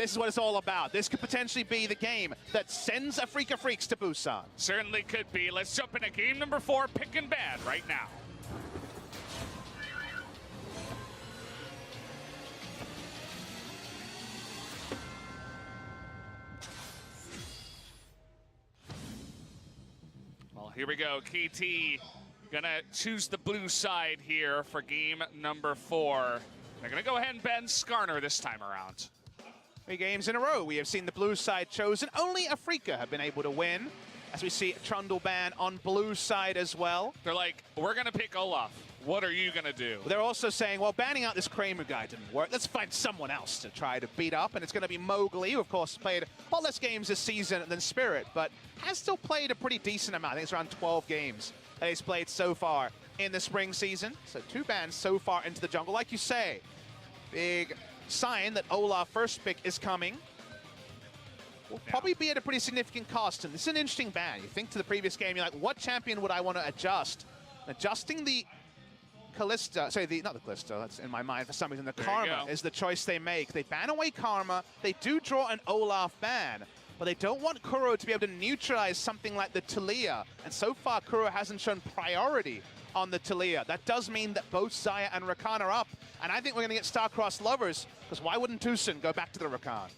this is what it's all about. This could potentially be the game that sends Afreeca Freecs to Busan. Certainly could be. Let's jump into game number 4, pick and ban right now. Well, here we go. KT gonna choose the blue side here for game number 4. They're gonna go ahead and ban Skarner this time around. 3 games in a row, we have seen the blue side chosen. Only Afreeca have been able to win, as we see Trundle ban on blue side as well. They're like, we're gonna pick Olaf. What are you gonna do? They're also saying, well, banning out this Kramer guy didn't work. Let's find someone else to try to beat up, and it's gonna be Mowgli, who of course played a lot less games this season than Spirit, but has still played a pretty decent amount. I think it's around 12 games that he's played so far in the spring season. So 2 bans so far into the jungle. Like you say, big sign that Olaf first pick is coming. Will probably be at a pretty significant cost, and this is an interesting ban. You think to the previous game, you're like, what champion would I want to adjust? Adjusting the Kalista, sorry, not the Kalista, that's in my mind for some reason, the Karma is the choice they make. They ban away Karma, they do draw an Olaf ban, but they don't want Kuro to be able to neutralize something like the Taliyah, and so far Kuro hasn't shown priority on the Taliyah. That does mean that both Xayah and Rakan are up, and I think we're going to get star-crossed lovers, because why wouldn't Tucson go back to the Rakan?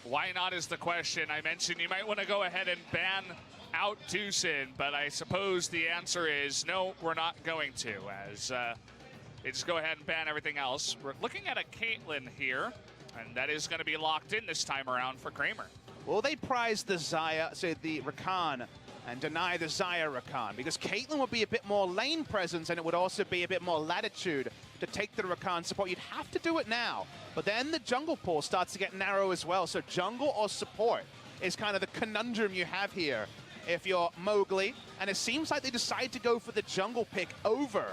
Why not is the question. I mentioned you might want to go ahead and ban out Tucson, but I suppose the answer is no, we're not going to, as they just go ahead and ban everything else. We're looking at a Caitlyn here, and that is going to be locked in this time around for Kramer. Will they prize the Xayah, say the Rakan, and deny the Xayah Rakan? Because Caitlyn would be a bit more lane presence, and it would also be a bit more latitude to take the Rakan support. You'd have to do it now, but then the jungle pool starts to get narrow as well, so jungle or support is kind of the conundrum you have here if you're Mowgli, and it seems like they decide to go for the jungle pick over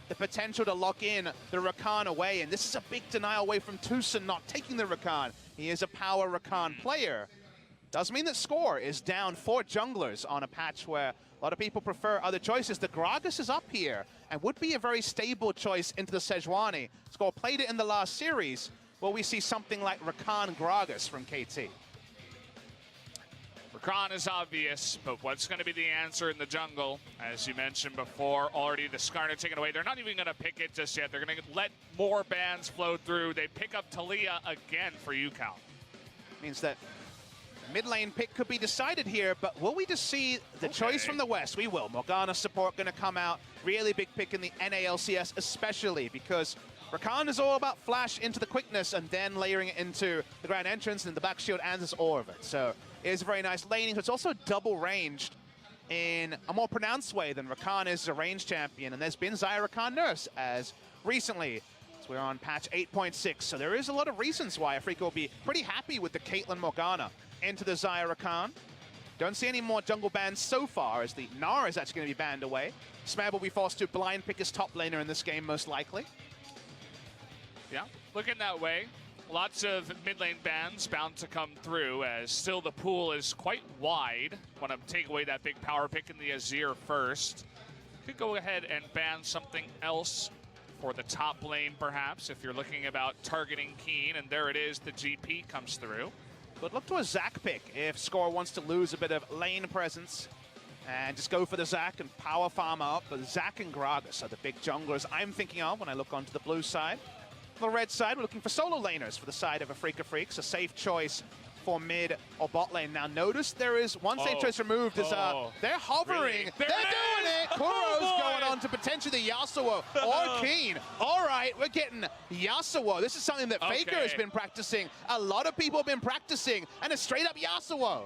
the potential to lock in the Rakan away, and this is a big denial away from Tucson not taking the Rakan. He is a power Rakan player. Does mean that score is down for junglers on a patch where a lot of people prefer other choices. The Gragas is up here and would be a very stable choice into the Sejuani. Score played it in the last series, where we see something like Rakan Gragas from KT. Rakan is obvious, but what's going to be the answer in the jungle? As you mentioned before, already the Skarner taken away. They're not even going to pick it just yet. They're going to let more bans flow through. They pick up Taliyah again for UCal. Means that mid lane pick could be decided here, but will we just see the choice from the West? We will. Morgana support going to come out. Really big pick in the NALCS especially, because Rakan is all about flash into the quickness and then layering it into the grand entrance, and the back shield answers all of it. So it is a very nice laning. It's also double ranged in a more pronounced way than Rakan is a ranged champion, and there's been Xayah Rakan nerfs as recently. So we're on patch 8.6, so there is a lot of reasons why Afreeca will be pretty happy with the Caitlyn Morgana into the Xayah Rakan. Don't see any more jungle bans so far, as the Nara is actually going to be banned away. Smeb will be forced to blind pick his top laner in this game, most likely. Yeah, looking that way. Lots of mid lane bans bound to come through, as still the pool is quite wide. Want to take away that big power pick in the Azir first. Could go ahead and ban something else for the top lane, perhaps, if you're looking about targeting Keen, and there it is, the GP comes through. But look to a Zac pick if Score wants to lose a bit of lane presence and just go for the Zac and power farm up. But Zac and Gragas are the big junglers I'm thinking of when I look onto the blue side. On the red side, we're looking for solo laners for the side of Afreeca Freecs, a safe choice for mid or bot lane. Now notice there is one safe choice removed. Is they're hovering. Really? They're doing it. Kuro's going on to potentially the Yasuo or Keen. All right, we're getting Yasuo. This is something that Faker has been practicing. A lot of people have been practicing, and a straight up Yasuo.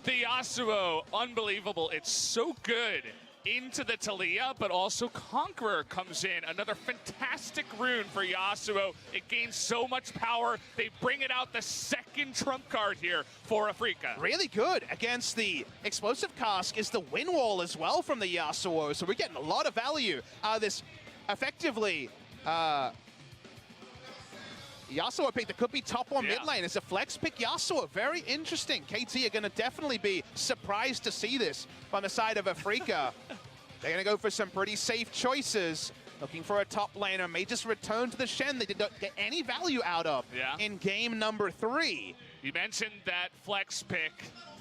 The Yasuo, unbelievable. It's so good. Into the Taliyah, but also Conqueror comes in. Another fantastic rune for Yasuo. It gains so much power. They bring it out the second trump card here for Afreeca. Really good. Against the Explosive Cask is the win wall as well from the Yasuo. So we're getting a lot of value out of this effectively Yasuo pick that could be top or mid lane. It's a flex pick Yasuo. Very interesting. KT are going to definitely be surprised to see this from the side of Afreeca. They're going to go for some pretty safe choices. looking for a top laner, may just return to the Shen they did not get any value out of in game number 3. You mentioned that flex pick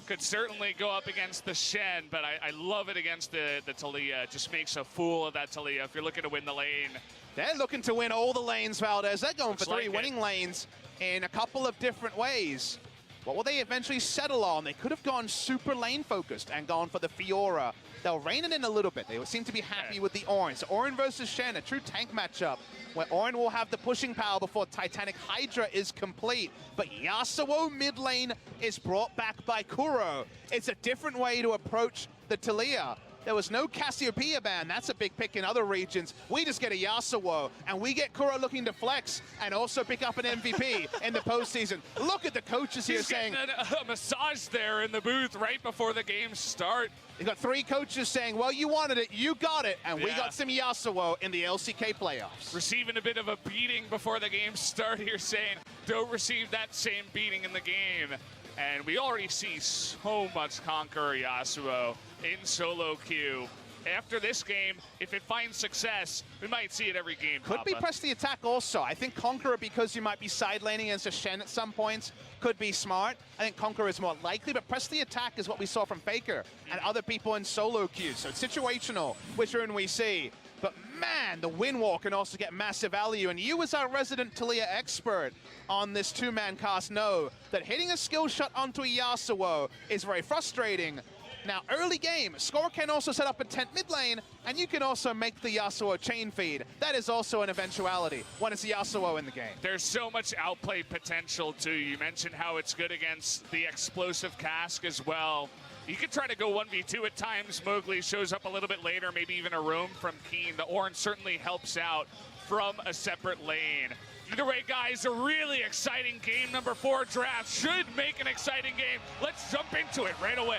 could certainly go up against the Shen, but I love it against the Taliyah. It just makes a fool of that Taliyah if you're looking to win the lane. They're looking to win all the lanes, Valdez. They're going for 3 winning lanes in a couple of different ways. What will they eventually settle on? They could have gone super lane focused and gone for the Fiora. They'll rein it in a little bit. They seem to be happy with the Orin. So Orin versus Shen, a true tank matchup where Orin will have the pushing power before Titanic Hydra is complete. But Yasuo mid lane is brought back by Kuro. It's a different way to approach the Taliyah. There was no Cassiopeia ban. That's a big pick in other regions. We just get a Yasuo, and we get Kuro looking to flex and also pick up an MVP in the postseason. Look at the coaches here saying... a massage there in the booth right before the games start. You've got 3 coaches saying, well, you wanted it, you got it, and we got some Yasuo in the LCK playoffs. Receiving a bit of a beating before the games start here, saying, don't receive that same beating in the game. And we already see so much Conqueror Yasuo in solo queue. After this game, if it finds success, we might see it every game. Could be press the attack also. I think Conqueror, because you might be side laning against a Shen at some points, could be smart. I think Conqueror is more likely, but press the attack is what we saw from Faker and other people in solo queues. So it's situational, which rune we see. But man, the Windwall can also get massive value. And you as our resident Taliyah expert on this 2-man cast know that hitting a skill shot onto a Yasuo is very frustrating. Now, early game, Score can also set up a tent mid lane, and you can also make the Yasuo chain feed. That is also an eventuality when it's Yasuo in the game. There's so much outplay potential, too. You mentioned how it's good against the explosive cask as well. You could try to go 1v2 at times. Mowgli shows up a little bit later, maybe even a roam from Keen. The Orin certainly helps out from a separate lane. Either way, guys, a really exciting game number 4 draft should make an exciting game. Let's jump into it right away.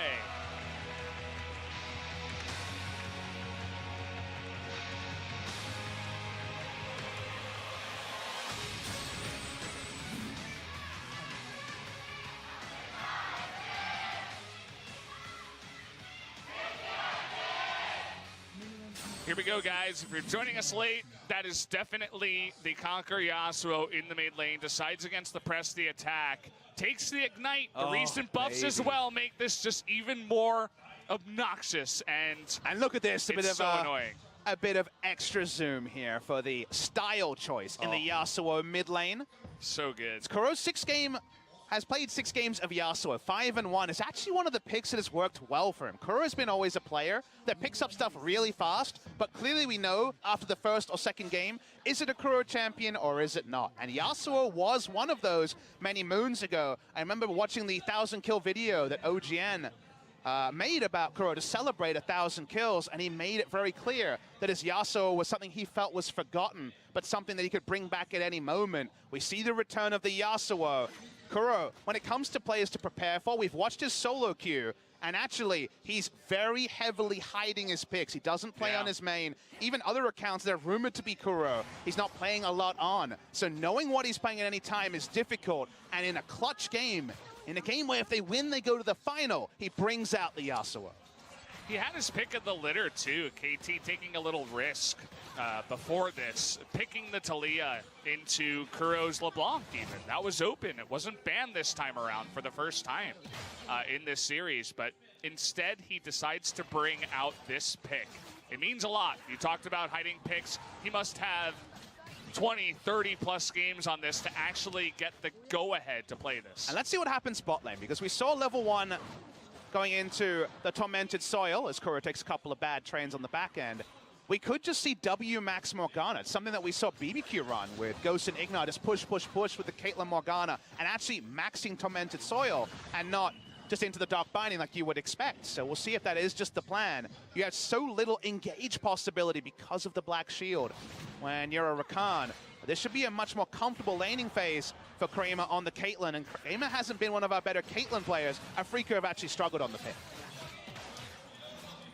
Here we go, guys. If you're joining us late, that is definitely the Conquer Yasuo in the mid lane. Decides against the press the attack. Takes the ignite. The recent buffs as well make this just even more obnoxious. And look at this, annoying. A bit of extra zoom here for the style choice in the Yasuo mid lane. So good. Kuro's has played 6 games of Yasuo, 5-1. It's actually one of the picks that has worked well for him. Kuro's been always a player that picks up stuff really fast, but clearly we know after the first or second game, is it a Kuro champion or is it not? And Yasuo was one of those many moons ago. I remember watching the 1,000 kill video that OGN made about Kuro to celebrate 1,000 kills, and he made it very clear that his Yasuo was something he felt was forgotten, but something that he could bring back at any moment. We see the return of the Yasuo. Kuro, when it comes to players to prepare for, we've watched his solo queue, and actually, he's very heavily hiding his picks. He doesn't play on his main. Even other accounts that are rumored to be Kuro, he's not playing a lot on. So knowing what he's playing at any time is difficult, and in a clutch game, in a game where if they win, they go to the final, he brings out the Yasuo. He had his pick of the litter, too. KT taking a little risk before this, picking the Taliyah into Kuro's LeBlanc even. That was open. It wasn't banned this time around for the first time in this series, but instead he decides to bring out this pick. It means a lot. You talked about hiding picks. He must have 20, 30 plus games on this to actually get the go-ahead to play this. And let's see what happens bot lane, because we saw level 1 going into the Tormented Soil as Kuro takes a couple of bad trains on the back end. We could just see W Max Morgana. It's something that we saw BBQ run with Ghost and Ignite, just push with the Caitlyn Morgana and actually maxing Tormented Soil and not just into the Dark Binding like you would expect. So we'll see if that is just the plan. You have so little engage possibility because of the Black Shield when you're a Rakan. This should be a much more comfortable laning phase for Kramer on the Caitlyn, and Kramer hasn't been one of our better Caitlyn players. Afreeca have actually struggled on the pick.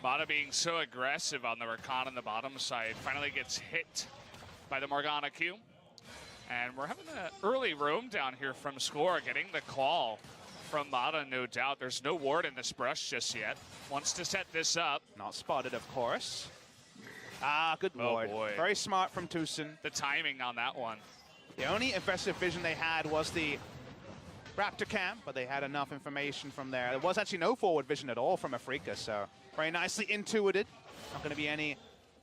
Mata being so aggressive on the Rakan on the bottom side, finally gets hit by the Morgana Q. And we're having an early roam down here from Score, getting the call from Mata, no doubt. There's no ward in this brush just yet. Wants to set this up. Not spotted, of course. Ah, good lord. Oh boy. Very smart from Tucson. The timing on that one. The only aggressive vision they had was the Raptor camp, but they had enough information from there. There was actually no forward vision at all from Afreeca, so very nicely intuited. Not going to be any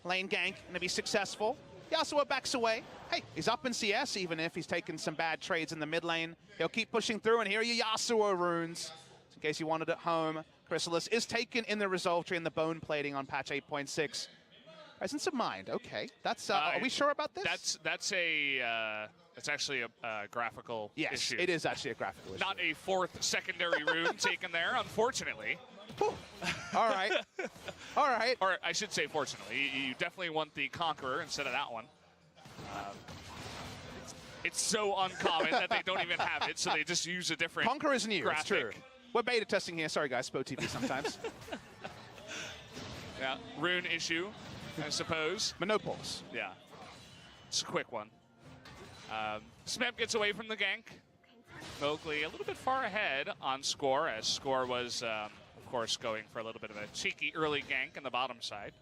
lane gank, going to be successful. Yasuo backs away. Hey, he's up in CS, even if he's taken some bad trades in the mid lane. He'll keep pushing through, and here are your Yasuo runes. So in case you wanted at home, Chrysalis is taken in the Resolve tree and the bone plating on patch 8.6. Presence of mind, okay. That's, are we sure about this? That's actually a graphical issue. Yes, it is actually a graphical issue. Not a fourth secondary rune taken there, unfortunately. All right. All right. Or I should say, fortunately. You definitely want the Conqueror instead of that one. It's so uncommon that they don't even have it, so they just use a different Conqueror is new, graphic. it's true. We're beta testing here. Sorry, guys. Spo TV sometimes. Yeah, rune issue, I suppose. Monopoles. Yeah. It's a quick one. Smeb gets away from the gank. Mowgli a little bit far ahead on Score, as Score was, of course, going for a little bit of a cheeky early gank on the bottom side.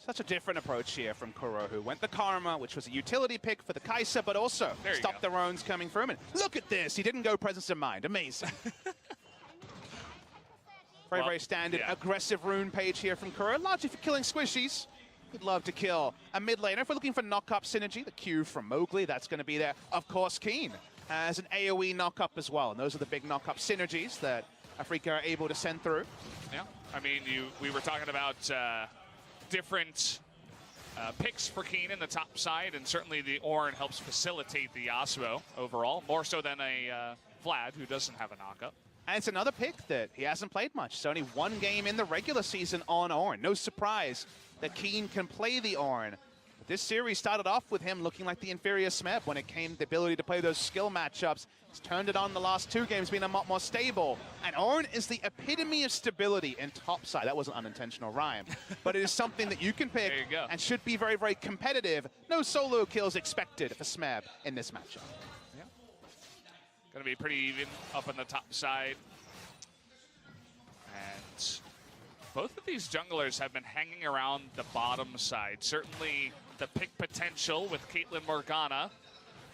Such a different approach here from Kuro, who went the Karma, which was a utility pick for the Kai'Sa, but also stopped the Rones coming through him. And look at this. He didn't go Presence of Mind. Amazing. Very standard aggressive rune page here from Kuro, largely for killing squishies. He'd love to kill a mid laner. If we're looking for knock-up synergy, the Q from Mowgli, that's going to be there. Of course, Keen has an AoE knock-up as well, and those are the big knock-up synergies that Afreeca are able to send through. Yeah, I mean, we were talking about different picks for Keen in the top side, and certainly the Ornn helps facilitate the Yasuo overall, more so than a Vlad, who doesn't have a knock-up. And it's another pick that he hasn't played much. It's only one game in the regular season on Ornn. No surprise that Keen can play the Ornn. But this series started off with him looking like the inferior Smeb when it came to the ability to play those skill matchups. He's turned it on the last two games, being a lot more stable. And Ornn is the epitome of stability in topside. That was an unintentional rhyme. But it is something that you can pick and should be very, very competitive. No solo kills expected for Smeb in this matchup. Going to be pretty even up on the top side. And both of these junglers have been hanging around the bottom side. Certainly the pick potential with Caitlyn Morgana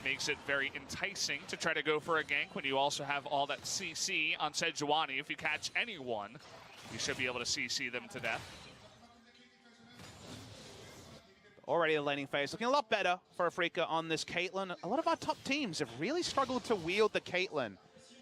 makes it very enticing to try to go for a gank when you also have all that CC on Sejuani. If you catch anyone, you should be able to CC them to death. Already the laning phase looking a lot better for Afreeca on this Caitlyn. A lot of our top teams have really struggled to wield the Caitlyn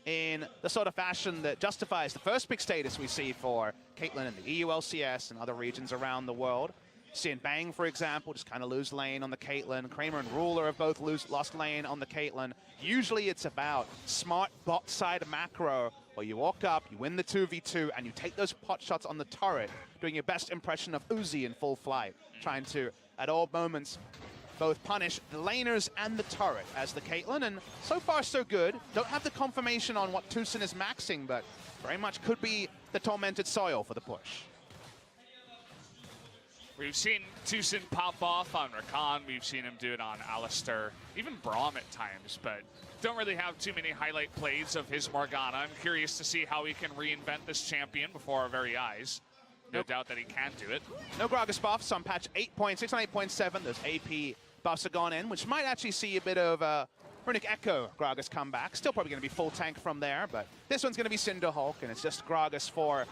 in the sort of fashion that justifies the first pick status we see for Caitlyn in the EU LCS and other regions around the world. Seeing Bang, for example, just kind of lose lane on the Caitlyn. Kramer and Ruler have both lost lane on the Caitlyn. Usually it's about smart bot side macro where you walk up, you win the 2v2, and you take those pot shots on the turret, doing your best impression of Uzi in full flight, trying to at all moments both punish the laners and the turret as the Caitlyn, and so far so good. Don't have the confirmation on what Tucson is maxing, but very much could be the tormented soil for the push. We've seen Tucson pop off on Rakan, we've seen him do it on Alistair, even Braum at times, but don't really have too many highlight plays of his Morgana. I'm curious to see how he can reinvent this champion before our very eyes. No doubt that he can do it. No Gragas buffs on patch 8.6 and 8.7. Those AP buffs have gone in, which might actually see a bit of Runic Echo Gragas come back. Still probably going to be full tank from there, but this one's going to be Cinderhulk, and it's just Gragas for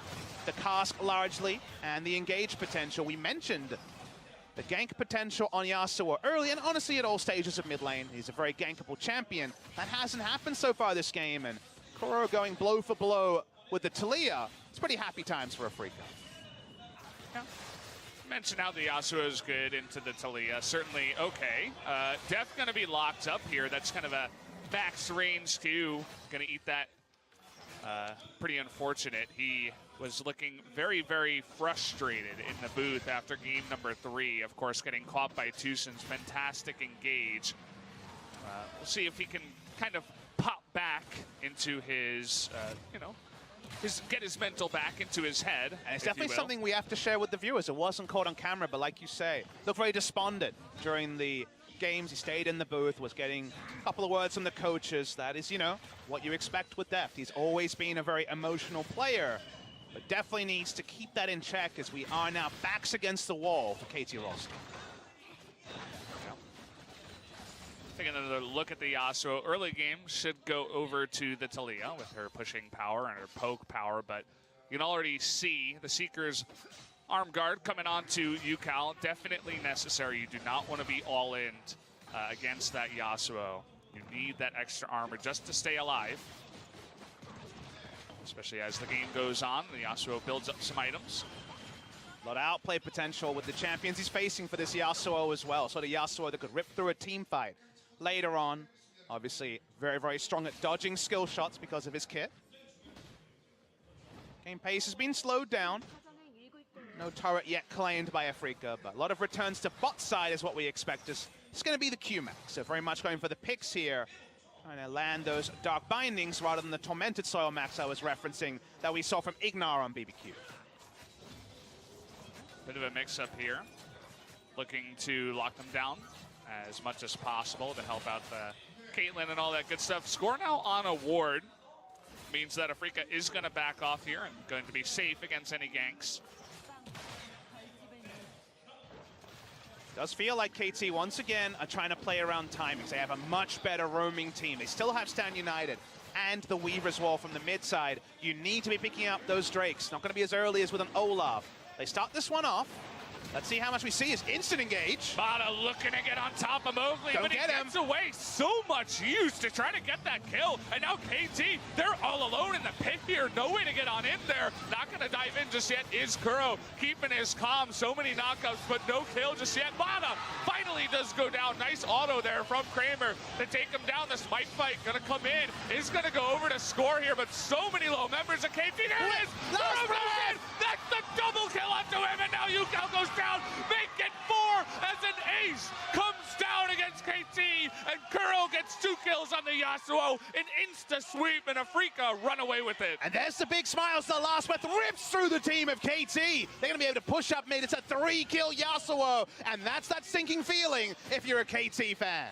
the cask largely, and the engage potential. We mentioned the gank potential on Yasuo early, and honestly at all stages of mid lane. He's a very gankable champion. That hasn't happened so far this game, and Kuro going blow for blow with the Taliyah. It's pretty happy times for Afreeca. Yeah. Mention how the Yasuo is good into the Taliyah. Certainly okay. Def going to be locked up here. That's kind of a max range too. Going to eat that. Pretty unfortunate. He was looking very, very frustrated in the booth after game number 3. Of course, getting caught by Tucson's fantastic engage. We'll see if he can kind of pop back into his, get his mental back into his head. And it's definitely something we have to share with the viewers. It wasn't caught on camera, but like you say, looked very despondent during the games. He stayed in the booth, was getting a couple of words from the coaches. That is, what you expect with Deft. He's always been a very emotional player. but definitely needs to keep that in check as we are now backs against the wall for KT Rolster. Taking another look at the Yasuo. Early game should go over to the Taliyah with her pushing power and her poke power, but you can already see the Seeker's arm guard coming on to Yukal. Definitely necessary. You do not want to be all in against that Yasuo. You need that extra armor just to stay alive. Especially as the game goes on, the Yasuo builds up some items. A lot of outplay potential with the champions he's facing for this Yasuo as well. Sort of Yasuo that could rip through a team fight later on. Obviously, very, very strong at dodging skill shots because of his kit. Game pace has been slowed down. No turret yet claimed by Afreeca, but a lot of returns to bot side is what we expect. It's going to be the Q-Max, so very much going for the picks here. Trying to land those Dark Bindings rather than the Tormented Soil Max I was referencing that we saw from Ignar on BBQ. Bit of a mix-up here. Looking to lock them down as much as possible to help out the Caitlyn and all that good stuff. Score now on a ward means that Afreeca is going to back off here and going to be safe against any ganks. Does feel like KT once again are trying to play around timings. They have a much better roaming team. They still have Stand United and the Weaver's Wall from the mid side. You need to be picking up those Drakes. Not going to be as early as with an Olaf. They start this one off. Let's see how much we see is instant engage. Bada looking to get on top of Mowgli, but he gets away. So much use to try to get that kill. And now KT, they're all alone in the pit here. No way to get on in there. Not going to dive in just yet is Kuro. Keeping his calm. So many knockouts, but no kill just yet. Bada finally does go down. Nice auto there from Kramer to take him down. The spike fight going to come in. Is going to go over to score here, but so many low members of KT. There it is. That's the double kill onto him, and now Yukal goes down. Make it 4 as an ace comes down against KT, and Kuro gets 2 kills on the Yasuo. An insta-sweep, and Afreeca run away with it. And there's the big smiles. The last breath rips through the team of KT. They're going to be able to push up mid. It's a 3-kill Yasuo, and that's that sinking feeling if you're a KT fan.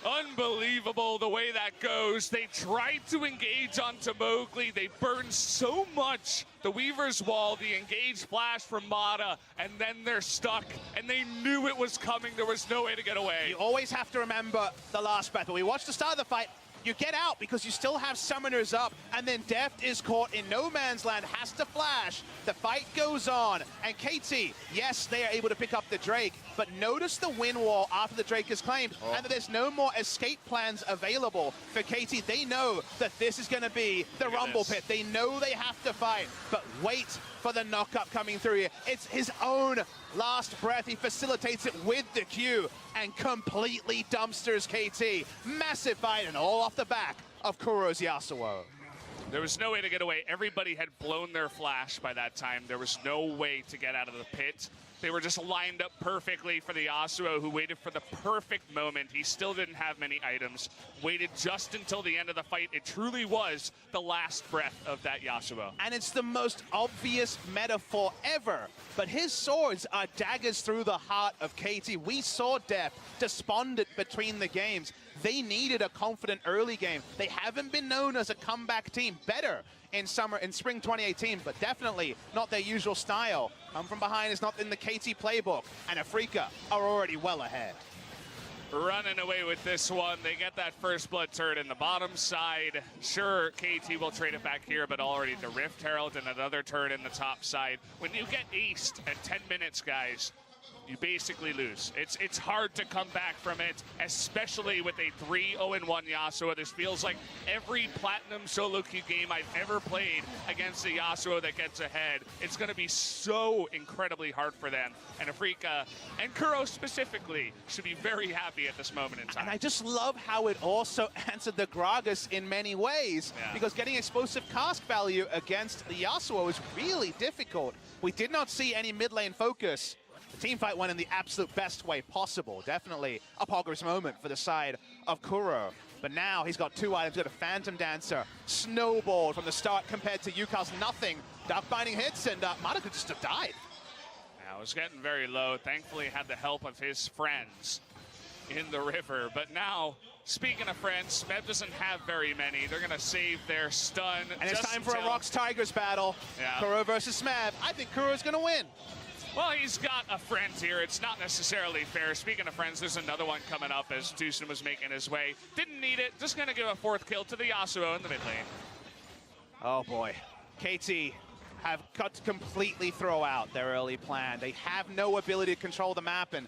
Unbelievable the way that goes. They tried to engage onto Mowgli. They burned so much. The Weaver's Wall, the engage flash from Mata, and then they're stuck, and they knew it was coming. There was no way to get away. You always have to remember the last breath. When we watched the start of the fight, you get out because you still have summoners up, and then Deft is caught in no man's land, has to flash. The fight goes on, and KT, yes, they are able to pick up the Drake, but notice the win wall after the Drake is claimed, and that there's no more escape plans available for KT. They know that this is going to be the Rumble Pit. They know they have to fight, but wait for the knock-up coming through here. It's his own last breath. He facilitates it with the Q and completely dumpsters KT. Massive fight, and all off the back of Kuro's Yasuo. There was no way to get away. Everybody had blown their flash by that time. There was no way to get out of the pit. They were just lined up perfectly for the Yasuo, who waited for the perfect moment. He still didn't have many items. Waited just until the end of the fight. It truly was the last breath of that Yasuo. And it's the most obvious metaphor ever. But his swords are daggers through the heart of KT. We saw Deft despondent between the games. They needed a confident early game. They haven't been known as a comeback team. Better in spring 2018, but definitely not their usual style. Come from behind is not in the KT playbook, and Afreeca are already well ahead. Running away with this one. They get that first blood turret in the bottom side. Sure, KT will trade it back here, but already the Rift Herald and another turret in the top side. When you get aced at 10 minutes, guys, you basically lose. It's hard to come back from it, especially with a 3-0-1 Yasuo. This feels like every Platinum solo queue game I've ever played against the Yasuo that gets ahead. It's going to be so incredibly hard for them. And Afreeca, and Kuro specifically, should be very happy at this moment in time. And I just love how it also answered the Gragas in many ways, because getting explosive cast value against the Yasuo is really difficult. We did not see any mid lane focus. The team fight went in the absolute best way possible. Definitely a Pogger's moment for the side of Kuro. But now he's got 2 items. He's got a Phantom Dancer, snowballed from the start compared to Yukal's nothing. Dark Binding hits, and Mata could just have died. Now it was getting very low. Thankfully had the help of his friends in the river. But now speaking of friends, Smeb doesn't have very many. They're going to save their stun. And it's time for a Rocks Tigers battle. Yeah. Kuro versus Smeb. I think Kuro's going to win. Well, he's got a friend here. It's not necessarily fair. Speaking of friends, there's another one coming up as Deucen was making his way. Didn't need it. Just going to give a 4th kill to the Yasuo in the mid lane. Oh, boy. KT have got to completely throw out their early plan. They have no ability to control the map, and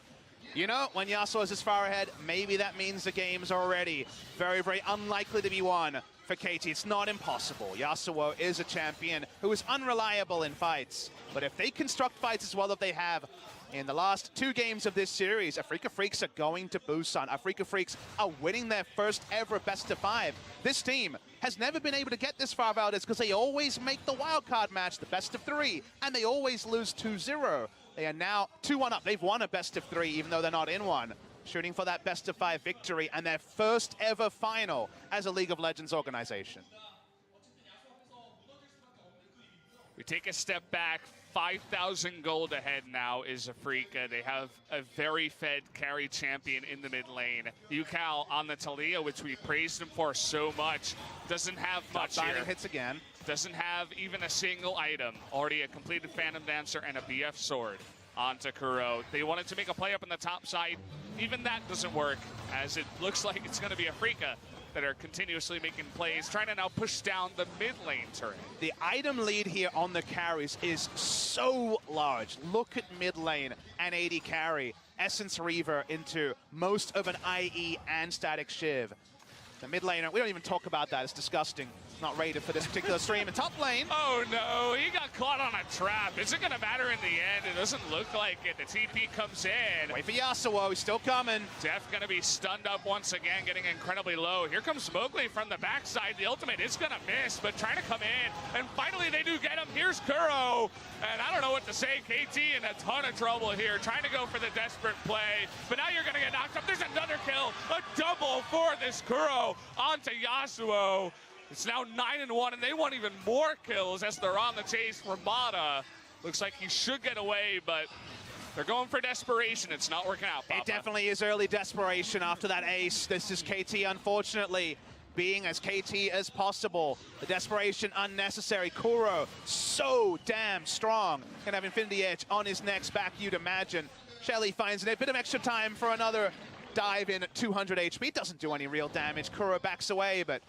you know, when Yasuo is this far ahead, maybe that means the game's already very, very unlikely to be won for KT. It's not impossible. Yasuo is a champion who is unreliable in fights, but if they construct fights as well that they have in the last 2 games of this series, Afreeca Freecs are going to Busan. Afreeca Freecs are winning their first ever best-of-5. This team has never been able to get this far out. It's because they always make the wildcard match, the best-of-3, and they always lose 2-0. They are now 2-1 up. They've won a best-of-3, even though they're not in one, shooting for that best-of-5 victory and their first ever final as a League of Legends organization. We take a step back. 5,000 gold ahead now is Afreeca. They have a very fed carry champion in the mid lane. Yukal on the Talia, which we praised him for so much, doesn't have much here. Hits again. Doesn't have even a single item. Already a completed Phantom Dancer and a BF sword onto Kuro. They wanted to make a play up on the top side. Even that doesn't work, as it looks like it's going to be Afreeca that are continuously making plays, trying to now push down the mid lane turret. The item lead here on the carries is so large. Look at mid lane and AD carry. Essence Reaver into most of an IE and Static Shiv. The mid laner, we don't even talk about that, it's disgusting. Not rated for this particular stream. In top lane. Oh no, he got caught on a trap. Is it gonna matter in the end? It doesn't look like it. The TP comes in. Wait for Yasuo, he's still coming. Def gonna be stunned up once again, getting incredibly low. Here comes Mowgli from the backside. The ultimate is gonna miss, but trying to come in. And finally they do get him. Here's Kuro. And I don't know what to say. KT in a ton of trouble here, trying to go for the desperate play. But now you're gonna get knocked up. There's another kill. A double for this Kuro onto Yasuo. It's now 9-1, and they want even more kills as they're on the chase for Mata. Looks like he should get away, but they're going for desperation. It's not working out, Papa. It definitely is early desperation after that ace. This is KT, unfortunately, being as KT as possible. The desperation unnecessary. Kuro, so damn strong. Gonna have Infinity Edge on his next back, you'd imagine. Shelly finds a bit of extra time for another dive in at 200 HP. It doesn't do any real damage. Kuro backs away, but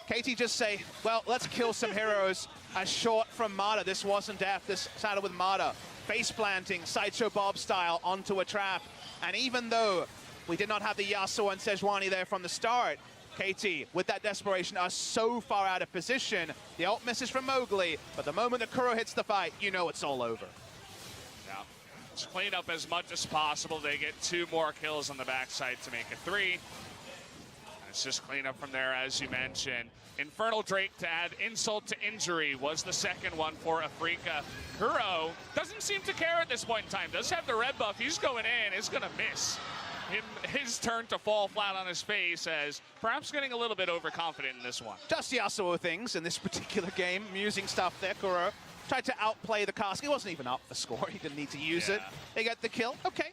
KT just say, well, let's kill some heroes. A short from Mata. This wasn't Def. This started with Mata. Face planting, Sideshow Bob style, onto a trap. And even though we did not have the Yasuo and Sejuani there from the start, KT, with that desperation, are so far out of position. The ult misses from Mowgli, but the moment that Kuro hits the fight, you know it's all over. Yeah. Let's clean up as much as possible. They get 2 more kills on the backside to make it 3. It's just clean up from there, as you mentioned. Infernal Drake to add insult to injury was the second one for Afreeca. Kuro doesn't seem to care at this point in time. Does have the red buff. He's going in. Is going to miss. His turn to fall flat on his face, as perhaps getting a little bit overconfident in this one. Just Yasuo things in this particular game. Amusing stuff there, Kuro. Tried to outplay the cask. He wasn't even up for score. He didn't need to use it. They got the kill. Okay.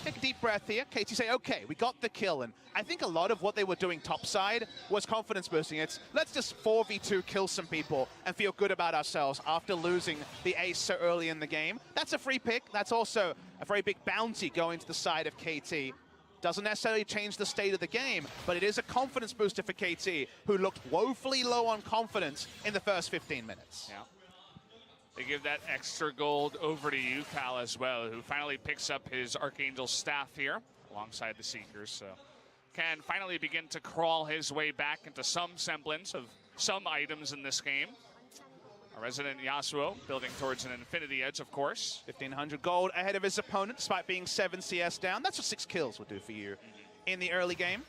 Take a deep breath here. KT say, okay, we got the kill. And I think a lot of what they were doing topside was confidence boosting. It's let's just 4v2 kill some people and feel good about ourselves after losing the ace so early in the game. That's a free pick. That's also a very big bounty going to the side of KT. Doesn't necessarily change the state of the game, but it is a confidence booster for KT, who looked woefully low on confidence in the first 15 minutes. Yeah. They give that extra gold over to Yukal as well, who finally picks up his Archangel staff here alongside the Seekers. So can finally begin to crawl his way back into some semblance of some items in this game. A resident Yasuo building towards an Infinity Edge, of course. 1,500 gold ahead of his opponent, despite being 7 CS down. That's what 6 kills will do for you in the early game.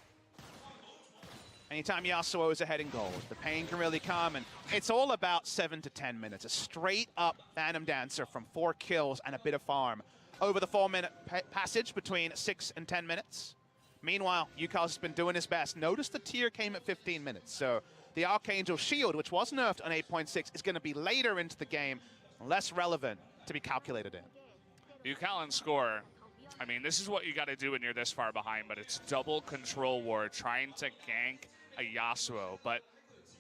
Anytime Yasuo is ahead in gold, the pain can really come, and it's all about 7 to 10 minutes. A straight-up Phantom Dancer from 4 kills and a bit of farm over the 4-minute passage between 6 and 10 minutes. Meanwhile, Yukal's been doing his best. Notice the tier came at 15 minutes, so the Archangel Shield, which was nerfed on 8.6, is going to be later into the game, less relevant to be calculated in. Yukal and score I mean, this is what you got to do when you're this far behind, but it's double control war, trying to gank a Yasuo. But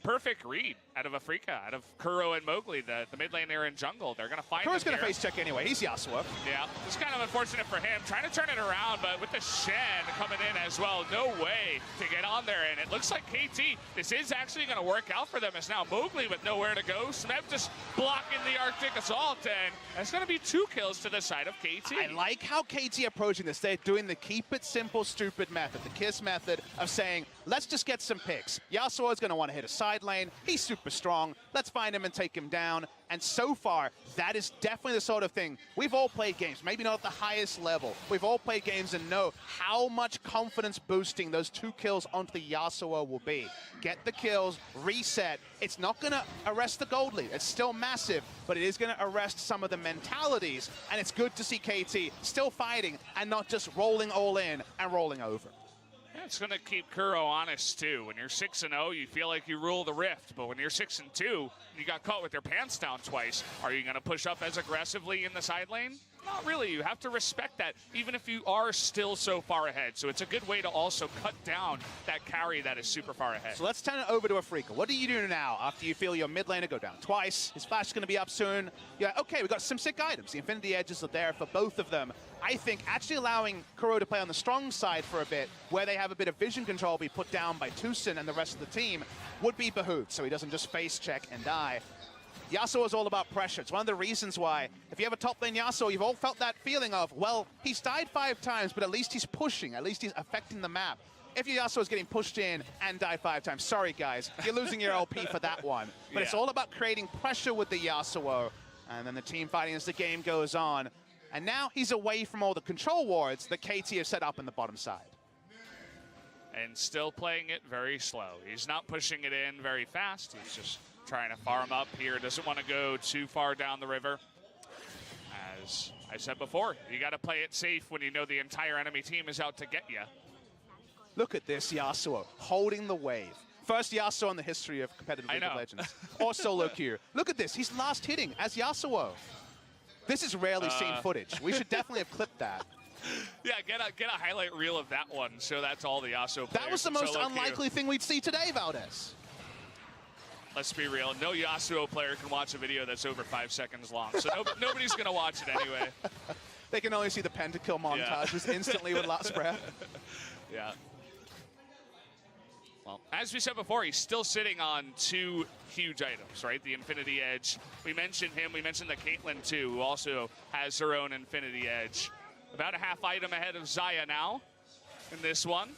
perfect read out of Afreeca, out of Kuro and Mowgli, the mid lane there in jungle. They're going to find Kuro's going to face check anyway. He's Yasuo. Yeah, it's kind of unfortunate for him. Trying to turn it around, but with the Shen coming in as well, no way to get on there. And it looks like KT, this is actually going to work out for them. It's now Mowgli with nowhere to go. Smeb just blocking the Arctic Assault, and it's going to be 2 kills to the side of KT. I like how KT approaching this. They're doing the keep it simple, stupid method, the KISS method of saying, let's just get some picks. Yasuo is going to want to hit a side lane. He's super strong. Let's find him and take him down. And so far, that is definitely the sort of thing. We've all played games, maybe not at the highest level. We've all played games and know how much confidence boosting those 2 kills onto the Yasuo will be. Get the kills, reset. It's not going to arrest the gold lead. It's still massive, but it is going to arrest some of the mentalities. And it's good to see KT still fighting and not just rolling all in and rolling over. Yeah, it's going to keep Kuro honest, too. When you're 6-0, you feel like you rule the rift. But when you're 6-2, you got caught with your pants down twice. Are you going to push up as aggressively in the side lane? Not really. You have to respect that, even if you are still so far ahead. So it's a good way to also cut down that carry that is super far ahead. So let's turn it over to Afreeca. What do you do now after you feel your mid laner go down twice? His flash is going to be up soon. Yeah, okay, we've got some sick items. The Infinity Edges are there for both of them. I think actually allowing Kuro to play on the strong side for a bit, where they have a bit of vision control be put down by Tucson and the rest of the team, would be behooved, so he doesn't just face check and die. Yasuo is all about pressure. It's one of the reasons why, if you have a top lane Yasuo, you've all felt that feeling of, well, he's died 5 times, but at least he's pushing. At least he's affecting the map. If your Yasuo is getting pushed in and died 5 times, sorry guys, you're losing your LP for that one. But it's all about creating pressure with the Yasuo, and then the team fighting as the game goes on. And now he's away from all the control wards that KT have set up in the bottom side. And still playing it very slow. He's not pushing it in very fast. He's just trying to farm up here. Doesn't want to go too far down the river. As I said before, you got to play it safe when you know the entire enemy team is out to get you. Look at this Yasuo holding the wave. First Yasuo in the history of competitive League of Legends. Or solo queue. Look at this. He's last hitting as Yasuo. This is rarely seen footage. We should definitely have clipped that. Yeah, get a highlight reel of that one. So that's all the Yasuo players. That was the most unlikely thing we'd see today, Valdez. Let's be real. No Yasuo player can watch a video that's over 5 seconds long. So nobody's going to watch it anyway. They can only see the pentakill montage just instantly with last breath. Yeah. Well, as we said before, he's still sitting on 2 huge items, right? The Infinity Edge. We mentioned him. We mentioned the Caitlyn, too, who also has her own Infinity Edge. About a half item ahead of Xayah now in this one.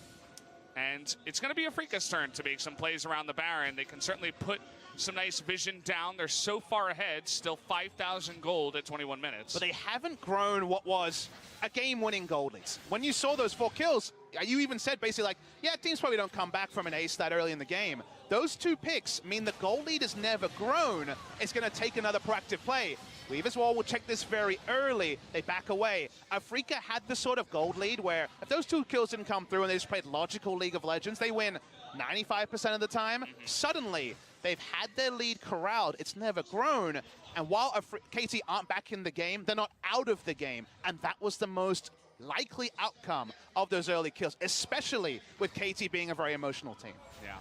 And it's going to be Afreeca's turn to make some plays around the Baron. They can certainly put some nice vision down. They're so far ahead, still 5,000 gold at 21 minutes. But they haven't grown what was a game-winning gold leads. When you saw those 4 kills, you even said basically like, yeah, teams probably don't come back from an ace that early in the game. Those 2 picks mean the gold lead has never grown. It's going to take another proactive play. Weaver's Wall will check this very early. They back away. Afreeca had the sort of gold lead where if those 2 kills didn't come through and they just played logical League of Legends, they win 95% of the time. Suddenly, they've had their lead corralled. It's never grown. And while KT aren't back in the game, they're not out of the game. And that was the most likely outcome of those early kills, especially with KT being a very emotional team. Yeah.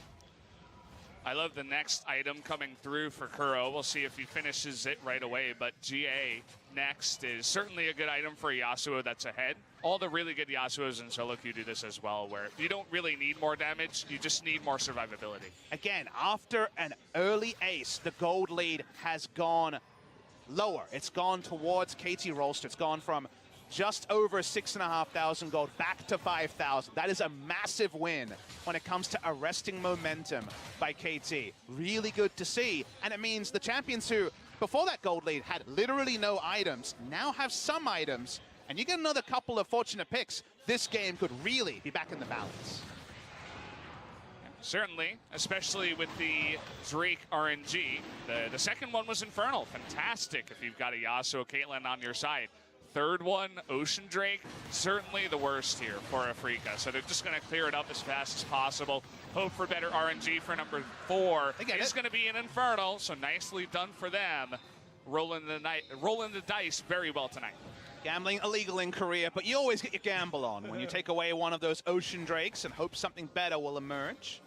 I love the next item coming through for Kuro. We'll see if he finishes it right away, but GA next is certainly a good item for a Yasuo that's ahead. All the really good Yasuos in solo queue do this as well, where you don't really need more damage, you just need more survivability. Again, after an early ace, the gold lead has gone lower. It's gone towards KT Rolster. It's gone from just over 6,500 gold back to 5,000. That is a massive win when it comes to arresting momentum by KT. Really good to see. And it means the champions who, before that gold lead, had literally no items, now have some items. And you get another couple of fortunate picks, this game could really be back in the balance. Certainly, especially with the Drake RNG. The second one was Infernal. Fantastic if you've got a Yasuo Caitlyn on your side. Third one, Ocean Drake, certainly the worst here for Afreeca. So they're just going to clear it up as fast as possible. Hope for better RNG for number 4. It's going to be an Infernal, so nicely done for them. Rolling the dice very well tonight. Gambling illegal in Korea, but you always get your gamble on when you take away one of those ocean drakes and hope something better will emerge.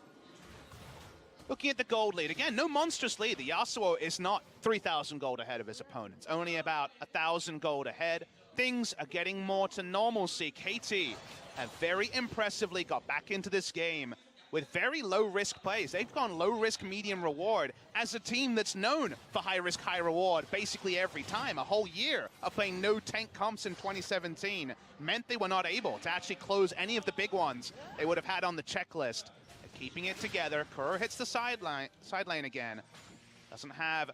Looking at the gold lead, again, no monstrous lead. The Yasuo is not 3,000 gold ahead of his opponents, only about 1,000 gold ahead. Things are getting more to normalcy. KT have very impressively got back into this game with very low-risk plays. They've gone low-risk, medium-reward as a team that's known for high-risk, high-reward basically every time. A whole year of playing no tank comps in 2017 meant they were not able to actually close any of the big ones they would have had on the checklist. They're keeping it together. Kuro hits the side lane again. Doesn't have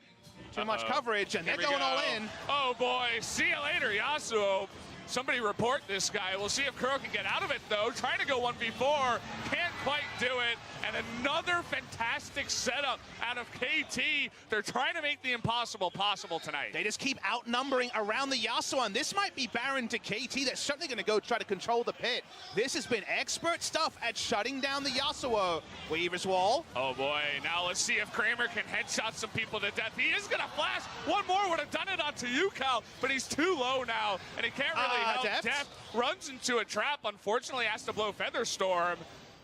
too much coverage, and they're going all in. Oh boy, see you later, Yasuo. Somebody report this guy. We'll see if Kuro can get out of it, though. Trying to go 1v4. Can't quite do it. And another fantastic setup out of KT. They're trying to make the impossible possible tonight. They just keep outnumbering around the Yasuo, and this might be Baron to KT. They're certainly going to go try to control the pit. This has been expert stuff at shutting down the Yasuo. Weaver's Wall. Oh boy, now let's see if Kramer can headshot some people to death. He is going to flash. One more would have done it onto you, Cal, but he's too low now, and he can't really help. Deft runs into a trap, unfortunately has to blow Featherstorm.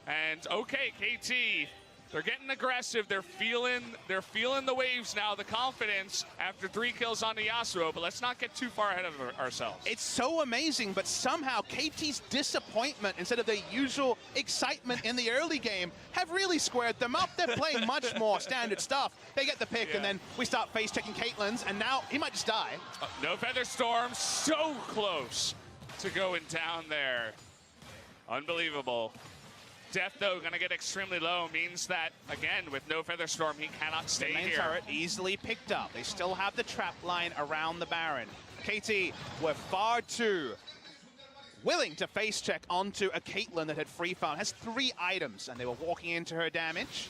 And okay, KT, they're getting aggressive. They're feeling the waves now, the confidence after 3 kills on the Yasuo, but let's not get too far ahead of ourselves. It's so amazing, but somehow KT's disappointment instead of the usual excitement in the early game have really squared them up. They're playing much more standard stuff. They get the pick, and then we start face checking Caitlyn's, and now he might just die. No Featherstorm, so close to going down there. Unbelievable. Death, though, going to get extremely low, means that, again, with no Featherstorm, he cannot stay here. Turret easily picked up. They still have the trap line around the Baron. KT were far too willing to face check onto a Caitlyn that had free farm. Has 3 items, and they were walking into her damage.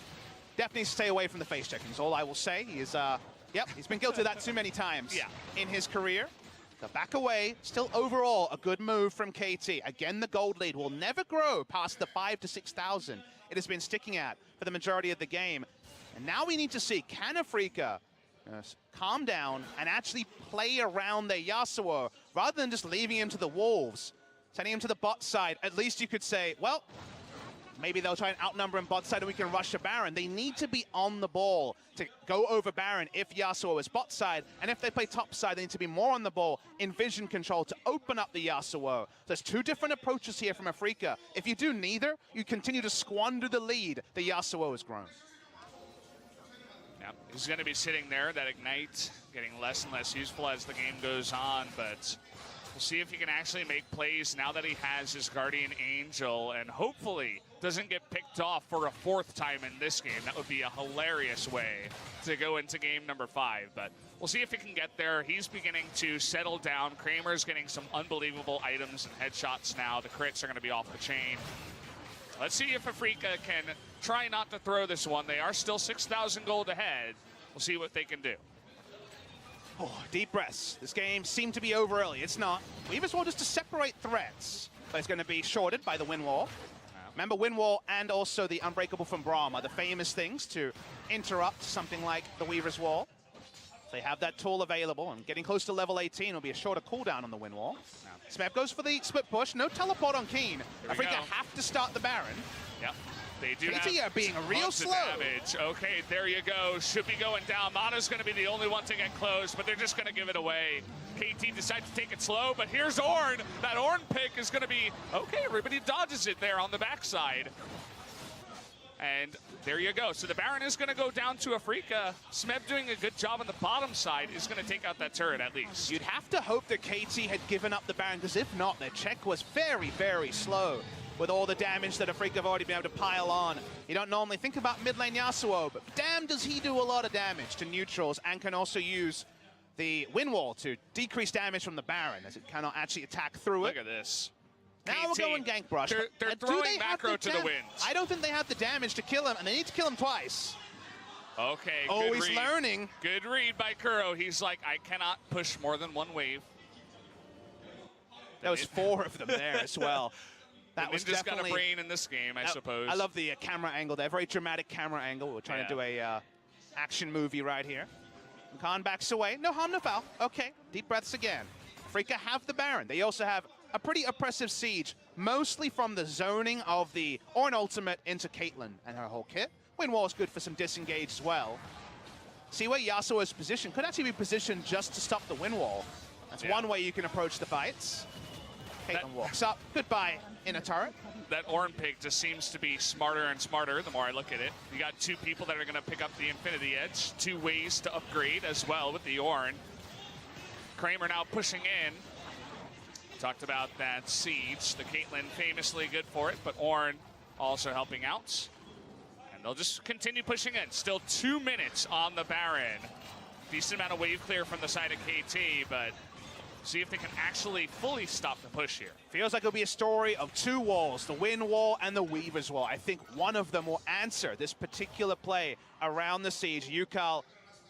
Definitely stay away from the face checking is all I will say. He is, yep, he's been guilty of that too many times in his career. So back away, still overall a good move from KT. Again, the gold lead will never grow past the 5,000 to 6,000 it has been sticking at for the majority of the game. And now we need to see, can Afreeca calm down and actually play around their Yasuo rather than just leaving him to the wolves, sending him to the bot side. At least you could say, well, maybe they'll try and outnumber him bot side and we can rush a Baron. They need to be on the ball to go over Baron if Yasuo is bot side. And if they play top side, they need to be more on the ball in vision control to open up the Yasuo. There's 2 different approaches here from Afreeca. If you do neither, you continue to squander the lead the Yasuo has grown. Yep, he's going to be sitting there. That Ignite getting less and less useful as the game goes on, but we'll see if he can actually make plays now that he has his Guardian Angel, and hopefully doesn't get picked off for a 4th time in this game. That would be a hilarious way to go into game number 5, but we'll see if he can get there. He's beginning to settle down. Kramer's getting some unbelievable items and headshots now. The crits are going to be off the chain. Let's see if Afreeca can try not to throw this one. They are still 6,000 gold ahead. We'll see what they can do. Oh, deep breaths. This game seemed to be over early. It's not. Weaver's Wall just to separate threats, but it's going to be shorted by the Wind Wall. Remember, Wind Wall and also the Unbreakable from Braum are the famous things to interrupt something like the Weaver's Wall. They have that tool available, and getting close to level 18 will be a shorter cooldown on the Wind Wall. Smeb goes for the split push. No teleport on Keen. Afreeca have to start the Baron. Yep. They do KT being real slow. Damage. Okay, there you go. Should be going down. Mana's going to be the only one to get close, but they're just going to give it away. KT decides to take it slow, but here's Ornn. That Ornn pick is going to be, okay, everybody dodges it there on the backside. And there you go. So the Baron is going to go down to Afreeca. Smeb doing a good job on the bottom side is going to take out that turret at least. You'd have to hope that KT had given up the Baron, because if not, their check was very, very slow with all the damage that Afreeca have already been able to pile on. You don't normally think about mid lane Yasuo, but damn does he do a lot of damage to neutrals, and can also use the Wind Wall to decrease damage from the Baron as it cannot actually attack through it. Look at this. Now KT, we're going Gank Brush. They're throwing macro to the wind. I don't think they have the damage to kill him, and they need to kill him twice. Okay, oh, good he's read. learning. Good read by Kuro. He's like, I cannot push more than 1 wave. There was 4 of them there as well. That was just definitely got a brain in this game, I suppose. I love the camera angle there. Very dramatic camera angle. We're trying to do a action movie right here. Khan backs away. No harm, no foul. Okay, deep breaths again. Afreeca have the Baron. They also have a pretty oppressive siege, mostly from the zoning of the Ornn ultimate into Caitlyn and her whole kit. Wind wall is good for some disengage as well. See where Yasuo is positioned. Could actually be positioned just to stop the wind wall. That's one way you can approach the fights. Caitlyn walks up. Goodbye in a turret. That Ornn pick just seems to be smarter and smarter the more I look at it. You got two people that are going to pick up the Infinity Edge, two ways to upgrade as well with the Ornn. Kramer now pushing in. Talked about that siege. The Caitlyn famously good for it, but Ornn also helping out. And they'll just continue pushing in. Still 2 minutes on the Baron. Decent amount of wave clear from the side of KT, but see if they can actually fully stop the push here. Feels like it'll be a story of two walls, the wind wall and the weaver's wall. I think one of them will answer this particular play around the siege. Yukal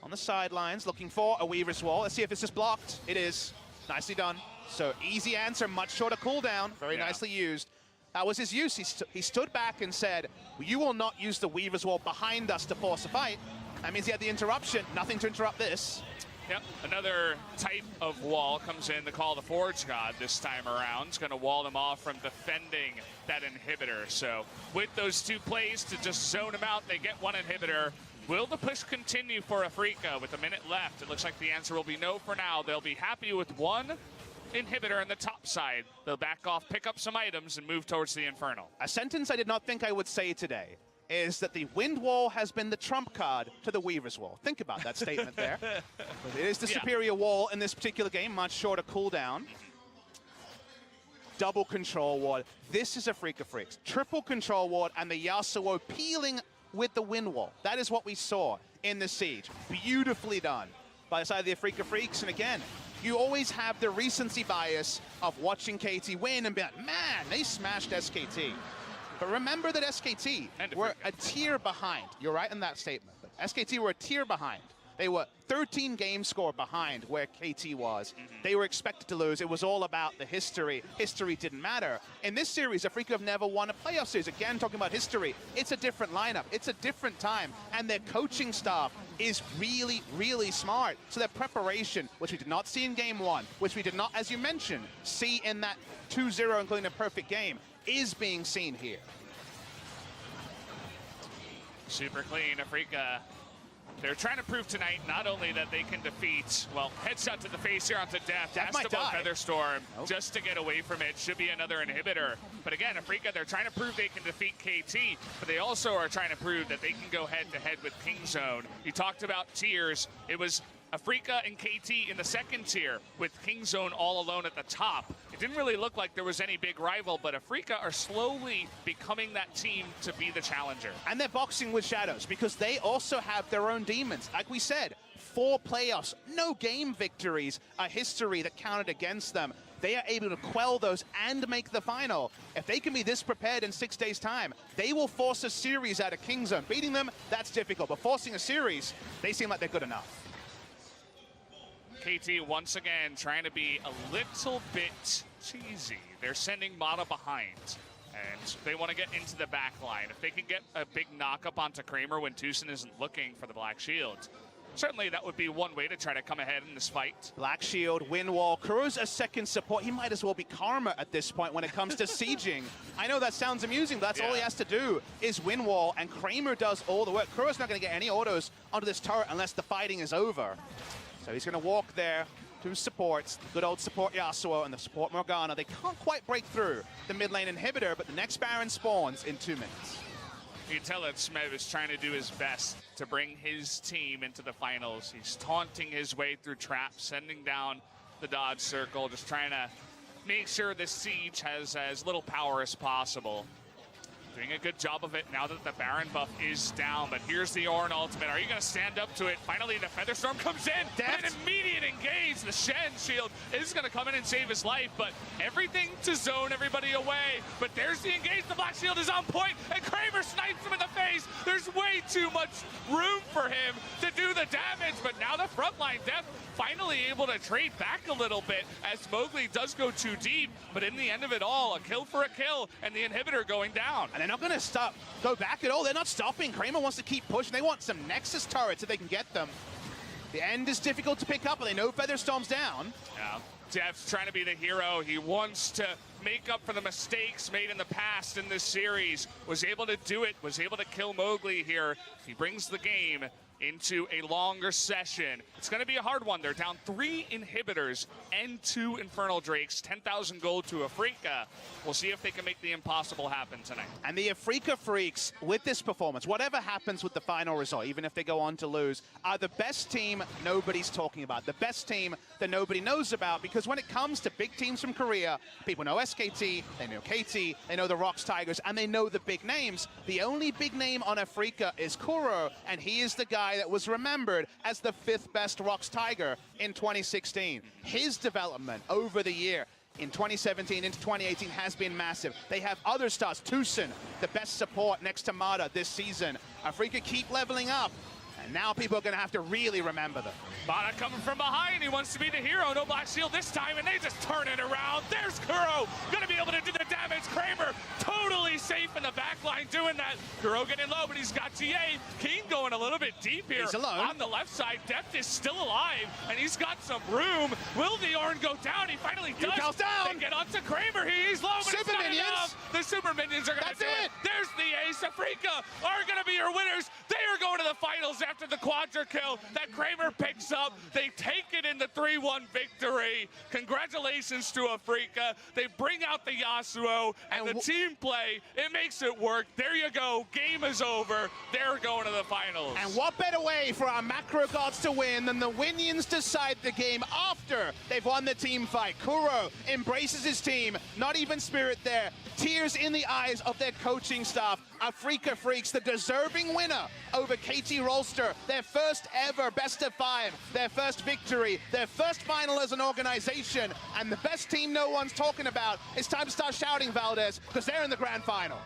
on the sidelines looking for a weaver's wall. Let's see if this is blocked. It is. Nicely done. So easy answer, much shorter cooldown. Very nicely used. That was his use. He stood back and said, you will not use the weaver's wall behind us to force a fight. That means he had the interruption. Nothing to interrupt this. Yep, another type of wall comes in, the Call of the Forge God this time around. It's going to wall them off from defending that inhibitor. So with those two plays to just zone them out, they get one inhibitor. Will the push continue for Afreeca with a minute left? It looks like the answer will be no for now. They'll be happy with one inhibitor on the top side. They'll back off, pick up some items, and move towards the Infernal. A sentence I did not think I would say today is that the wind wall has been the trump card to the weaver's wall. Think about that statement there. But it is the superior wall in this particular game, much shorter cooldown. Double control ward. This is Afreeca Freecs. Triple control ward and the Yasuo peeling with the wind wall. That is what we saw in the siege. Beautifully done by the side of the Afreeca Freecs. And again, you always have the recency bias of watching KT win and be like, man, they smashed SKT. But remember that SKT were a tier behind. You're right in that statement. But SKT were a tier behind. They were 13 game score behind where KT was. They were expected to lose. It was all about the history. History didn't matter. In this series, Afreeca have never won a playoff series. Again, talking about history, it's a different lineup. It's a different time. And their coaching staff is really, really smart. So their preparation, which we did not see in game one, which we did not, as you mentioned, see in that 2-0, including a perfect game, is being seen here. Super clean, Afreeca. They're trying to prove tonight not only that they can defeat, well, headshot to the face here onto Death. Death might die. Featherstorm just to get away from it. Should be another inhibitor. But again, Afreeca, they're trying to prove they can defeat KT, but they also are trying to prove that they can go head-to-head with Kingzone. You talked about tiers. It was Afreeca and KT in the second tier with Kingzone all alone at the top. It didn't really look like there was any big rival, but Afreeca are slowly becoming that team to be the challenger. And they're boxing with shadows because they also have their own demons. Like we said, 4 playoffs, no game victories, a history that counted against them. They are able to quell those and make the final. If they can be this prepared in 6 days' time, they will force a series out of Kingzone. Beating them, that's difficult, but forcing a series, they seem like they're good enough. KT once again trying to be a little bit cheesy. They're sending Mata behind, and they want to get into the back line. If they can get a big knock-up onto Kramer when Tucson isn't looking for the Black Shield, certainly that would be one way to try to come ahead in this fight. Black Shield, wind wall, Kuro's a second support. He might as well be Karma at this point when it comes to sieging. I know that sounds amusing, but that's all he has to do is wind wall, and Kramer does all the work. Kuro's not going to get any autos onto this turret unless the fighting is over. So he's going to walk there to supports, the good old support Yasuo and the support Morgana. They can't quite break through the mid lane inhibitor, but the next Baron spawns in 2 minutes. You can tell that Smev is trying to do his best to bring his team into the finals. He's taunting his way through traps, sending down the dodge circle, just trying to make sure this siege has as little power as possible. Doing a good job of it now that the Baron buff is down, but here's the Ornn ultimate. Are you going to stand up to it? Finally, the Featherstorm comes in. An immediate engage. The Shen shield is going to come in and save his life, but everything to zone everybody away. But there's the engage. The Black Shield is on point, and Kramer snipes him in the face. There's way too much room for him to do the damage, but now the frontline Death finally able to trade back a little bit as Mowgli does go too deep, but in the end of it all, a kill for a kill, and the inhibitor going down. And they're not going to go back at all. They're not stopping. Kramer wants to keep pushing. They want some Nexus turrets if they can get them. The end is difficult to pick up, but they know Featherstorm's down. Yeah. Dev's trying to be the hero. He wants to make up for the mistakes made in the past in this series. Was able to do it, was able to kill Mowgli here. He brings the game into a longer session. It's going to be a hard one. They're down 3 inhibitors and 2 Infernal Drakes, 10,000 gold to Afreeca. We'll see if they can make the impossible happen tonight. And the Afreeca Freecs, with this performance, whatever happens with the final result, even if they go on to lose, are the best team nobody's talking about. The best team that nobody knows about, because when it comes to big teams from Korea, people know SKT, they know KT, they know the Rocks Tigers, and they know the big names. The only big name on Afreeca is Kuro, and he is the guy that was remembered as the 5th best Rocks Tiger in 2016. His development over the year in 2017 into 2018 has been massive. They have other stars, Tucson, the best support next to Mata this season. Afreeca keep leveling up, and now people are going to have to really remember them. Mata coming from behind. He wants to be the hero. No Black Shield this time, and they just turn it around. There's Kuro. Going to be able to do the damage. Kramer totally safe in the back line doing that. Kuro getting low, but he's got TA. Keen going a little bit deep here. He's alone. On the left side, Depth is still alive, and he's got some room. Will the Ornn go down? He finally does. Yukal's down. They get onto Kramer. He's low, but Super it's not minions. enough. The super minions are going to do it. There's the ace. Afreeca are going to be your winners. They are going to the finals after the quadra kill that Kramer picks up. They take it in the 3-1 victory. Congratulations to Afreeca. They bring out the Yasuo, and the team play, it makes it work. There you go. Game is over. They're going to the finals. And what better way for our macro gods to win than the Winions decide the game after they've won the team fight. Kuro embraces his team, not even Spirit there. Tears in the eyes of their coaching staff. Afreeca Freecs, the deserving winner over KT Rolster, their first ever best of 5, their first victory, their first final as an organization, and the best team no one's talking about. It's time to start shouting, Valdez, because they're in the grand final.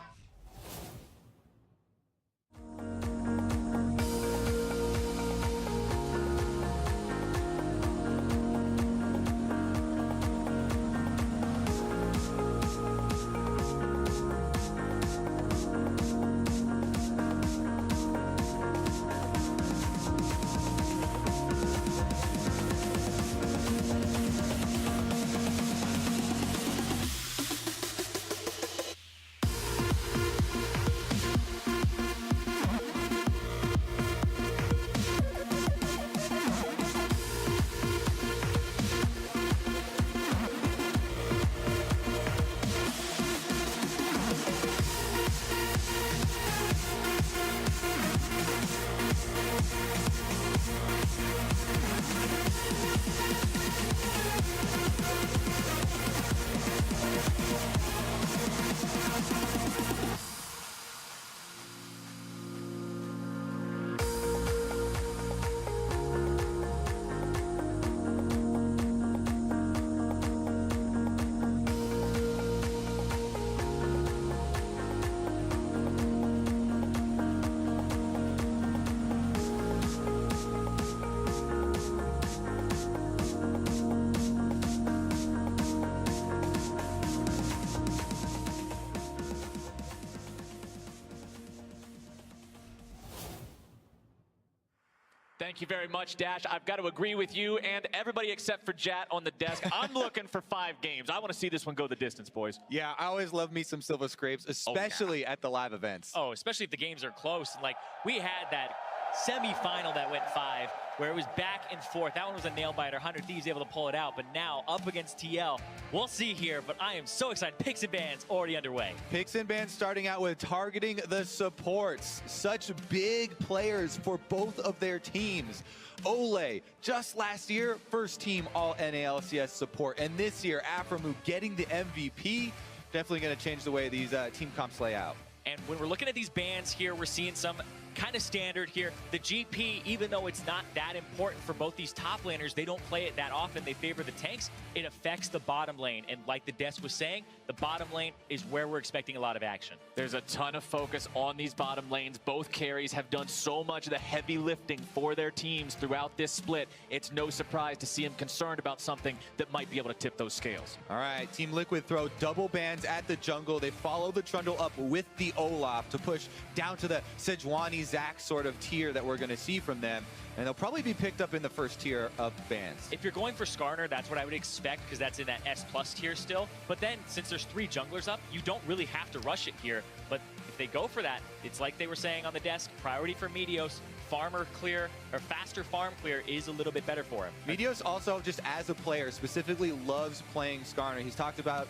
Thank you very much, Dash. I've got to agree with you and everybody except for Jat on the desk. I'm looking for 5 games. I want to see this one go the distance, boys. Yeah, I always love me some Silver Scrapes, especially at the live events. Oh, especially if the games are close. Like, we had that semi-final that went 5, where it was back and forth. That one was a nail-biter. 100 Thieves able to pull it out, but now up against TL. We'll see here, but I am so excited. Picks and bans already underway. Picks and bans starting out with targeting the supports. Such big players for both of their teams. Ole, just last year, first team all NALCS support, and this year, Afremu getting the MVP. Definitely going to change the way these team comps lay out. And when we're looking at these bans here, we're seeing some kind of standard here. The GP, even though it's not that important for both these top laners, they don't play it that often. They favor the tanks. It affects the bottom lane. And like the desk was saying, the bottom lane is where we're expecting a lot of action. There's a ton of focus on these bottom lanes. Both carries have done so much of the heavy lifting for their teams throughout this split. It's no surprise to see them concerned about something that might be able to tip those scales. All right, Team Liquid throw double bans at the jungle. They follow the Trundle up with the Olaf to push down to the Sejuani's exact sort of tier that we're going to see from them, and they'll probably be picked up in the first tier of bans. If you're going for Skarner, that's what I would expect because that's in that S+ tier still. But then, since there's 3 junglers up, you don't really have to rush it here. But if they go for that, it's like they were saying on the desk, priority for Meteos, farmer clear, or faster farm clear is a little bit better for him. Meteos also, just as a player, specifically loves playing Skarner. He's talked about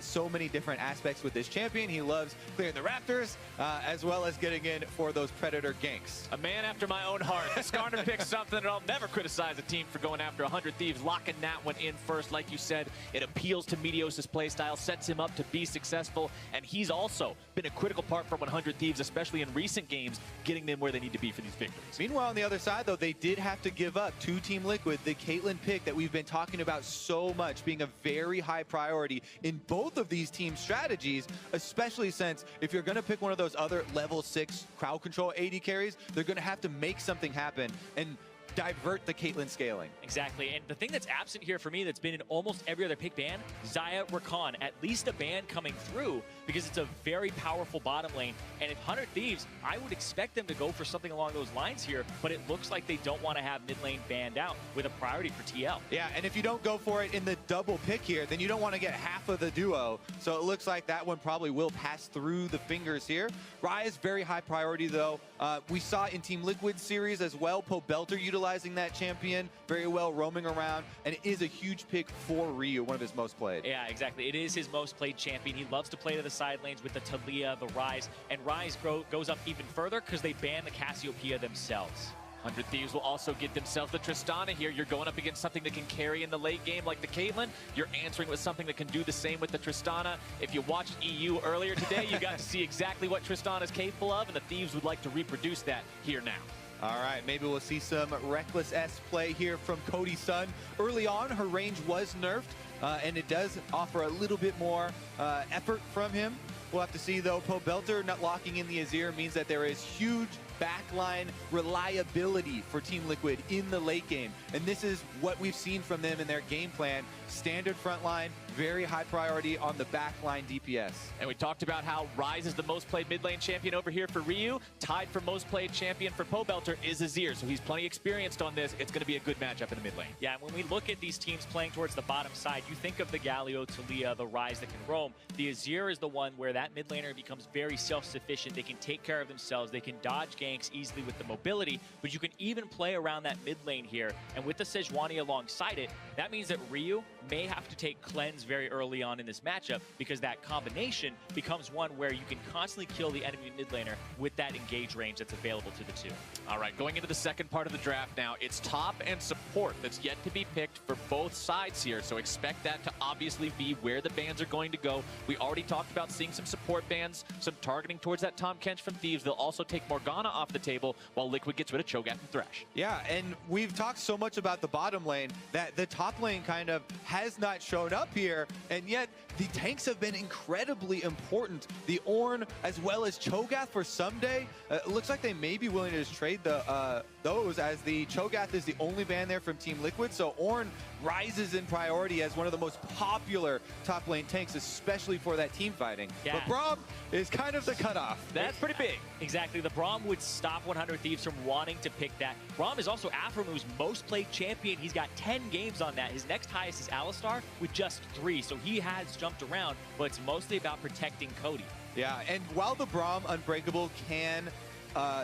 so many different aspects with this champion. He loves clearing the Raptors, as well as getting in for those Predator ganks. A man after my own heart. Skarner picks something that I'll never criticize a team for going after 100 Thieves, locking that one in first. Like you said, it appeals to Meteos' playstyle, sets him up to be successful, and he's also been a critical part for 100 Thieves, especially in recent games, getting them where they need to be for these victories. Meanwhile, on the other side, though, they did have to give up to Team Liquid the Caitlyn pick that we've been talking about so much, being a very high priority in both of these team strategies, especially since if you're going to pick one of those other level 6 crowd control AD carries, they're going to have to make something happen and divert the Caitlyn scaling. Exactly, and the thing that's absent here for me that's been in almost every other pick ban, Xayah Rakan, at least a ban coming through because it's a very powerful bottom lane. And if 100 Thieves, I would expect them to go for something along those lines here, but it looks like they don't want to have mid lane banned out with a priority for TL. Yeah, and if you don't go for it in the double pick here, then you don't want to get half of the duo. So it looks like that one probably will pass through the fingers here. Raya's very high priority, though. We saw in Team Liquid series as well, Pobelter utilizing that champion very well, roaming around, and it is a huge pick for Ryu, one of his most played. Yeah, exactly. It is his most played champion. He loves to play to the side lanes with the Taliyah, the Ryze, and Ryze goes up even further because they ban the Cassiopeia themselves. 100 Thieves will also get themselves the Tristana here. You're going up against something that can carry in the late game like the Caitlyn. You're answering with something that can do the same with the Tristana. If you watched EU earlier today, you got to see exactly what Tristana is capable of, and the Thieves would like to reproduce that here now. All right, maybe we'll see some Reckless-S play here from Cody Sun. Early on, her range was nerfed, and it does offer a little bit more effort from him. We'll have to see, though. Pobelter not locking in the Azir means that there is huge backline reliability for Team Liquid in the late game. And this is what we've seen from them in their game plan. Standard front line, very high priority on the backline DPS. And we talked about how Ryze is the most played mid lane champion over here for Ryu. Tied for most played champion for Pobelter is Azir, so he's plenty experienced on this. It's going to be a good matchup in the mid lane. Yeah, and when we look at these teams playing towards the bottom side, you think of the Galio, Taliyah, the Ryze that can roam. The Azir is the one where that mid laner becomes very self-sufficient. They can take care of themselves. They can dodge ganks easily with the mobility, but you can even play around that mid lane here. And with the Sejuani alongside it, that means that Ryu may have to take cleanse very early on in this matchup because that combination becomes one where you can constantly kill the enemy mid laner with that engage range that's available to the two. All right, going into the second part of the draft now, it's top and support that's yet to be picked for both sides here, so expect that to obviously be where the bans are going to go. We already talked about seeing some support bans, some targeting towards that Tahm Kench from Thieves. They'll also take Morgana off the table while Liquid gets rid of Cho'Gath and Thresh. Yeah, and we've talked so much about the bottom lane that the top lane kind of has not shown up here, and yet the tanks have been incredibly important. The Ornn as well as Cho'Gath for someday. It looks like they may be willing to just trade those, as the Cho'Gath is the only ban there from Team Liquid, so Ornn rises in priority as one of the most popular top lane tanks, especially for that team fighting. Yeah. But Braum is kind of the cutoff. That's pretty big. Exactly. The Braum would stop 100 Thieves from wanting to pick that. Braum is also Afreeca's most played champion. He's got 10 games on that. His next highest is Alistar with just 3. So he has jumped around, but it's mostly about protecting Cody. Yeah, and while the Braum Unbreakable can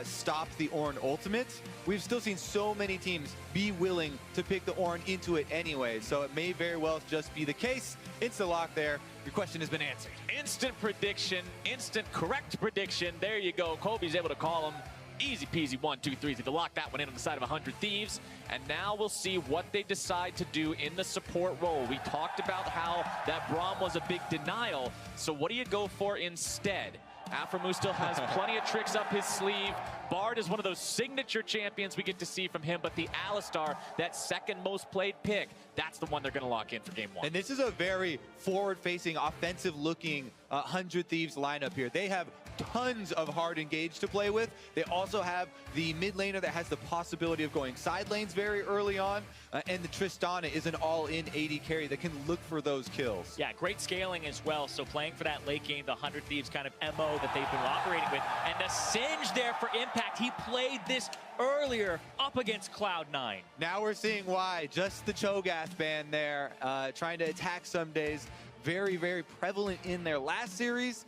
stop the Ornn ultimate, we've still seen so many teams be willing to pick the Ornn into it anyway, so it may very well just be the case. Insta lock there. Your question has been answered. Instant prediction, instant correct prediction. There you go. Kobe's able to call him. Easy peasy 1, 2, 3 to lock that one in on the side of 100 Thieves. And now we'll see what they decide to do in the support role. We talked about how that Braum was a big denial. So what do you go for instead? Afreeca still has plenty of tricks up his sleeve. Bard is one of those signature champions we get to see from him, but the Alistar, that second most played pick, that's the one they're going to lock in for game 1. And this is a very forward-facing, offensive-looking 100 Thieves lineup here. They have tons of hard engage to play with. They also have the mid laner that has the possibility of going side lanes very early on, and the Tristana is an all-in AD carry that can look for those kills. Yeah, great scaling as well. So playing for that late game, the 100 Thieves kind of MO that they've been operating with. And the Singe there for impact. He played this earlier up against Cloud9. Now we're seeing why. Just the Cho'Gath ban there, trying to attack some days. Very, very prevalent in their last series.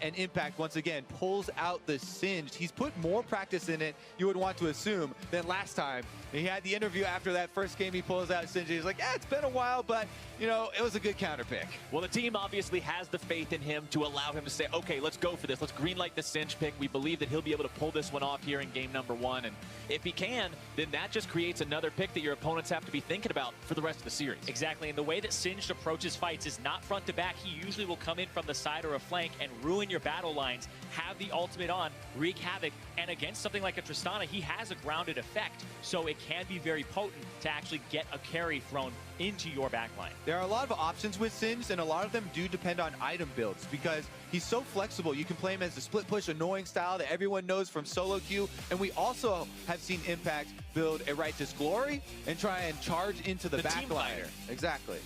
And Impact, once again, pulls out the Singed. He's put more practice in it, you would want to assume, than last time. He had the interview after that first game, he pulls out Singed. He's like, yeah, it's been a while, but, you know, it was a good counter pick. Well, the team obviously has the faith in him to allow him to say, okay, let's go for this. Let's greenlight the Singe pick. We believe that he'll be able to pull this one off here in game number 1. And if he can, then that just creates another pick that your opponents have to be thinking about for the rest of the series. Exactly, and the way that Singed approaches fights is not front to back. He usually will come in from the side or a flank and ruin your battle lines, have the ultimate on, wreak havoc, and against something like a Tristana, he has a grounded effect, so it can be very potent to actually get a carry thrown into your backline. There are a lot of options with Singed, and a lot of them do depend on item builds because he's so flexible. You can play him as the split push annoying style that everyone knows from solo queue, and we also have seen Impact build a Righteous Glory and try and charge into the backline. Exactly.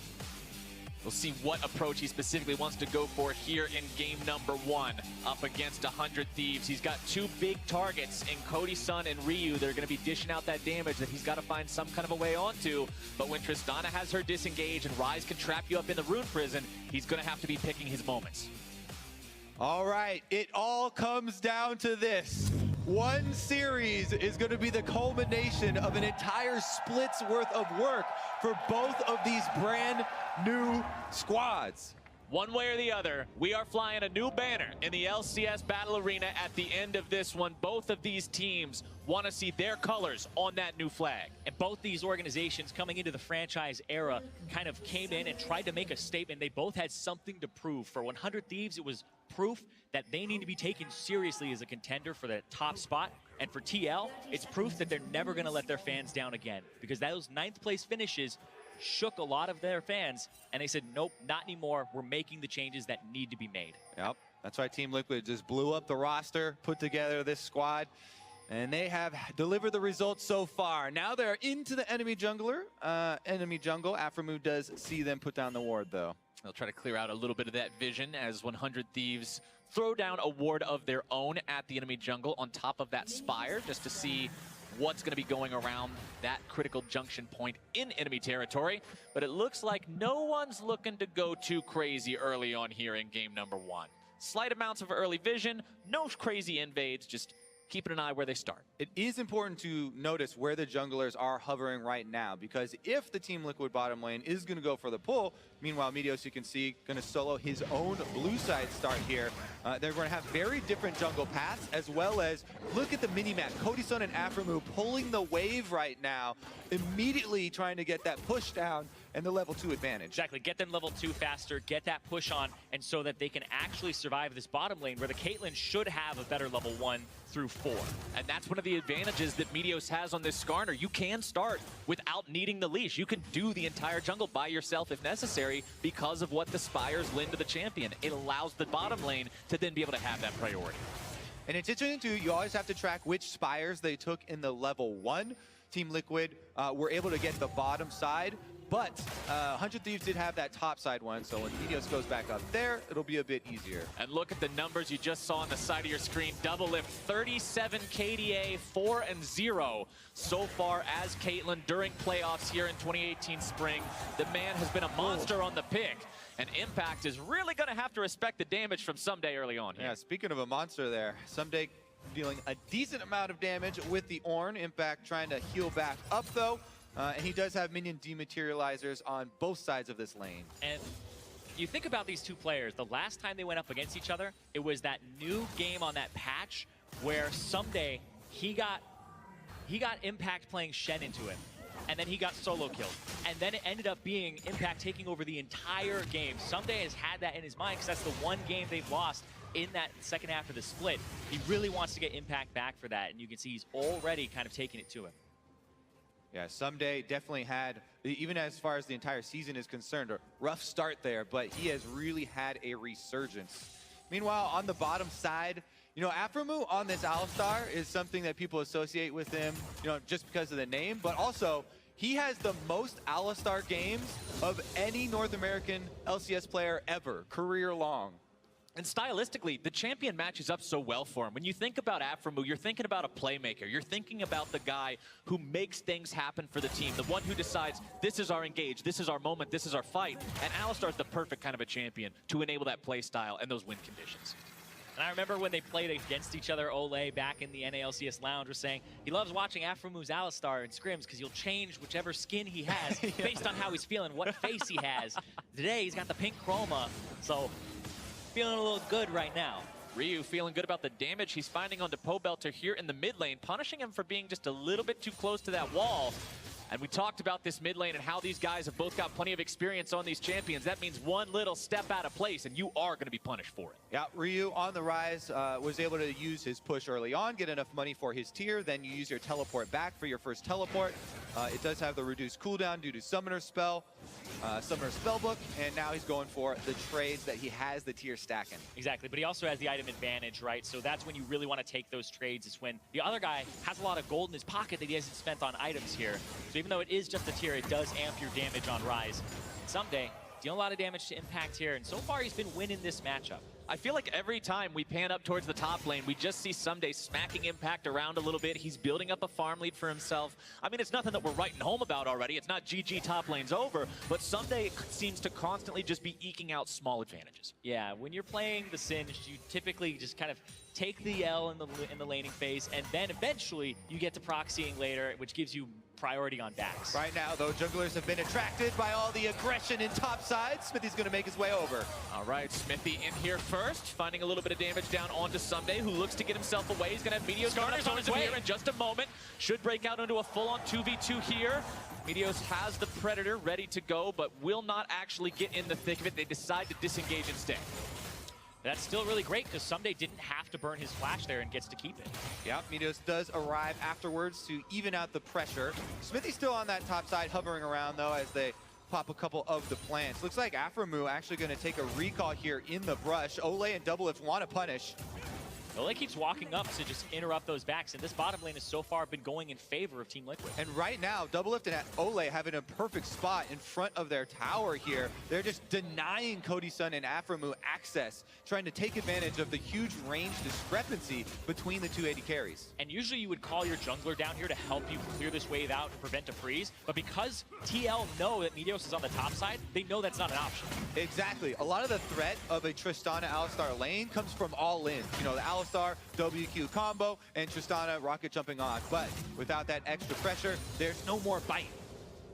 We'll see what approach he specifically wants to go for here in game number 1 up against 100 Thieves. He's got 2 big targets in Cody Sun and Ryu. They're going to be dishing out that damage that he's got to find some kind of a way onto. But when Tristana has her disengage and Ryze can trap you up in the Rune Prison, he's going to have to be picking his moments. All right, it all comes down to this. One series is going to be the culmination of an entire split's worth of work for both of these brand new squads. One way or the other, we are flying a new banner in the LCS Battle Arena at the end of this one. Both of these teams want to see their colors on that new flag. And both these organizations coming into the franchise era kind of came in and tried to make a statement. They both had something to prove. For 100 Thieves, it was proof that they need to be taken seriously as a contender for the top spot. And for TL, it's proof that they're never going to let their fans down again, because those 9th place finishes shook a lot of their fans, and they said, nope, not anymore. We're making the changes that need to be made. Yep, that's why Team Liquid just blew up the roster, put together this squad, and they have delivered the results so far. Now they're into the enemy jungle. Afremu does see them put down the ward, though. They'll try to clear out a little bit of that vision as 100 Thieves throw down a ward of their own at the enemy jungle on top of that spire, just to see what's going to be going around that critical junction point in enemy territory. But it looks like no one's looking to go too crazy early on here in game number 1. Slight amounts of early vision, no crazy invades, just keeping an eye where they start. It is important to notice where the junglers are hovering right now, because if the Team Liquid bottom lane is going to go for the pull, meanwhile, Meteos, you can see, going to solo his own blue side start here. They're going to have very different jungle paths, as well as, look at the mini-map. Cody Sun and Afremu pulling the wave right now, immediately trying to get that push down and the level 2 advantage. Exactly, get them level 2 faster, get that push on, and so that they can actually survive this bottom lane where the Caitlyn should have a better level 1 through 4. And that's one of the advantages that Meteos has on this Skarner. You can start without needing the leash. You can do the entire jungle by yourself if necessary because of what the spires lend to the champion. It allows the bottom lane to then be able to have that priority. And in Team 2, you always have to track which spires they took in the level 1. Team Liquid were able to get the bottom side, but 100 Thieves did have that top side one, so when Meteos goes back up there, it'll be a bit easier. And look at the numbers you just saw on the side of your screen. Double lift, 37 KDA, 4-0 so far as Caitlyn during playoffs here in 2018 spring. The man has been a monster on the pick, and Impact is really going to have to respect the damage from Someday early on here. Yeah, speaking of a monster there, Someday dealing a decent amount of damage with the Ornn. Impact trying to heal back up, though. And he does have minion dematerializers on both sides of this lane. And you think about these two players, the last time they went up against each other, it was that new game on that patch where Someday he got Impact playing Shen into him. And then he got solo killed. And then it ended up being Impact taking over the entire game. Someday has had that in his mind because that's the one game they've lost in that second half of the split. He really wants to get Impact back for that. And you can see he's already kind of taking it to him. Yeah, Someday definitely had, even as far as the entire season is concerned, a rough start there, but he has really had a resurgence. Meanwhile, on the bottom side, you know, Afreeca on this Alistar is something that people associate with him, you know, just because of the name, but also he has the most Alistar games of any North American LCS player ever, career long. And stylistically, the champion matches up so well for him. When you think about Afreeca, you're thinking about a playmaker. You're thinking about the guy who makes things happen for the team, the one who decides, this is our engage, this is our moment, this is our fight. And Alistar's the perfect kind of a champion to enable that play style and those win conditions. And I remember when they played against each other, Ole back in the NALCS lounge was saying he loves watching Afreeca's Alistar in scrims because he'll change whichever skin he has based on how he's feeling, what face he has. Today he's got the pink chroma, so feeling a little good right now. Ryu feeling good about the damage he's finding onto Pobelter here in the mid lane, punishing him for being just a little bit too close to that wall. And we talked about this mid lane and how these guys have both got plenty of experience on these champions. That means one little step out of place and you are going to be punished for it. Yeah, Ryu on the rise was able to use his push early on, get enough money for his tier, then you use your teleport back for your first teleport. It does have the reduced cooldown due to Summoner Spell, Summoner Spellbook, and now he's going for the trades that he has the tier stacking. Exactly, but he also has the item advantage, right? So that's when you really want to take those trades, is when the other guy has a lot of gold in his pocket that he hasn't spent on items here. So even though it is just a tier, it does amp your damage on Rise. Someday, dealing a lot of damage to Impact here, and so far he's been winning this matchup. I feel like every time we pan up towards the top lane, we just see Someday smacking Impact around a little bit. He's building up a farm lead for himself. I mean, it's nothing that we're writing home about already. It's not GG top lane's over, but Someday seems to constantly just be eking out small advantages. Yeah, when you're playing the Singed, you typically just kind of take the L in the laning phase, and then eventually you get to proxying later, which gives you priority on backs. Right now, though, junglers have been attracted by all the aggression in top side. Smithy's going to make his way over. All right, Smithy in here first, finding a little bit of damage down onto Someday, who looks to get himself away. He's going to have Meteos Skarner's on his way here in just a moment. Should break out into a full-on 2v2 here. Meteos has the Predator ready to go, but will not actually get in the thick of it. They decide to disengage instead. That's still really great because Someday didn't have to burn his flash there and gets to keep it. Yeah, Meteos does arrive afterwards to even out the pressure. Smithy's still on that top side, hovering around, though, as they pop a couple of the plants. Looks like Afreeca actually going to take a recall here in the brush. Ole and Doublelift want to punish. Ole keeps walking up to just interrupt those backs, and this bottom lane has so far been going in favor of Team Liquid. And right now, Doublelift and Ole having a perfect spot in front of their tower here. They're just denying Cody Sun and Afreeca access, trying to take advantage of the huge range discrepancy between the two AD carries. And usually you would call your jungler down here to help you clear this wave out and prevent a freeze, but because TL know that Meteos is on the top side, they know that's not an option. Exactly. A lot of the threat of a Tristana Alistar lane comes from all in. You know, the Alistar WQ combo and Tristana rocket jumping on. But without that extra pressure, there's no more bite.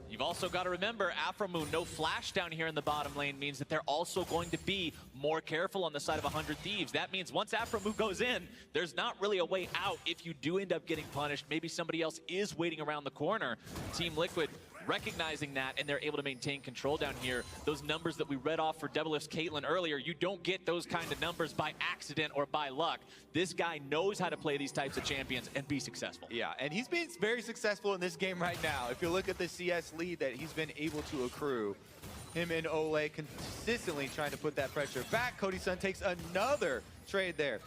You've also got to remember, Afreeca, no flash down here in the bottom lane means that they're also going to be more careful on the side of 100 Thieves. That means once Afreeca goes in, there's not really a way out if you do end up getting punished. Maybe somebody else is waiting around the corner. Team Liquid recognizing that, and they're able to maintain control down here. Those numbers that we read off for Doublelift's Caitlyn earlier, you don't get those kind of numbers by accident or by luck. This guy knows how to play these types of champions and be successful. Yeah, and he's been very successful in this game right now. If you look at the CS lead that he's been able to accrue, him and Ole consistently trying to put that pressure back. Cody Sun takes another trade there.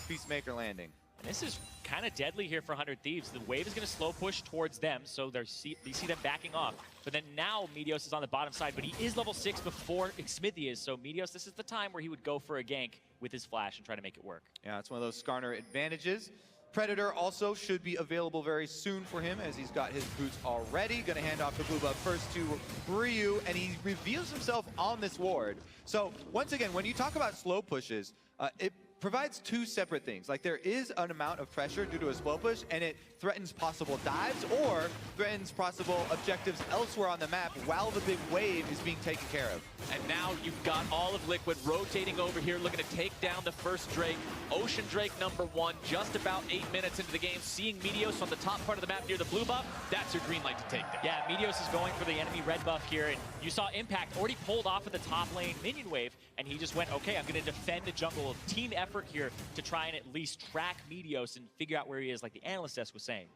Peacemaker landing. And this is kind of deadly here for 100 Thieves. The wave is going to slow push towards them, so you see them backing off. But then now Meteos is on the bottom side, but he is level 6 before Smithy is. So Meteos, this is the time where he would go for a gank with his flash and try to make it work. Yeah, it's one of those Skarner advantages. Predator also should be available very soon for him as he's got his boots already. Going to hand off the blue buff first to Ryu, and he reveals himself on this ward. So once again, when you talk about slow pushes, it provides two separate things. Like, there is an amount of pressure due to a slow push, and it threatens possible dives or threatens possible objectives elsewhere on the map while the big wave is being taken care of. And now you've got all of Liquid rotating over here, looking to take down the first Drake. Ocean Drake #1, just about 8 minutes into the game, seeing Meteos on the top part of the map near the blue buff. That's your green light to take down. Yeah, Meteos is going for the enemy red buff here, and you saw Impact already pulled off of the top lane minion wave, and he just went, okay, I'm going to defend the jungle. Team effort here to try and at least track Meteos and figure out where he is, like the analyst desk was saying.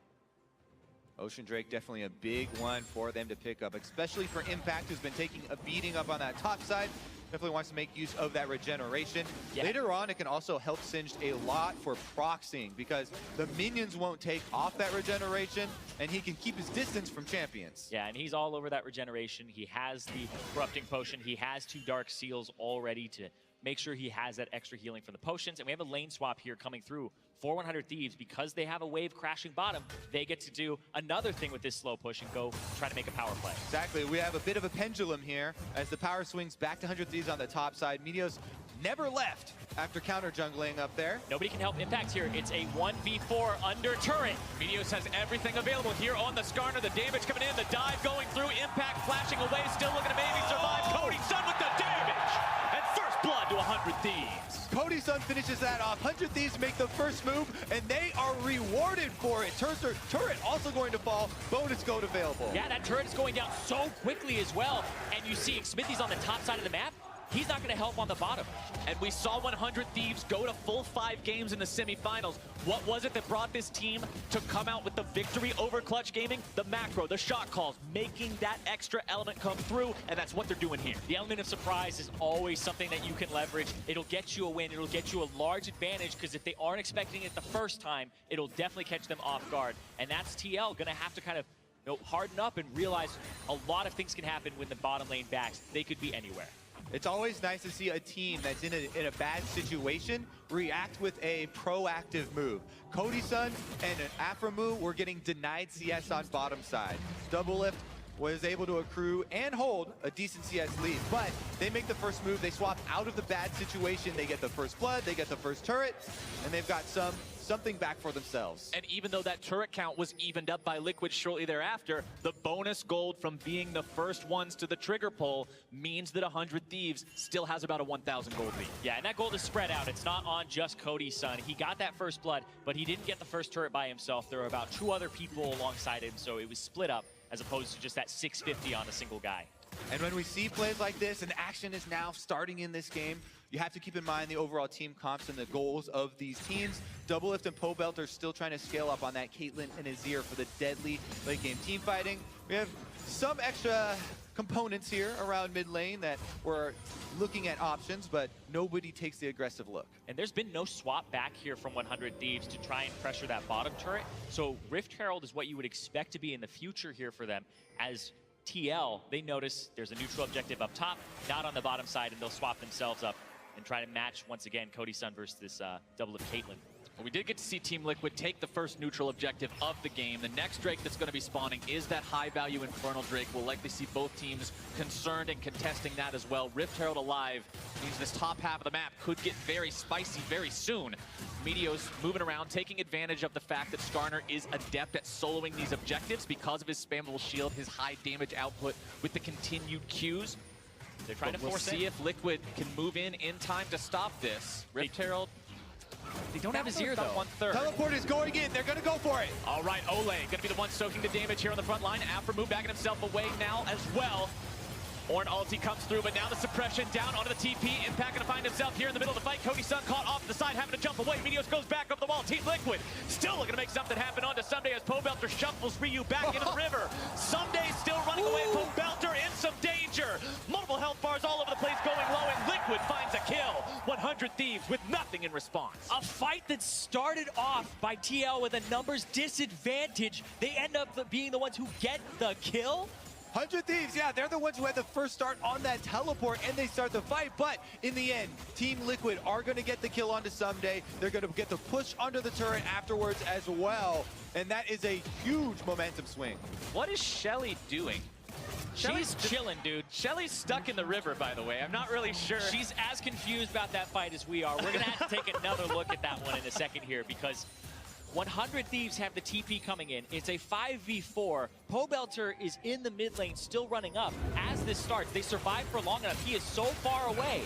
Ocean Drake definitely a big one for them to pick up, especially for Impact, who's been taking a beating up on that top side. Definitely wants to make use of that regeneration. Yeah. Later on, it can also help Singed a lot for proxying because the minions won't take off that regeneration and he can keep his distance from champions. Yeah, and he's all over that regeneration. He has the Corrupting Potion. He has 2 Dark Seals already to make sure he has that extra healing from the potions. And we have a lane swap here coming through for 100 Thieves. Because they have a wave crashing bottom, they get to do another thing with this slow push and go try to make a power play. Exactly. We have a bit of a pendulum here as the power swings back to 100 Thieves on the top side. Meteos never left after counter jungling up there. Nobody can help Impact here. It's a 1v4 under turret. Meteos has everything available here on the Skarner. The damage coming in, the dive going through. Impact flashing away, still looking to maybe survive. Cody Sun with the damage! And first blood to 100 Thieves. Cody Sun finishes that off. 100 Thieves make the first move, and they are rewarded for it. Turret also going to fall. Bonus gold available. Yeah, that turret is going down so quickly as well. And you see Smithy's on the top side of the map. He's not going to help on the bottom. And we saw 100 Thieves go to full 5 games in the semifinals. What was it that brought this team to come out with the victory over Clutch Gaming? The macro, the shot calls, making that extra element come through, and that's what they're doing here. The element of surprise is always something that you can leverage. It'll get you a win. It'll get you a large advantage because if they aren't expecting it the first time, it'll definitely catch them off guard. And that's TL going to have to kind of harden up and realize a lot of things can happen when the bottom lane backs. They could be anywhere. It's always nice to see a team that's in a bad situation react with a proactive move. Cody Sun and Afreeca were getting denied CS on bottom side. Double Lift was able to accrue and hold a decent CS lead, but they make the first move, they swap out of the bad situation, they get the first blood, they get the first turret, and they've got something back for themselves. And even though that turret count was evened up by Liquid shortly thereafter, the bonus gold from being the first ones to the trigger pull means that 100 Thieves still has about a 1,000 gold lead. Yeah, and that gold is spread out. It's not on just Cody Sun. He got that first blood, but he didn't get the first turret by himself. There were about 2 other people alongside him, so it was split up as opposed to just that 650 on a single guy. And when we see plays like this, and action is now starting in this game, you have to keep in mind the overall team comps and the goals of these teams. Double Lift and Pobelt are still trying to scale up on that Caitlyn and Azir for the deadly late game team fighting. We have some extra components here around mid lane that we're looking at options, but nobody takes the aggressive look. And there's been no swap back here from 100 Thieves to try and pressure that bottom turret. So Rift Herald is what you would expect to be in the future here for them. As TL, they notice there's a neutral objective up top, not on the bottom side, and they'll swap themselves up and try to match, once again, Cody Sun versus this Double Lift Caitlyn. Well, we did get to see Team Liquid take the first neutral objective of the game. The next Drake that's going to be spawning is that high-value Infernal Drake. We'll likely see both teams concerned and contesting that as well. Rift Herald alive means this top half of the map could get very spicy very soon. Meteos moving around, taking advantage of the fact that Skarner is adept at soloing these objectives because of his spammable shield, his high damage output with the continued Qs. They're trying to We'll force see it. if Liquid can move in time to stop this. Rift Herald. They don't have Azir, though. 1/3. Teleport is going in. They're going to go for it. All right, Ole going to be the one soaking the damage here on the front line. Afreeca backing himself away now as well. Ornn ulti comes through, but now the suppression down onto the TP. Impact going to find himself here in the middle of the fight. Cody Sun caught off to the side, having to jump away. Meteos goes back up the wall. Team Liquid still looking to make something happen onto Someday as Pobelter shuffles Ryu back into the river. Someday still running away. Pobelter in some danger. Multiple health bars all over the place going low, and Liquid finds a kill. 100 Thieves with nothing in response. A fight that started off by TL with a numbers disadvantage. They end up being the ones who get the kill. 100 Thieves, yeah, they're the ones who had the first start on that teleport, and they start the fight. But in the end, Team Liquid are going to get the kill onto Someday. They're going to get the push under the turret afterwards as well. And that is a huge momentum swing. What is Shelly doing? She's chilling, dude. Shelly's stuck in the river, by the way. I'm not really sure. She's as confused about that fight as we are. We're going to have to take another look at that one in a second here because 100 Thieves have the TP coming in. It's a 5v4. Pobelter is in the mid lane, still running up. As this starts, they survive for long enough. He is so far away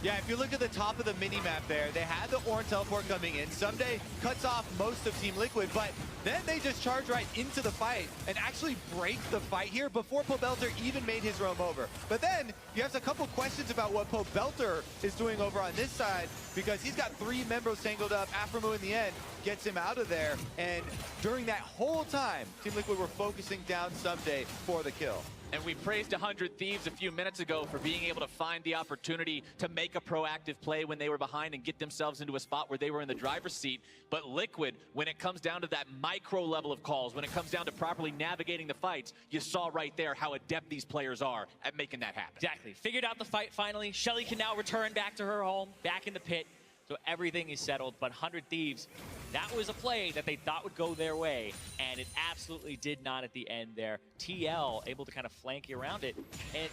Yeah, if you look at the top of the mini-map there, they had the Ornn teleport coming in. Someday cuts off most of Team Liquid, but then they just charge right into the fight and actually break the fight here before Pobelter even made his roam over. But then you have a couple questions about what Pobelter is doing over on this side, because he's got 3 members tangled up. Afreeca in the end gets him out of there, and during that whole time, Team Liquid were focusing down Someday for the kill. And we praised 100 Thieves a few minutes ago for being able to find the opportunity to make a proactive play when they were behind and get themselves into a spot where they were in the driver's seat. But Liquid, when it comes down to that micro level of calls, when it comes down to properly navigating the fights, you saw right there how adept these players are at making that happen. Exactly. Figured out the fight finally. Shelly can now return back to her home, back in the pit. So everything is settled, but 100 Thieves, that was a play that they thought would go their way, and it absolutely did not at the end there. TL able to kind of flank you around it, and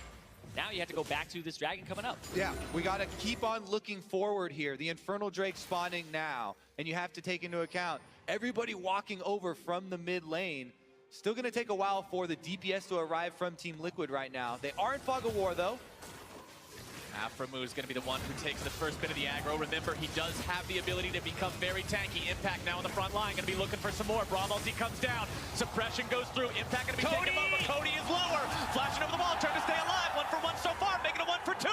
now you have to go back to this dragon coming up. Yeah, we got to keep on looking forward here. The Infernal Drake spawning now, and you have to take into account everybody walking over from the mid lane. Still going to take a while for the DPS to arrive from Team Liquid right now. They are in Fog of War, though. Afreeca is going to be the one who takes the first bit of the aggro. Remember, he does have the ability to become very tanky. Impact now on the front line, going to be looking for some more. Braum ulti comes down. Suppression goes through. Impact going to be taken over. Cody is lower. Flashing over the wall, trying to stay alive. 1 for 1 so far, making it 1 for 2.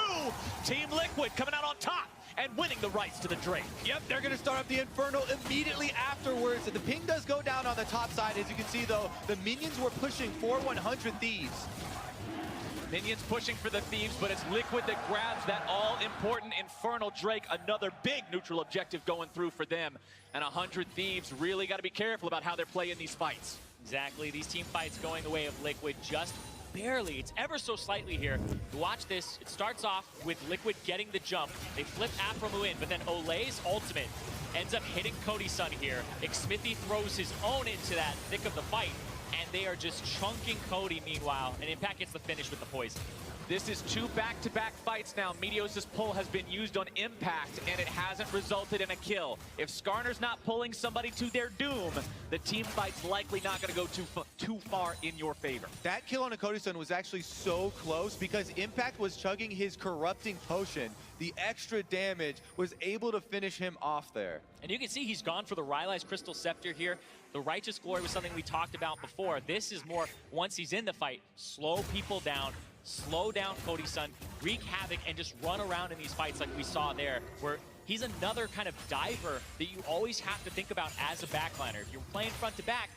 Team Liquid coming out on top and winning the rights to the Drake. Yep, they're going to start up the Infernal immediately afterwards. The ping does go down on the top side. As you can see, though, the minions were pushing for 100 Thieves. Minions pushing for the Thieves, but it's Liquid that grabs that all-important Infernal Drake. Another big neutral objective going through for them. And 100 Thieves really got to be careful about how they're playing these fights. Exactly. These team fights going the way of Liquid just barely. It's ever so slightly here. Watch this. It starts off with Liquid getting the jump. They flip Afreeca in, but then Olay's ultimate ends up hitting Cody Sun here. Xmithy throws his own into that thick of the fight, and they are just chunking Cody meanwhile, and Impact gets the finish with the poison. This is 2 back-to-back fights now. Meteos' pull has been used on Impact, and it hasn't resulted in a kill. If Skarner's not pulling somebody to their doom, the team fight's likely not going to go too far in your favor. That kill on Akodi-san was actually so close because Impact was chugging his corrupting potion. The extra damage was able to finish him off there. And you can see he's gone for the Rylai's Crystal Scepter here. The Righteous Glory was something we talked about before. This is more, once he's in the fight, slow people down, slow down Cody Sun, wreak havoc, and just run around in these fights like we saw there, where he's another kind of diver that you always have to think about as a backliner. If you're playing front to back,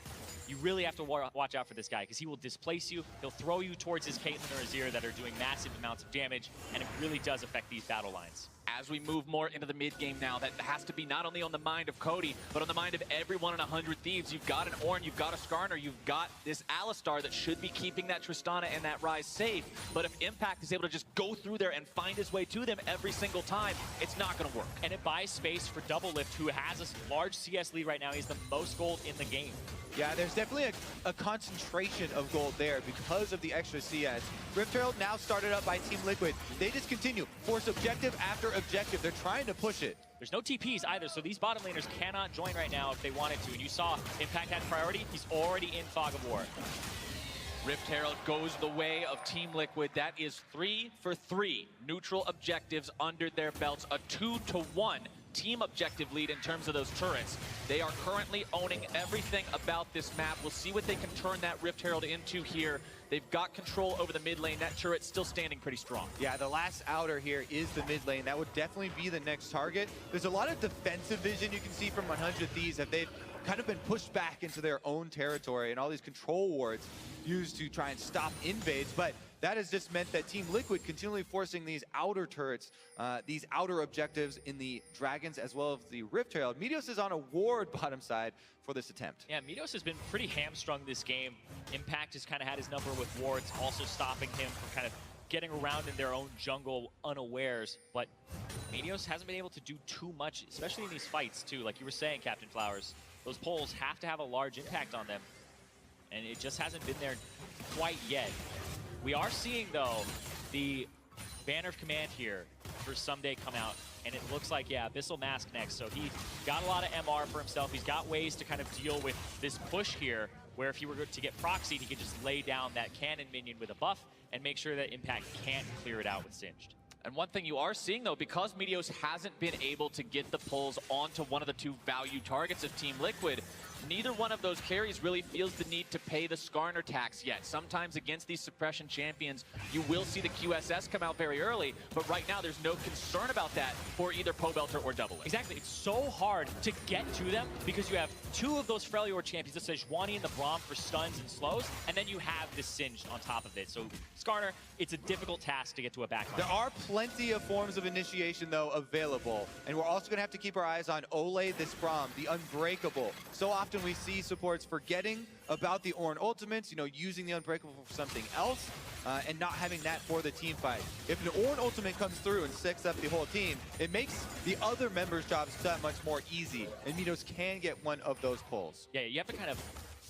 you really have to watch out for this guy, because he will displace you. He'll throw you towards his Caitlyn or Azir that are doing massive amounts of damage, and it really does affect these battle lines. As we move more into the mid game now, that has to be not only on the mind of Cody, but on the mind of everyone in 100 Thieves. You've got an Ornn, you've got a Skarner, you've got this Alistar that should be keeping that Tristana and that Ryze safe. But if Impact is able to just go through there and find his way to them every single time, it's not going to work. And it buys space for Doublelift, who has a large CS lead right now. He's the most gold in the game. Yeah, there's definitely a concentration of gold there because of the extra CS. Rift Herald now started up by Team Liquid. They just continue, force objective after objective. They're trying to push it. There's no TPs either, so these bottom laners cannot join right now if they wanted to. And you saw Impact had priority. He's already in Fog of War. Rift Herald goes the way of Team Liquid. That is 3 for 3 neutral objectives under their belts. A 2-to-1 team objective lead in terms of those turrets. They are currently owning everything about this map. We'll see what they can turn that Rift Herald into here. They've got control over the mid lane. That turret's still standing pretty strong. Yeah, the last outer here is the mid lane. That would definitely be the next target. There's a lot of defensive vision you can see from 100 Thieves that they've kind of been pushed back into their own territory, and all these control wards used to try and stop invades, but that has just meant that Team Liquid continually forcing these outer turrets, these outer objectives in the Dragons as well as the Rift Herald. Meteos is on a ward bottom side for this attempt. Yeah, Meteos has been pretty hamstrung this game. Impact has kind of had his number with wards, also stopping him from kind of getting around in their own jungle unawares. But Meteos hasn't been able to do too much, especially in these fights too. Like you were saying, Captain Flowers, those poles have to have a large impact on them, and it just hasn't been there quite yet. We are seeing, though, the Banner of Command here for Someday come out, and it looks like, yeah, Abyssal Mask next. So he got a lot of MR for himself. He's got ways to kind of deal with this push here, where if he were to get proxied, he could just lay down that cannon minion with a buff and make sure that Impact can't clear it out with Singed. And one thing you are seeing, though, because Meteos hasn't been able to get the pulls onto one of the two value targets of Team Liquid, neither one of those carries really feels the need to pay the Skarner tax yet. Sometimes against these suppression champions, you will see the QSS come out very early, but right now there's no concern about that for either Pobelter or Double Lift. Exactly. It's so hard to get to them because you have two of those Freljord champions, the Sejuani and the Braum for stuns and slows, and then you have this Singed on top of it. So Skarner, it's a difficult task to get to a backline. There are plenty of forms of initiation, though, available. And we're also going to have to keep our eyes on Ole this Braum, the Unbreakable. So often we see supports forgetting about the Ornn ultimates, using the Unbreakable for something else, and not having that for the team fight. If an Ornn ultimate comes through and sticks up the whole team, it makes the other members' jobs that much more easy, and Meteos can get one of those pulls. Yeah, you have to kind of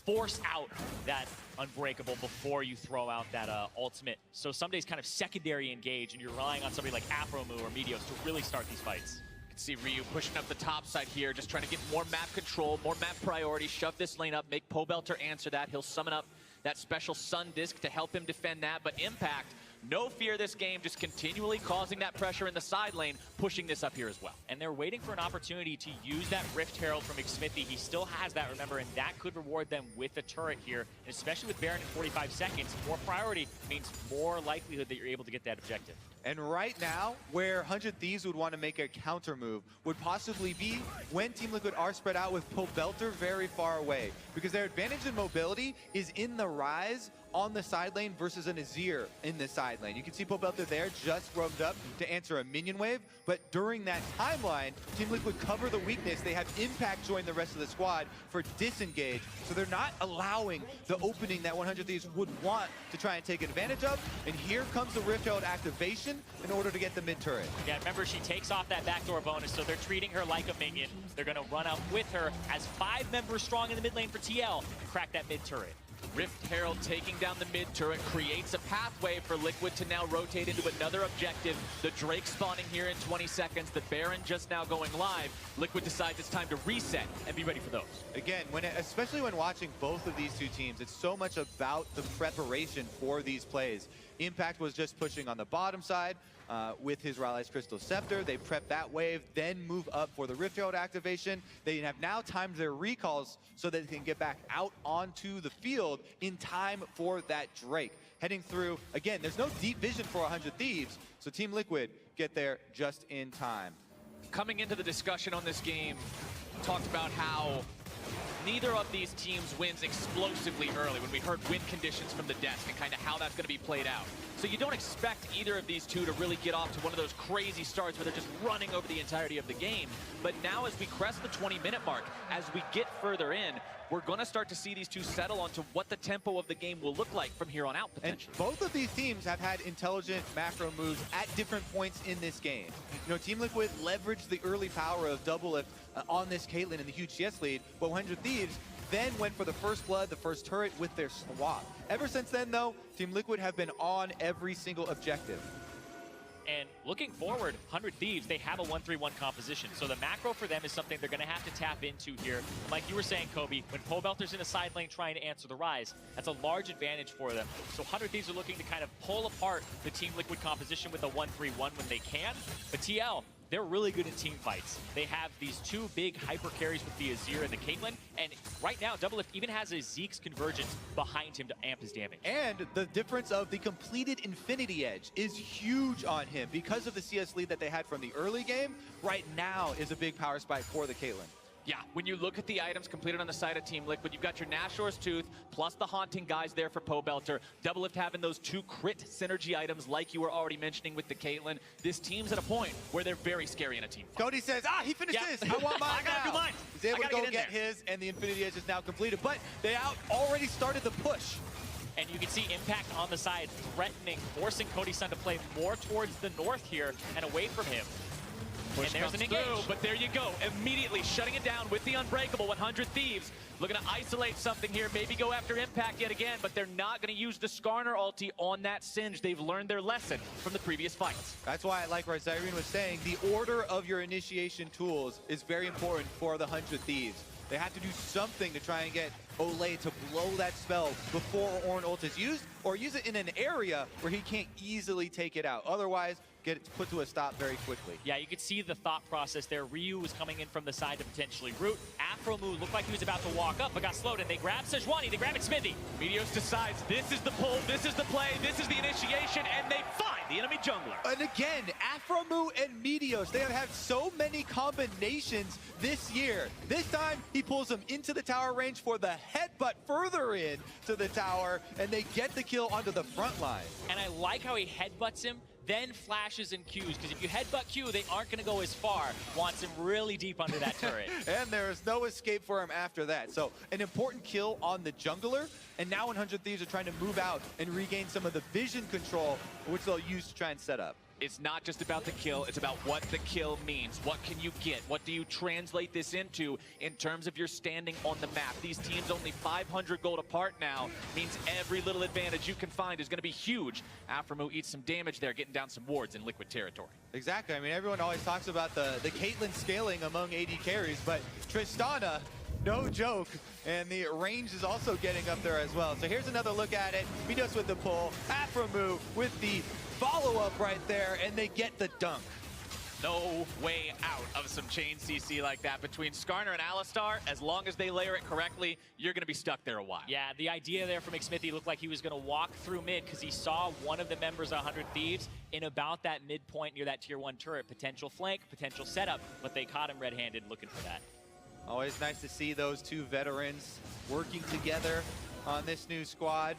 force out that Unbreakable before you throw out that ultimate. So some days kind of secondary engage, and you're relying on somebody like Afromu or Meteos to really start these fights. See Ryu pushing up the top side here, just trying to get more map control, more map priority, shove this lane up, make Pobelter answer that. He'll summon up that special Sun Disc to help him defend that, but Impact, no fear this game, just continually causing that pressure in the side lane, pushing this up here as well. And they're waiting for an opportunity to use that Rift Herald from Xmithy. He still has that, remember, and that could reward them with a turret here. And especially with Baron in 45 seconds, more priority means more likelihood that you're able to get that objective. And right now, where 100 Thieves would want to make a counter move would possibly be when Team Liquid are spread out with Pobelter very far away. Because their advantage in mobility is in the Rise on the side lane versus an Azir in the side lane. You can see Pobelter there just roamed up to answer a minion wave, but during that timeline, Team Liquid cover the weakness. They have Impact join the rest of the squad for disengage, so they're not allowing the opening that 100 Thieves would want to try and take advantage of, and here comes the Rift Herald activation in order to get the mid turret. Yeah, remember, she takes off that backdoor bonus, so they're treating her like a minion. They're gonna run up with her as 5 members strong in the mid lane for TL and crack that mid turret. Rift Herald taking down the mid turret creates a pathway for Liquid to now rotate into another objective. The Drake spawning here in 20 seconds, the Baron just now going live. Liquid decides it's time to reset and be ready for those. Again, especially when watching both of these two teams, it's so much about the preparation for these plays. Impact was just pushing on the bottom side with his Rylai's Crystal Scepter. They prep that wave, then move up for the Rift Herald activation. They have now timed their recalls so that they can get back out onto the field in time for that Drake. Heading through, again, there's no deep vision for 100 Thieves, so Team Liquid get there just in time. Coming into the discussion on this game, talked about how neither of these teams wins explosively early when we heard win conditions from the desk and kind of how that's going to be played out. So you don't expect either of these two to really get off to one of those crazy starts where they're just running over the entirety of the game. But now as we crest the 20-minute mark, as we get further in, we're going to start to see these two settle onto what the tempo of the game will look like from here on out, potentially. And both of these teams have had intelligent macro moves at different points in this game. Team Liquid leveraged the early power of Double Lift on this Caitlyn in the huge CS lead, but 100 Thieves then went for the first blood, the first turret with their swap. Ever since then, though, Team Liquid have been on every single objective. And looking forward, 100 Thieves, they have a 1-3-1 composition. So the macro for them is something they're going to have to tap into here. Like you were saying, Kobe, when Pobelter's in a side lane trying to answer the Rise, that's a large advantage for them. So 100 Thieves are looking to kind of pull apart the Team Liquid composition with a 1-3-1 when they can. But TL, they're really good in team fights. They have these two big hyper carries with the Azir and the Caitlyn, and right now, Double Lift even has a Zeke's Convergence behind him to amp his damage. And the difference of the completed Infinity Edge is huge on him because of the CS lead that they had from the early game. Right now is a big power spike for the Caitlyn. Yeah, when you look at the items completed on the side of Team Liquid, you've got your Nashor's Tooth, plus the Haunting guys there for Pobelter. Double Lift having those 2 crit synergy items like you were already mentioning with the Caitlyn. This team's at a point where they're very scary in a team fight. Cody says, he finished his. I want mine I gotta now. do mine. He's able to go get his, and the Infinity Edge is now completed. But they already started the push. And you can see Impact on the side threatening, forcing Cody Sun to play more towards the north here and away from him. Push and there's an engage. through, but there you go. Immediately shutting it down with the Unbreakable 100 Thieves. Looking to isolate something here, maybe go after Impact yet again, but they're not going to use the Skarner ulti on that Singed. They've learned their lesson from the previous fights. That's why, like what Zyrene was saying, the order of your initiation tools is very important for the 100 Thieves. They have to do something to try and get Olay to blow that spell before Ornn ult is used, or use it in an area where he can't easily take it out. Otherwise, get put to a stop very quickly. Yeah, you could see the thought process there. Ryu was coming in from the side to potentially root. Afromu looked like he was about to walk up, but got slowed, and they grab Sejuani, they grab it Smithy. Meteos decides this is the pull, this is the play, this is the initiation, and they find the enemy jungler. And again, Afromu and Meteos, they have had so many combinations this year. This time, he pulls them into the tower range for the headbutt further in to the tower, and they get the kill onto the front line. And I like how he headbutts him, then flashes and Qs, because if you headbutt Q, they aren't going to go as far. Wants him really deep under that turret. And there is no escape for him after that. So an important kill on the jungler, and now 100 Thieves are trying to move out and regain some of the vision control, which they'll use to try and set up. It's not just about the kill, it's about what the kill means. What can you get? What do you translate this into in terms of your standing on the map? These teams only 500 gold apart now, means every little advantage you can find is going to be huge. Afromu eats some damage there, getting down some wards in liquid territory. Exactly. I mean, everyone always talks about the Caitlyn scaling among AD carries, but Tristana, no joke, and the range is also getting up there as well. So here's another look at it. Meteos with the pull, Afromu with the follow-up right there, and they get the dunk. No way out of some chain CC like that between Skarner and Alistar. As long as they layer it correctly, you're going to be stuck there a while. Yeah, the idea there from McSmithy looked like he was going to walk through mid because he saw one of the members of 100 Thieves in about that midpoint near that tier 1 turret. Potential flank, potential setup, but they caught him red-handed looking for that. Always nice to see those two veterans working together on this new squad.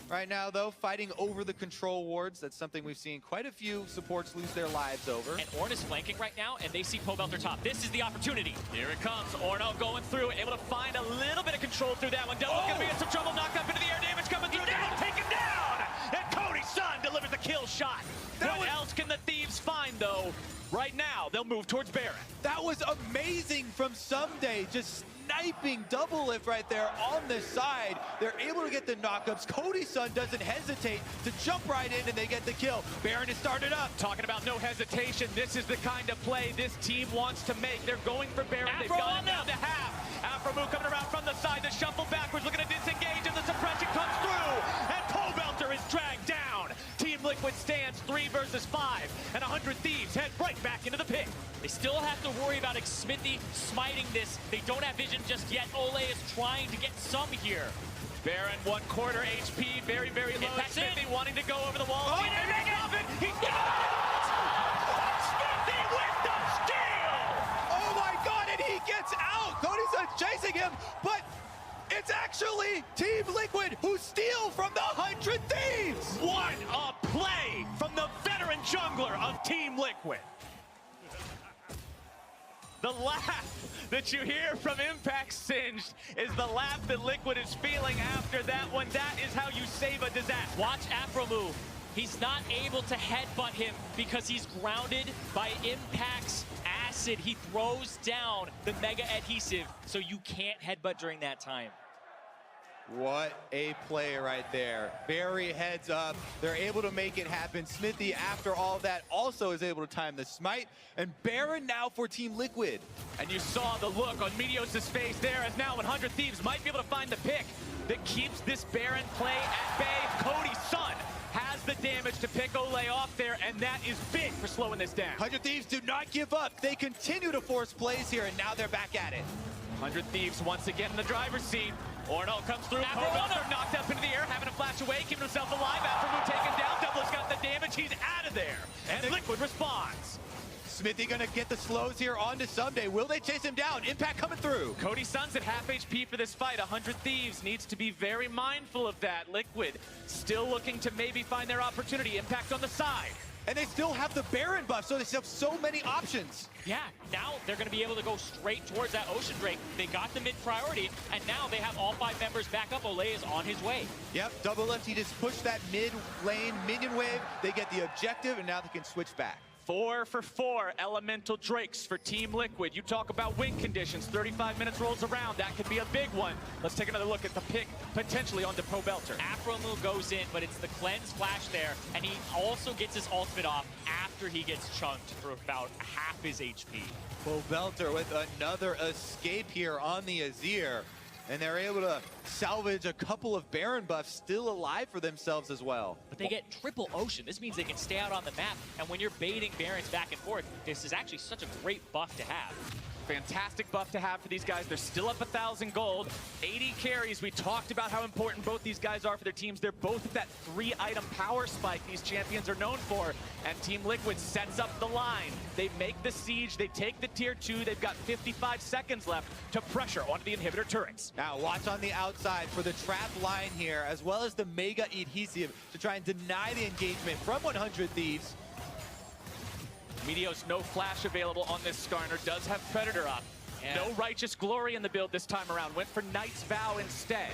Right now, though, fighting over the control wards. That's something we've seen quite a few supports lose their lives over. And Ornn is flanking right now, and they see Pobelter top. This is the opportunity. Here it comes. Ornn going through, able to find a little bit of control through that one. Devil's going to be in some trouble. Knocked up into the air. Damage coming through. Devil taken down. And Cody Sun delivers the kill shot. What else can the Thieves find, though? Right now, they'll move towards Baron. That was amazing from Someday, just sniping double lift right there on the side. They're able to get the knockups. Cody Sun doesn't hesitate to jump right in, and they get the kill. Baron is started up. Talking about no hesitation, this is the kind of play this team wants to make. They're going for Baron. They've got him down to half. Afromu coming around from the side to shuffle backwards, looking to disengage, and the suppression comes through. And Pobelter is dragged down. Team Liquid stands 3 versus 5, and 100 Thieves head right back into the pit. They still have to worry about Smithy smiting this. They don't have vision just yet. Ole is trying to get some here. Baron, 1/4 HP, very, very low. Smithy wanting to go over the wall. Oh, He got it! Smithy with the steal! Oh my God, and he gets out. Cody Sun's chasing him, but it's actually Team Liquid who steal from the 100 Thieves. What a play from the veteran jungler of Team Liquid. The laugh that you hear from Impact Singed is the laugh that Liquid is feeling after that one. That is how you save a disaster. Watch Afromu. He's not able to headbutt him because he's grounded by Impact's acid. He throws down the mega adhesive, so you can't headbutt during that time. What a play right there. Barry heads up. They're able to make it happen. Smithy, after all that, also is able to time the smite. And Baron now for Team Liquid. And you saw the look on Meteos' face there, as now 100 Thieves might be able to find the pick that keeps this Baron play at bay. Cody Sun has the damage to pick Ole off there, and that is big for slowing this down. 100 Thieves do not give up. They continue to force plays here, and now they're back at it. 100 Thieves once again in the driver's seat. Ornn comes through. Pobelter knocked up into the air, having to flash away, keeping himself alive. Afromu taken down. Double's got the damage. He's out of there. And Liquid responds. Smithy gonna get the slows here onto Someday. Will they chase him down? Impact coming through. Cody Sun's at half HP for this fight. 100 Thieves needs to be very mindful of that. Liquid still looking to maybe find their opportunity. Impact on the side. And they still have the Baron buff, so they still have so many options. Yeah, now they're going to be able to go straight towards that Ocean Drake. They got the mid priority, and now they have all 5 members back up. Ole is on his way. Yep, double left. He just pushed that mid lane minion wave. They get the objective, and now they can switch back. 4 for 4 elemental drakes for Team Liquid. You talk about win conditions, 35 minutes rolls around. That could be a big one. Let's take another look at the pick potentially onto Pobelter. Afromu goes in, but it's the cleanse flash there, and he also gets his ultimate off after he gets chunked for about half his HP. Pobelter with another escape here on the Azir. And they're able to salvage a couple of Baron buffs still alive for themselves as well. But they get triple Ocean. This means they can stay out on the map. And when you're baiting Barons back and forth, this is actually such a great buff to have. Fantastic buff to have for these guys. They're still up 1,000 gold. 80 carries. We talked about how important both these guys are for their teams. They're both at that 3-item power spike these champions are known for. And Team Liquid sets up the line. They make the siege. They take the tier 2. They've got 55 seconds left to pressure onto the inhibitor turrets. Now watch on the outside for the trap line here, as well as the Mega Adhesive to try and deny the engagement from 100 Thieves. Meteos, no flash available on this Skarner. Does have Predator up. Yeah. No Righteous Glory in the build this time around. Went for Knight's Vow instead.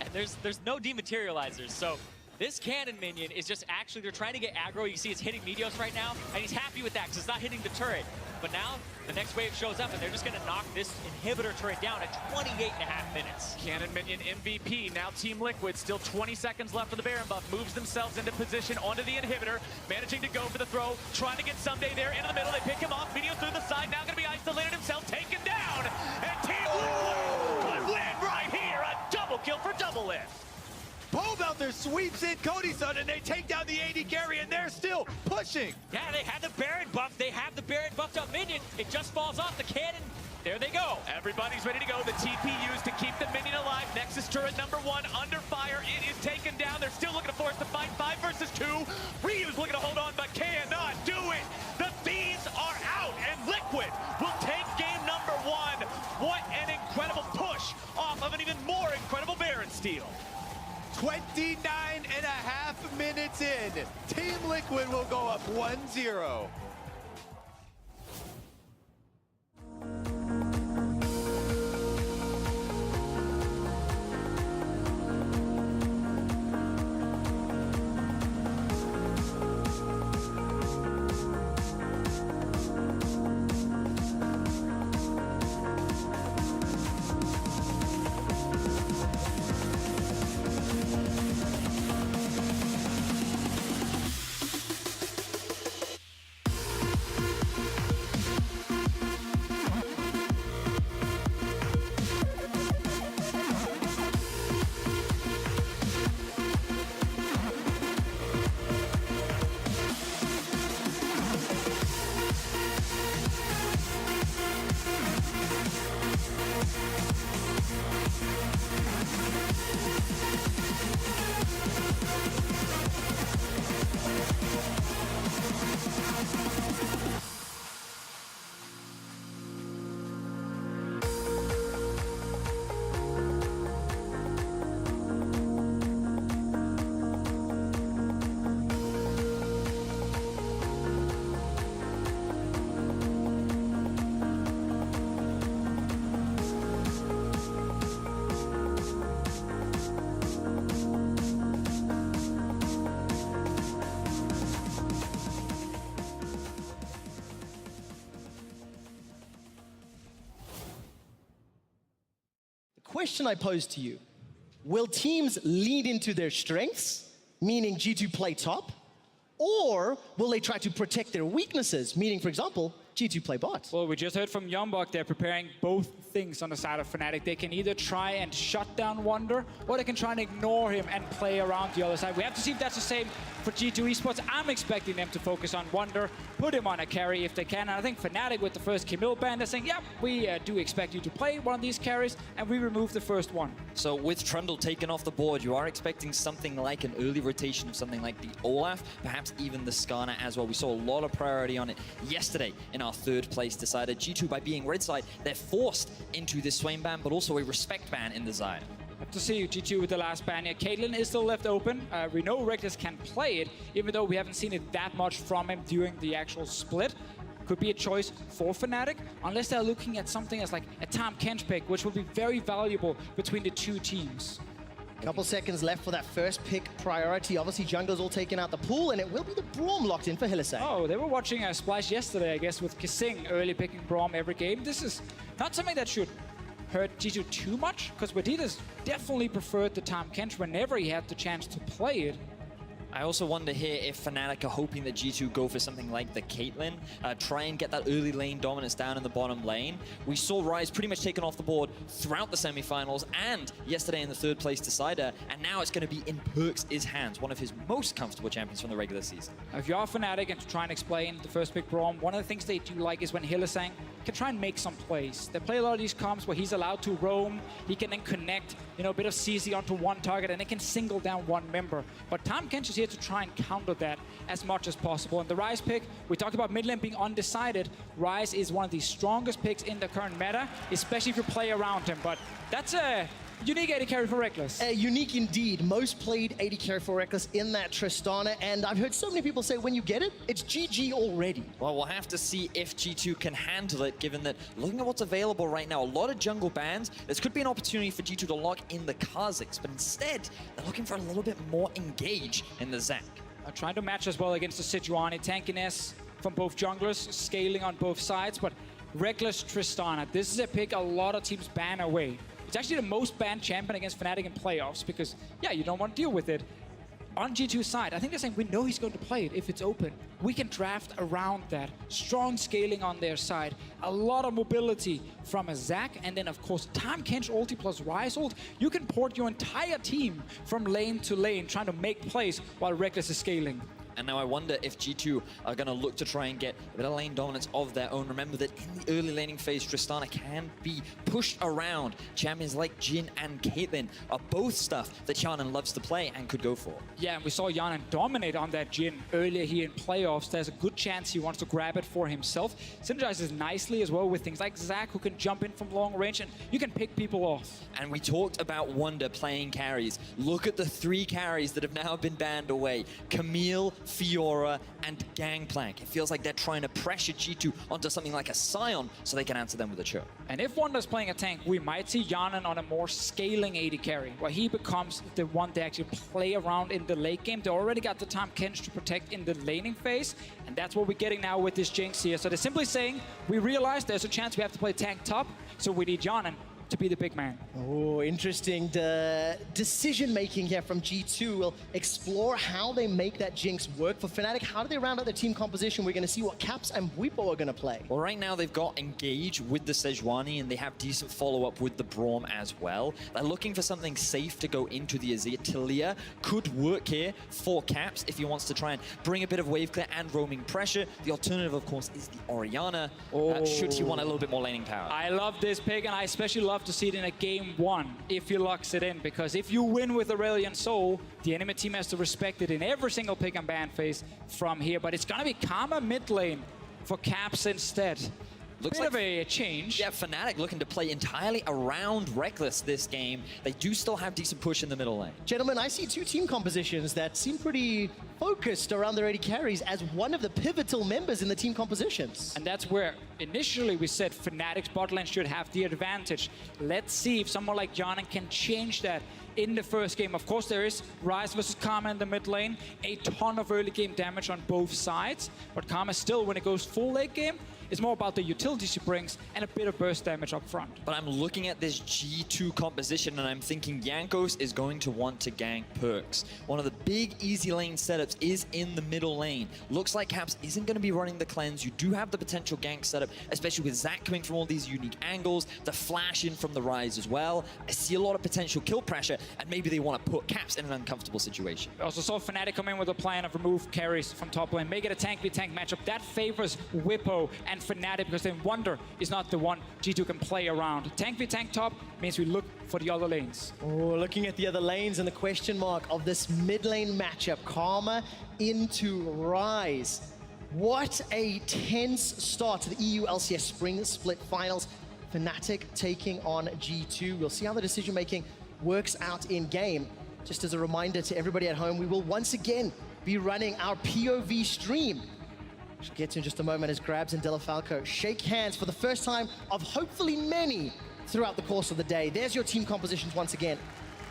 And there's no dematerializers, so this cannon minion is just actually, they're trying to get aggro. You see it's hitting Meteos right now, and he's happy with that because it's not hitting the turret. But now, the next wave shows up, and they're just going to knock this inhibitor turret down at 28.5 minutes. Cannon Minion MVP, now Team Liquid, still 20 seconds left for the Baron buff, moves themselves into position onto the inhibitor, managing to go for the throw, trying to get Someday there into the middle. They pick him off, Meteos through the side, now going to be isolated himself, taken down, and Team Liquid could win right here, a double kill for Double Lift. Powbelter sweeps in Cody Sun, and they take down the AD carry, and they're still pushing. Yeah, they had the Baron buff. They have the Baron buffed up minion. It just falls off the cannon. There they go. Everybody's ready to go. The TP used to keep the minion alive. Nexus turret number 1 under fire. It is taken down. They're still looking to force the fight. 5 versus 2. Ryu's looking to hold on, but cannot do it. The Thieves are out, and Liquid will take game number 1. What an incredible push off of an even more incredible Baron steal. 29.5 minutes in. Team Liquid will go up 1-0. Question I pose to you, will teams lead into their strengths, meaning G2 play top, or will they try to protect their weaknesses, meaning, for example, G2 play bot? Well, we just heard from Youngbok, they're preparing both things on the side of Fnatic. They can either try and shut down Wonder, or they can try and ignore him and play around the other side. We have to see if that's the same for G2 Esports. I'm expecting them to focus on Wonder, put him on a carry if they can. And I think Fnatic with the first Camille ban, they're saying, yep, we do expect you to play one of these carries, and we remove the first one. So with Trundle taken off the board, you are expecting something like an early rotation of something like the Olaf, perhaps even the Skarner as well. We saw a lot of priority on it yesterday in our third place decided. G2, by being red side, they're forced into this Swain ban, but also a respect ban in the Zyre. Have to see G2 with the last ban here. Caitlyn is still left open. We know Reckless can play it, even though we haven't seen it that much from him during the actual split. Could be a choice for Fnatic, unless they're looking at something as like a Tahm Kench pick, which will be very valuable between the two teams. Couple seconds left for that first pick priority. Obviously, jungler's all taken out the pool, and it will be the Braum locked in for Hylissang. Oh, they were watching a Splash yesterday, I guess, with Kissing early picking Braum every game. This is not something that should hurt G2 too much, because Vadidas definitely preferred the Tahm Kench whenever he had the chance to play it. I also wonder here if Fnatic are hoping that G2 go for something like the Caitlyn, try and get that early lane dominance down in the bottom lane. We saw Rise pretty much taken off the board throughout the semifinals and yesterday in the third place decider, and now it's going to be in Perks' hands, one of his most comfortable champions from the regular season. If you are Fnatic, and to try and explain the first pick Braum, one of the things they do like is when Hylissang can try and make some plays. They play a lot of these comps where he's allowed to roam, he can then connect, you know, a bit of CC onto one target, and they can single down one member. But Tahm Kench is here to try and counter that as much as possible. And the Rise pick, we talked about mid lane being undecided. Rise is one of the strongest picks in the current meta, especially if you play around him. But that's a unique AD carry for Reckless. Unique indeed. Most played AD carry for Reckless in that Tristana, and I've heard so many people say when you get it, it's GG already. Well, we'll have to see if G2 can handle it, given that looking at what's available right now, a lot of jungle bans, this could be an opportunity for G2 to lock in the Kha'Zix, but instead, they're looking for a little bit more engage in the Zac. Trying to match as well against the Sejuani tankiness from both junglers, scaling on both sides, but Reckless Tristana, this is a pick a lot of teams ban away. It's actually the most banned champion against Fnatic in playoffs because, yeah, you don't want to deal with it. On G2's side, I think they're saying we know he's going to play it if it's open. We can draft around that. Strong scaling on their side. A lot of mobility from a Zac, and then of course Tahm Kench ulti plus Rise ult. You can port your entire team from lane to lane, trying to make plays while Reckless is scaling. And now I wonder if G2 are going to look to try and get a bit of lane dominance of their own. Remember that in the early laning phase, Tristana can be pushed around. Champions like Jhin and Caitlyn are both stuff that Yanan loves to play and could go for. Yeah, and we saw Yanan dominate on that Jhin earlier here in playoffs. There's a good chance he wants to grab it for himself. Synergizes nicely as well with things like Zac, who can jump in from long range, and you can pick people off. And we talked about Wunder playing carries. Look at the 3 carries that have now been banned away. Camille, Fiora, and Gangplank. It feels like they're trying to pressure G2 onto something like a Sion so they can answer them with a choke. And if Wunder's playing a tank, we might see Yanan on a more scaling AD carry, where he becomes the one to actually play around in the late game. They already got the Tahm Kench to protect in the laning phase, and that's what we're getting now with this Jinx here. So they're simply saying, we realize there's a chance we have to play tank top, so we need Yanan to be the big man. Oh, interesting. The decision-making here from G2 will explore how they make that Jinx work. For Fnatic, how do they round out their team composition? We're going to see what Caps and Bwipo are going to play. Well, right now they've got Engage with the Sejuani, and they have decent follow-up with the Braum as well. They're looking for something safe to go into the Azir. Talia could work here for Caps if he wants to try and bring a bit of wave clear and roaming pressure. The alternative, of course, is the Orianna, should he want a little bit more laning power. I love this pick, and I especially love to see it in a game 1 if he locks it in, because if you win with Aurelion Soul, the enemy team has to respect it in every single pick and ban phase from here. But it's gonna be Karma mid lane for Caps instead. Looks like a change. Yeah, Fnatic looking to play entirely around Reckless this game. They do still have decent push in the middle lane. Gentlemen, I see 2 team compositions that seem pretty focused around their AD carries as one of the pivotal members in the team compositions. And that's where initially we said Fnatic's bot lane should have the advantage. Let's see if someone like Yanan can change that in the first game. Of course, there is Rise versus Karma in the mid lane, a ton of early game damage on both sides, but Karma still, when it goes full late game, it's more about the utility she brings and a bit of burst damage up front. But I'm looking at this G2 composition and I'm thinking Jankos is going to want to gank Perks. One of the big easy lane setups is in the middle lane. Looks like Caps isn't going to be running the cleanse. You do have the potential gank setup, especially with Zac coming from all these unique angles, the flash in from the Rise as well. I see a lot of potential kill pressure, and maybe they want to put Caps in an uncomfortable situation. We also saw Fnatic come in with a plan of remove carries from top lane, make it a tank v tank matchup. That favors Bwipo and Fnatic, because then Wunder is not the one G2 can play around. Tank v tank top means we look for the other lanes. Oh, looking at the other lanes and the question mark of this mid lane matchup, Karma into Rise. What a tense start to the EU LCS Spring Split Finals. Fnatic taking on G2. We'll see how the decision making works out in game. Just as a reminder to everybody at home, we will once again be running our POV stream. Which we'll get to in just a moment as Grabs and Delafalco shake hands for the first time of hopefully many throughout the course of the day. There's your team compositions once again.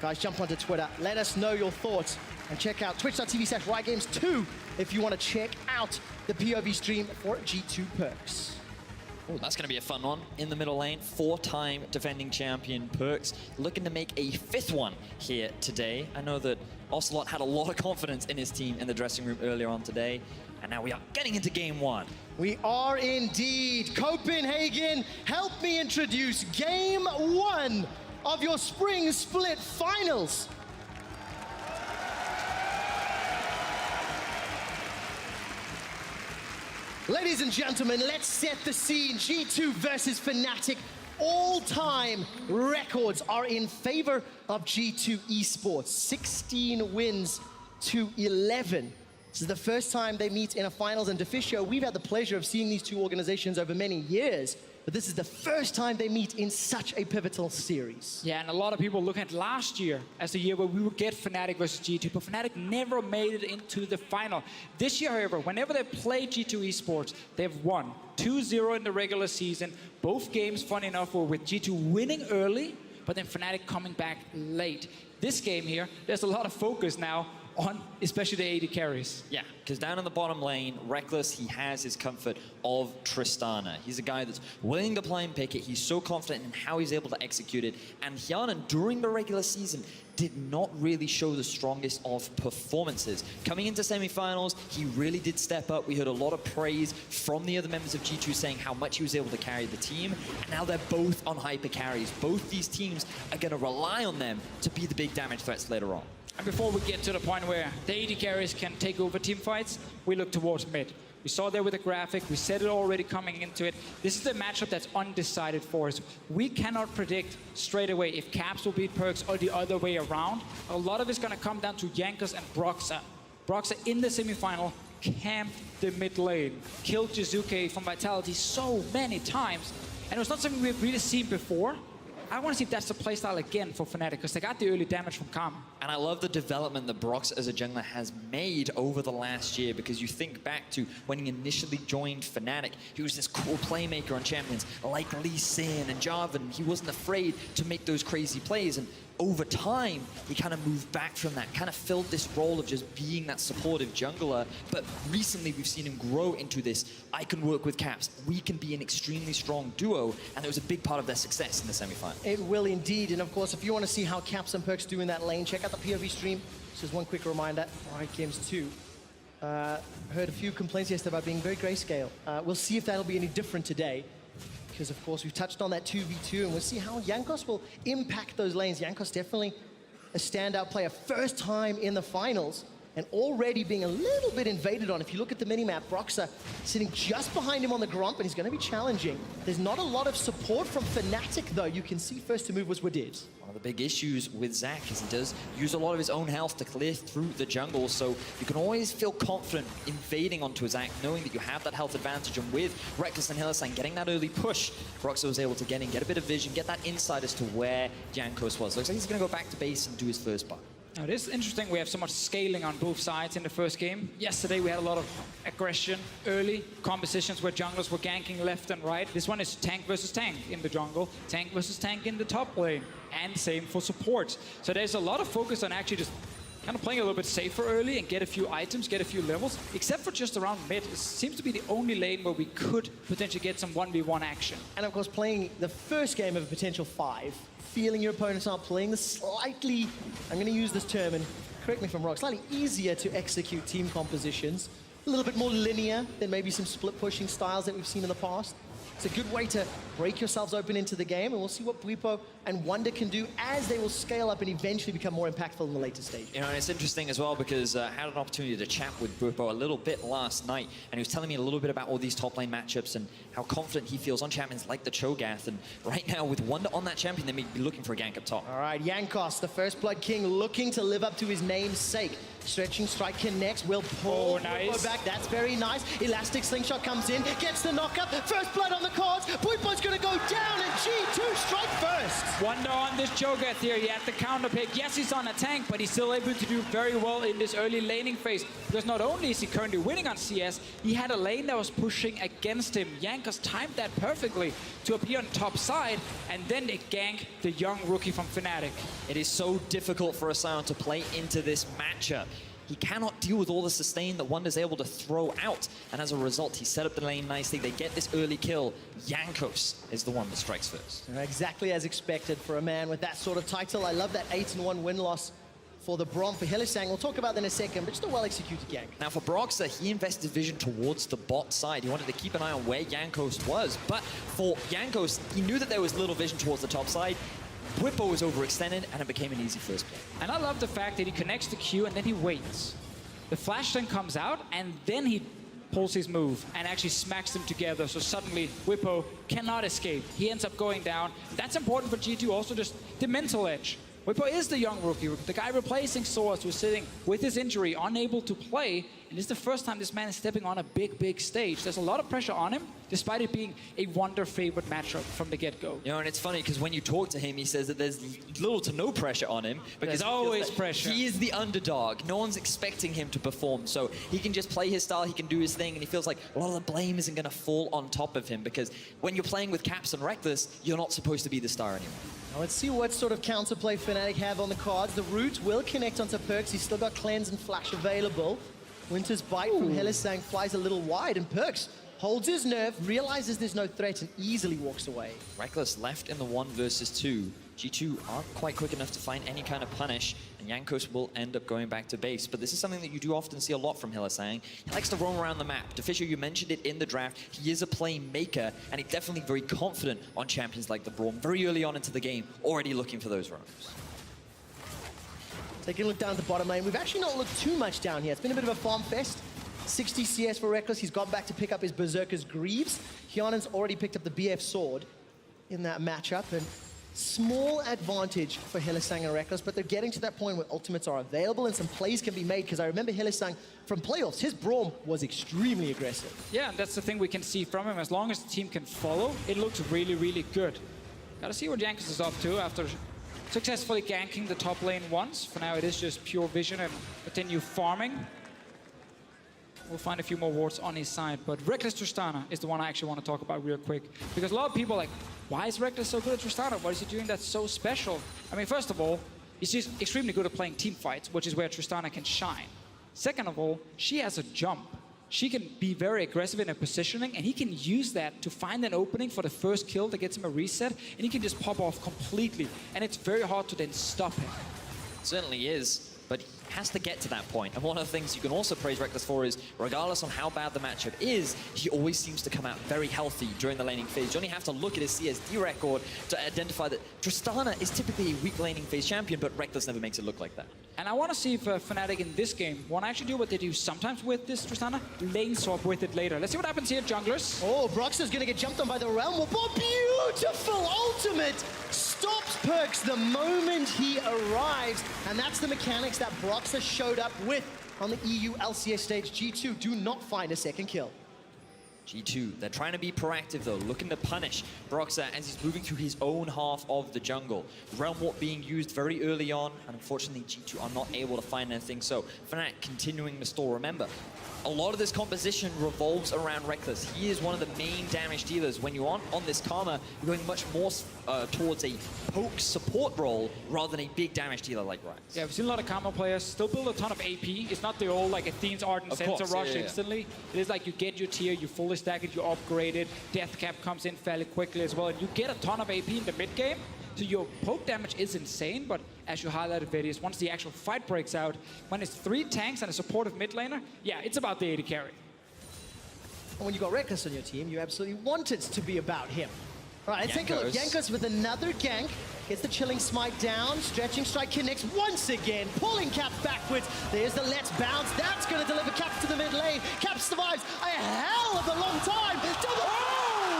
Guys, jump onto Twitter, let us know your thoughts, and check out twitch.tv/RiotGames2 if you want to check out the POV stream for G2 Perks. Oh, that's going to be a fun one. In the middle lane, 4-time defending champion Perks, looking to make a 5th one here today. I know that Ocelot had a lot of confidence in his team in the dressing room earlier on today, and now we are getting into game 1. We are indeed. Copenhagen, help me introduce game 1 of your spring split finals. Ladies and gentlemen, let's set the scene. G2 versus Fnatic. All-time records are in favor of G2 Esports. 16 wins to 11. This is the first time they meet in a finals, and Deficio, we've had the pleasure of seeing these two organizations over many years, but this is the first time they meet in such a pivotal series. Yeah, and a lot of people look at last year as the year where we would get Fnatic versus G2, but Fnatic never made it into the final. This year, however, whenever they play G2 Esports, they've won 2-0 in the regular season. Both games, funny enough, were with G2 winning early, but then Fnatic coming back late. This game here, there's a lot of focus now on especially the AD carries. Yeah, because down in the bottom lane, Reckless, he has his comfort of Tristana. He's a guy that's willing to play and pick it. He's so confident in how he's able to execute it. And Hjarnan, during the regular season, did not really show the strongest of performances. Coming into semifinals, he really did step up. We heard a lot of praise from the other members of G2 saying how much he was able to carry the team. And now they're both on hyper carries. Both these teams are going to rely on them to be the big damage threats later on. And before we get to the point where the AD carries can take over team fights, we look towards mid. We saw there with the graphic, we said it already coming into it. This is the matchup that's undecided for us. We cannot predict straight away if Caps will beat Perks or the other way around. A lot of it's gonna come down to Jankos and Broxa. Broxa in the semifinal camped the mid lane, killed Jizuke from Vitality so many times. And it was not something we've really seen before. I want to see if that's the playstyle again for Fnatic, because they got the early damage from Karma. And I love the development that Brox as a jungler has made over the last year, because you think back to when he initially joined Fnatic, he was this cool playmaker on champions like Lee Sin and Jarvan. He wasn't afraid to make those crazy plays, and over time, he kind of moved back from that, kind of filled this role of just being that supportive jungler. But recently, we've seen him grow into this, I can work with Caps, we can be an extremely strong duo, and it was a big part of their success in the semifinal. It will indeed, and of course, if you want to see how Caps and Perks do in that lane, check out the POV stream. This is one quick reminder. All right, Games 2. Heard a few complaints yesterday about being very grayscale. We'll see if that'll be any different today, because of course we've touched on that 2v2, and we'll see how Jankos will impact those lanes. Jankos definitely a standout player, first time in the finals, and already being a little bit invaded on. If you look at the minimap, Broxa sitting just behind him on the Gromp, and he's going to be challenging. There's not a lot of support from Fnatic, though. You can see first to move was Wadid. One of the big issues with Zac is he does use a lot of his own health to clear through the jungle, so you can always feel confident invading onto Zac, knowing that you have that health advantage, and with Reckless and Hylissang getting that early push, Broxa was able to get in, get a bit of vision, get that insight as to where Jankos was. Looks like he's going to go back to base and do his first buy. Now, it is interesting we have so much scaling on both sides in the first game. Yesterday we had a lot of aggression, early compositions where junglers were ganking left and right. This one is tank versus tank in the jungle, tank versus tank in the top lane, and same for supports. So there's a lot of focus on actually just kind of playing a little bit safer early and get a few items, get a few levels, except for just around mid. It seems to be the only lane where we could potentially get some 1v1 action. And of course, playing the first game of a potential 5, feeling your opponents are playing the slightly, I'm going to use this term, and correct me if I'm wrong, slightly easier to execute team compositions, a little bit more linear than maybe some split pushing styles that we've seen in the past. It's a good way to break yourselves open into the game, and we'll see what Bwipo and Wonder can do as they will scale up and eventually become more impactful in the later stage. You know, and it's interesting as well because I had an opportunity to chat with Bwipo a little bit last night, and he was telling me a little bit about all these top lane matchups and how confident he feels on champions like the Cho'Gath. And right now, with Wonder on that champion, they may be looking for a gank up top. All right, Jankos, the First Blood King, looking to live up to his namesake. Stretching strike connects, will pull nice. back. That's very nice. Elastic slingshot comes in, gets the knockup. First blood on the cards. Bwipo's going to go down, and G2 strike first. Wonder on this Cho'Gath here. He had the counter pick. Yes, he's on a tank, but he's still able to do very well in this early laning phase. Because not only is he currently winning on CS, he had a lane that was pushing against him. Jankos timed that perfectly to appear on top side, and then they gank the young rookie from Fnatic. It is so difficult for a Sion to play into this matchup. he cannot deal with all the sustain that Wonder's able to throw out. And as a result, he set up the lane nicely. They get this early kill. Jankos is the one that strikes first. Exactly as expected for a man with that sort of title. I love that 8-1 win-loss for the Brom for Hylissang. We'll talk about that in a second, but just a well-executed gank. Now for Broxah, he invested vision towards the bot side. He wanted to keep an eye on where Jankos was, but for Jankos, he knew that there was little vision towards the top side. Whippo was overextended, and it became an easy first play. And I love the fact that he connects the Q and then he waits. The flash then comes out, and then he pulls his move and actually smacks them together, so suddenly Whippo cannot escape. He ends up going down. That's important for G2, also just the mental edge. Whippo is the young rookie, the guy replacing Soaz, who's sitting with his injury, unable to play, and it's the first time this man is stepping on a big stage. There's a lot of pressure on him, despite it being a Wonder favorite matchup from the get-go. You know, and it's funny because when you talk to him, he says that there's little to no pressure on him. Because There's always pressure. He is the underdog. No one's expecting him to perform, so he can just play his style, he can do his thing, and he feels like a lot of the blame isn't going to fall on top of him because when you're playing with Caps and Reckless, you're not supposed to be the star anymore. Now let's see what sort of counterplay Fnatic have on the cards. The root will connect onto Perks. He's still got Cleanse and Flash available. Winter's Bite from Hylissang flies a little wide, and Perks holds his nerve, realizes there's no threat, and easily walks away. Reckless left in the 1 versus 2. G2 aren't quite quick enough to find any kind of punish, and Jankos will end up going back to base. But this is something that you do often see a lot from Hylissang. He likes to roam around the map. DeFisher, you mentioned it in the draft. He is a playmaker, and he's definitely very confident on champions like the Braum. Very early on into the game, already looking for those roams. Taking a look down at the bottom lane. We've actually not looked too much down here. It's been a bit of a farm fest. 60 CS for Reckless. He's gone back to pick up his Berserker's Greaves. Hyunan's already picked up the BF Sword in that matchup. And small advantage for Hylissang and Reckless, but they're getting to that point where ultimates are available and some plays can be made, because I remember Hylissang from playoffs, his Braum was extremely aggressive. Yeah, and that's the thing we can see from him. As long as the team can follow, it looks really good. Gotta see what Jankos is up to after successfully ganking the top lane once. For now, it is just pure vision and continue farming. We'll find a few more wards on his side, but Reckless Tristana is the one I actually want to talk about real quick. Because a lot of people are like, why is Reckless so good at Tristana? What is he doing that's so special? I mean, first of all, he's just extremely good at playing team fights, which is where Tristana can shine. Second of all, she has a jump. She can be very aggressive in her positioning, and he can use that to find an opening for the first kill that gets him a reset, and he can just pop off completely. And it's very hard to then stop him. It certainly is, but he has to get to that point. And one of the things you can also praise Reckless for is, regardless on how bad the matchup is, he always seems to come out very healthy during the laning phase. You only have to look at his CSD record to identify that Tristana is typically a weak laning phase champion, but Reckless never makes it look like that. And I want to see if Fnatic in this game want to actually do what they do sometimes with this Tristana, lane swap with it later. Let's see what happens here, junglers. Oh, Broxah's going to get jumped on by the Realm. Oh, beautiful ultimate! Stops Perks the moment he arrives. And that's the mechanics that Broxah showed up with on the EU LCS stage. G2 do not find a second kill. G2, they're trying to be proactive though, looking to punish Broxah as he's moving through his own half of the jungle. Realm Warp being used very early on, and unfortunately G2 are not able to find anything, so Fnatic continuing to stall. Remember, a lot of this composition revolves around Reckless. He is one of the main damage dealers. When you aren't on this Karma, you're going much more towards a poke support role rather than a big damage dealer like Ryze. Yeah, we've seen a lot of Karma players still build a ton of AP. It's not the old like Athene's Ardent Center rush instantly. It is like you get your tier, you fully stack it, you upgrade it, Death Cap comes in fairly quickly as well, and you get a ton of AP in the mid game. So your poke damage is insane, but as you highlighted, Vidius, once the actual fight breaks out, when it's 3 tanks and a supportive mid laner, yeah, it's about the AD carry. And when you got Reckless on your team, you absolutely want it to be about him. All right, take a look. Jankos with another gank. Gets the Chilling Smite down. Stretching Strike connects once again. Pulling Caps backwards. There's the Let's Bounce. That's going to deliver Caps to the mid lane. Caps survives a hell of a long time. Double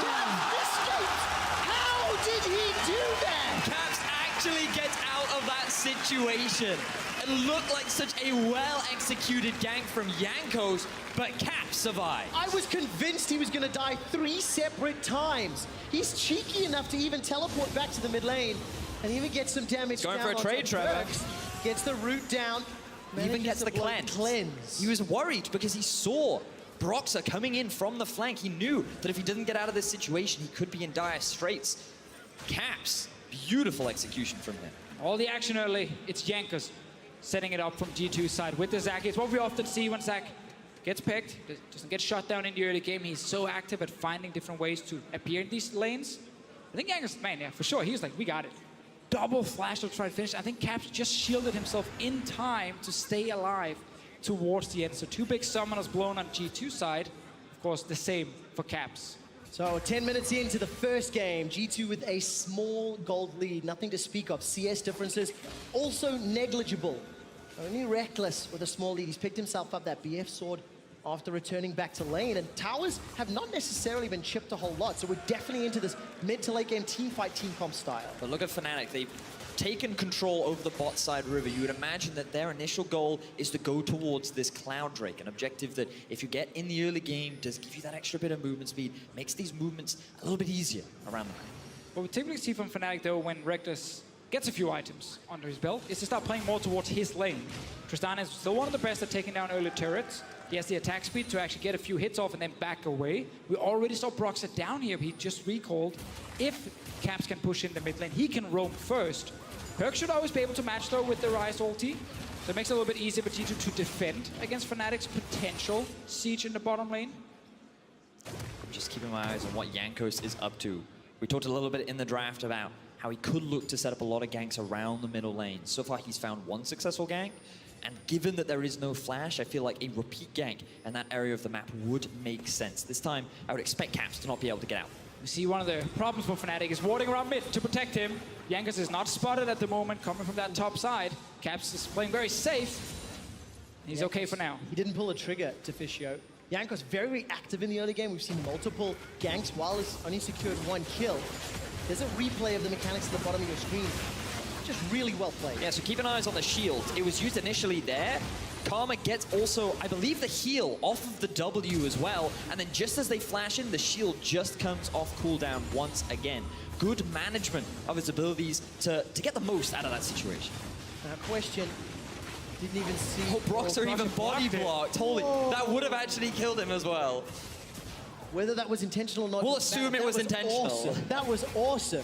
Caps escaped. How did he do that? Caps actually gets out of that situation. It looked like such a well-executed gank from Jankos, but Caps survived. I was convinced he was going to die 3 separate times. He's cheeky enough to even teleport back to the mid lane and even get some damage Going down for a trade, Trevor. Gets the root down. Even gets the cleanse. He was worried because he saw Broxah coming in from the flank. He knew that if he didn't get out of this situation, he could be in dire straits. Caps, beautiful execution from him. All the action early, it's Jankos. setting it up from G2's side with the Zac. It's what we often see when Zac gets picked, doesn't get shut down in the early game. He's so active at finding different ways to appear in these lanes. I think Jankos, man, yeah, for sure, he was like, we got it. Double flash to try to finish. I think Caps just shielded himself in time to stay alive towards the end. So 2 big summoners blown on G2 side. Of course, the same for Caps. So 10 minutes into the first game, G2 with a small gold lead, nothing to speak of. CS differences also negligible. Only Reckless with a small lead. He's picked himself up that BF sword after returning back to lane, and towers have not necessarily been chipped a whole lot, so we're definitely into this mid to late game team fight, team comp style. But look at Fnatic, they've taken control over the bot side river. You would imagine that their initial goal is to go towards this Cloud Drake, an objective that if you get in the early game, does give you that extra bit of movement speed, makes these movements a little bit easier around the map. What we typically see from Fnatic though, when Reckless gets a few items under his belt, is to start playing more towards his lane. Tristana is still one of the best at taking down early turrets. He has the attack speed to actually get a few hits off and then back away. We already saw Broxah down here. He just recalled. If Caps can push in the mid lane, he can roam first. Perk should always be able to match though with the Rise ulti. So it makes it a little bit easier for G2 to defend against Fnatic's potential siege in the bottom lane. I'm just keeping my eyes on what Jankos is up to. We talked a little bit in the draft about how he could look to set up a lot of ganks around the middle lane. So far, he's found one successful gank. And given that there is no flash, I feel like a repeat gank in that area of the map would make sense. This time, I would expect Caps to not be able to get out. We see one of the problems for Fnatic is warding around mid to protect him. Jankos is not spotted at the moment, coming from that top side. Caps is playing very safe. He's okay for now. He didn't pull a trigger to Fischio. Jankos very, very active in the early game. We've seen multiple ganks while he's only secured 1 kill. There's a replay of the mechanics at the bottom of your screen. Just really well played. Yeah, so keep an eye on the shield. It was used initially there. Karma gets also, I believe, the heal off of the W as well. And then just as they flash in, the shield just comes off cooldown once again. Good management of his abilities to get the most out of that situation. Question. Didn't even see. Oh, Broxah even body blocked. Holy, that would have actually killed him as well. Whether that was intentional or not. We'll assume it was intentional. Awesome. That was awesome.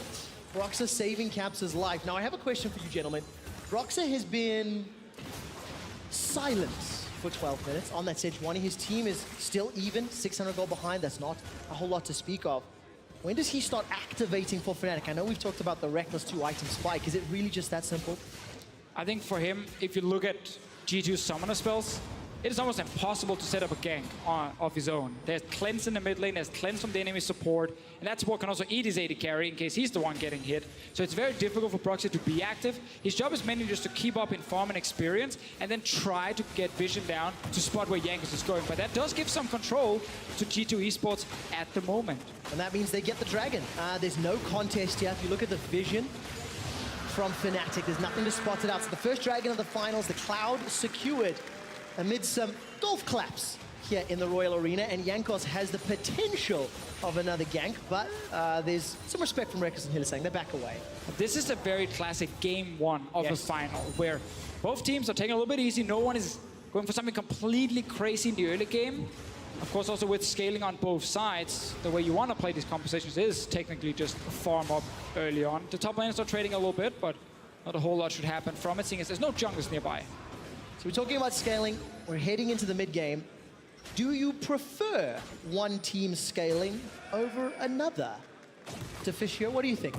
Broxah saving Caps' life. Now, I have a question for you, gentlemen. Broxah has been silent for 12 minutes on that Sejuani. His team is still even, 600 gold behind. That's not a whole lot to speak of. When does he start activating for Fnatic? I know we've talked about the Reckless 2-item spike. Is it really just that simple? I think for him, if you look at G2's summoner spells, it is almost impossible to set up a gank of his own. There's cleanse in the mid lane, there's cleanse from the enemy support, and that support can also eat his AD carry in case he's the one getting hit. So it's very difficult for Broxah to be active. His job is mainly just to keep up in farm and experience, and then try to get vision down to spot where Jankos is going. But that does give some control to G2 Esports at the moment. And that means they get the dragon. There's no contest here. If you look at the vision from Fnatic, there's nothing to spot it out. So the first dragon of the finals, the Cloud secured amid some golf claps here in the Royal Arena, and Jankos has the potential of another gank, but there's some respect from Reckless and Hylissang. They're back away. This is a very classic game one of a final, where both teams are taking a little bit easy. No one is going for something completely crazy in the early game. Of course, also with scaling on both sides, the way you want to play these compositions is technically just farm up early on. The top laners are trading a little bit, but not a whole lot should happen from it, seeing as there's no junglers nearby. So we're talking about scaling. We're heading into the mid-game. Do you prefer one team scaling over another? To Fischio, what do you think?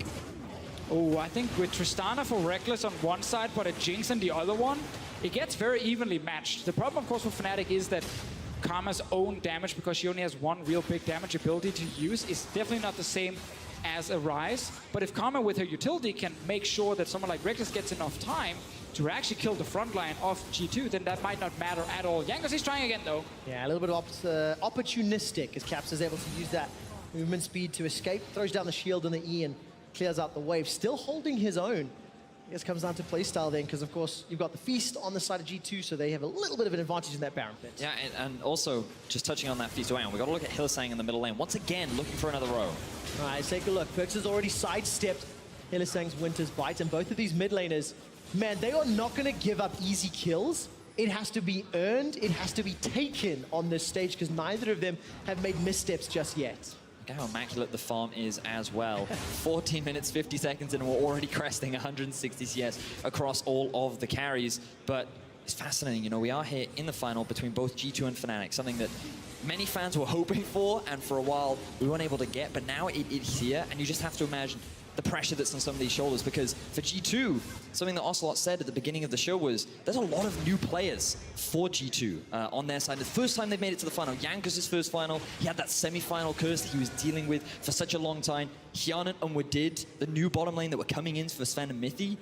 Oh, I think with Tristana for Reckless on one side, but a Jinx on the other one, it gets very evenly matched. The problem, of course, for Fnatic is that Karma's own damage, because she only has one real big damage ability to use, is definitely not the same as a Rise. But if Karma with her utility can make sure that someone like Reckless gets enough time to actually kill the front line of G2, then that might not matter at all. Jankos is trying again, though. Yeah, a little bit of opportunistic, as Caps is able to use that movement speed to escape, throws down the shield and the E and clears out the wave. Still holding his own. I guess it comes down to playstyle then, because of course you've got the Feast on the side of G2, so they have a little bit of an advantage in that Baron pit. Yeah, and also, just touching on that Feast around, we've got to look at Hylissang in the middle lane. Once again, looking for another row. All right, let's take a look. Perks has already sidestepped Hylissang's Winter's Bite, and both of these mid laners, man, they are not going to give up easy kills. It has to be earned, it has to be taken on this stage, because neither of them have made missteps just yet. Look how immaculate the farm is as well. 14 minutes, 50 seconds, and we're already cresting 160 CS across all of the carries. But it's fascinating, you know, we are here in the final between both G2 and Fnatic, something that many fans were hoping for, and for a while we weren't able to get, but now it's here, and you just have to imagine the pressure that's on some of these shoulders, because for G2, something that Ocelot said at the beginning of the show was there's a lot of new players for G2 on their side. The first time they've made it to the final, Jankos' first final, he had that semi-final curse that he was dealing with for such a long time. Hjarnan and Wadid, the new bottom lane that were coming in for Sven and Mithy,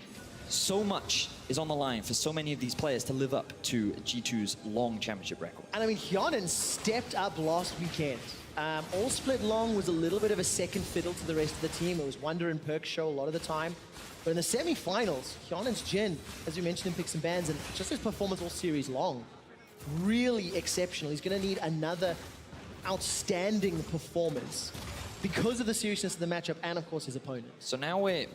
so much is on the line for so many of these players to live up to G2's long championship record. And I mean, Hjarnan stepped up last weekend. All split long was a little bit of a second fiddle to the rest of the team. It was Wonder and Perk's show a lot of the time. But in the semi-finals, Hjarnan's Jhin, as we mentioned in Picks and Bans, and just his performance all series long, really exceptional. He's going to need another outstanding performance because of the seriousness of the matchup and, of course, his opponent. So now we've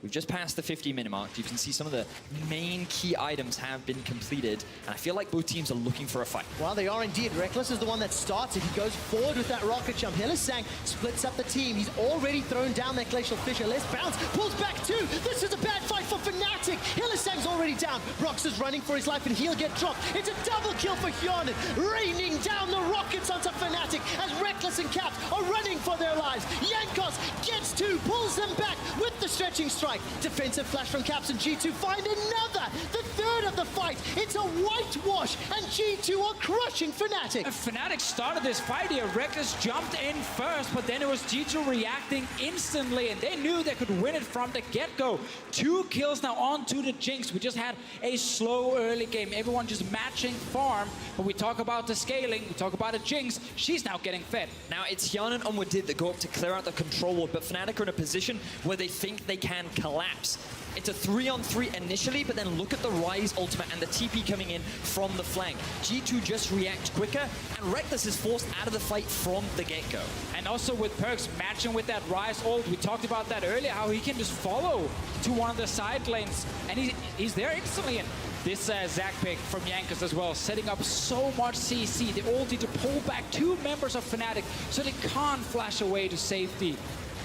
just passed the 50-minute mark. You can see some of the main key items have been completed, and I feel like both teams are looking for a fight. Well, they are indeed. Reckless is the one that starts it. He goes forward with that rocket jump. Hylissang splits up the team. He's already thrown down that Glacial Fissure. Let's bounce. Pulls back two. This is a bad fight for Fnatic. Hylissang's already down. Brox is running for his life, and he'll get dropped. It's a double kill for Hjarnan. Raining down the rockets onto Fnatic as Reckless and Caps are running for their lives. Jankos gets two, pulls them back with the stretching strike. Defensive flash from Caps, and G2 find another, the third of the fight. It's a whitewash, and G2 are crushing Fnatic. And Fnatic started this fight here. Reckless jumped in first, but then it was G2 reacting instantly, and they knew they could win it from the get-go. 2 kills now onto the Jinx. We just had a slow early game. Everyone just matching farm. When we talk about the scaling, we talk about a Jinx, she's now getting fed. Now it's Hjarnan and Wadid that go up to clear out the control ward, but Fnatic are in a position where they think they can collapse. It's a 3-on-3 initially, but then look at the Rise ultimate and the TP coming in from the flank. G2 just react quicker, and Reckless is forced out of the fight from the get-go. And also with Perks matching with that Rise ult, we talked about that earlier, how he can just follow to one of the side lanes, and he's there instantly. And this Zac pick from Jankos as well, setting up so much CC. They all need to pull back 2 members of Fnatic so they can't flash away to safety.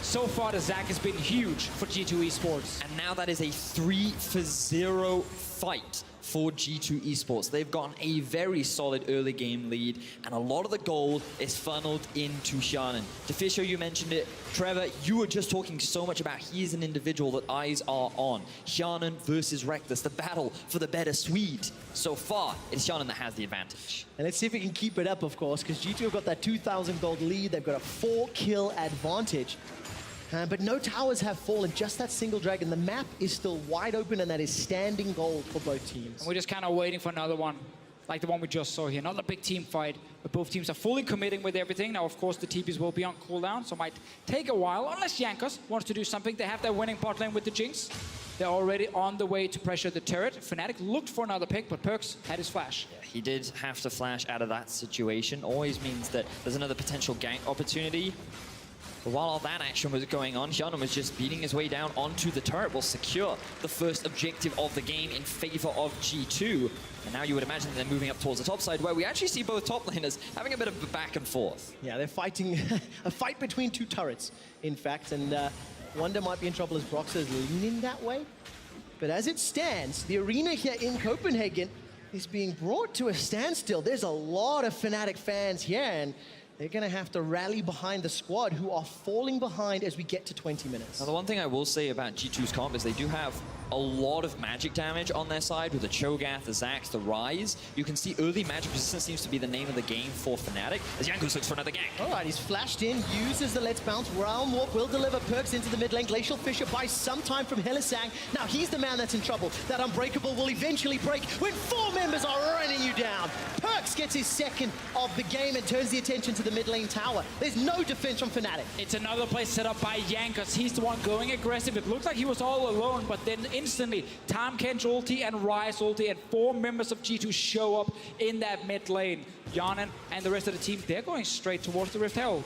So far, the Zac has been huge for G2 Esports. And now that is a 3-0 fight for G2 Esports. They've gotten a very solid early game lead, and a lot of the gold is funneled into Hjarnan. Defisho, you mentioned it. Trevor, you were just talking so much about he is an individual that eyes are on. Hjarnan versus Reckless, the battle for the better Swede. So far, it's Hjarnan that has the advantage. And let's see if we can keep it up, of course, because G2 have got that 2,000 gold lead. They've got a 4-kill advantage. But no towers have fallen, just that single dragon. The map is still wide open, and that is standing gold for both teams. And we're just kind of waiting for another one, like the one we just saw here. Another big team fight, but both teams are fully committing with everything. Now, of course, the TPs will be on cooldown, so it might take a while, unless Jankos wants to do something. They have their winning bot lane with the Jinx. They're already on the way to pressure the turret. Fnatic looked for another pick, but Perks had his flash. Yeah, he did have to flash out of that situation. Always means that there's another potential gank opportunity. But while all that action was going on, Hjarnan was just beating his way down onto the turret. Will secure the first objective of the game in favor of G2. And now you would imagine that they're moving up towards the top side, where we actually see both top laners having a bit of a back and forth. Yeah, they're fighting a fight between 2 turrets, in fact. And Wonder might be in trouble as Brox is leaning that way. But as it stands, the arena here in Copenhagen is being brought to a standstill. There's a lot of Fnatic fans here, and they're going to have to rally behind the squad, who are falling behind as we get to 20 minutes. Now, the one thing I will say about G2's comp is they do have a lot of magic damage on their side with the Cho'Gath, the Zax, the Rise. You can see early magic resistance seems to be the name of the game for Fnatic, as Jankos looks for another gank. All right, he's flashed in, uses the Let's Bounce. Realm Warp will deliver Perks into the mid lane. Glacial Fissure buys some time from Hylissang. Now he's the man that's in trouble. That Unbreakable will eventually break when 4 members are running you down. Perks gets his second of the game and turns the attention to the mid lane tower. There's no defense from Fnatic. It's another play set up by Jankos. He's the one going aggressive. It looked like he was all alone, but then instantly, Tahm Kench ulti and Rise ulti, and 4 members of G2 show up in that mid lane. Hjarnan and the rest of the team, they're going straight towards the Rift Herald.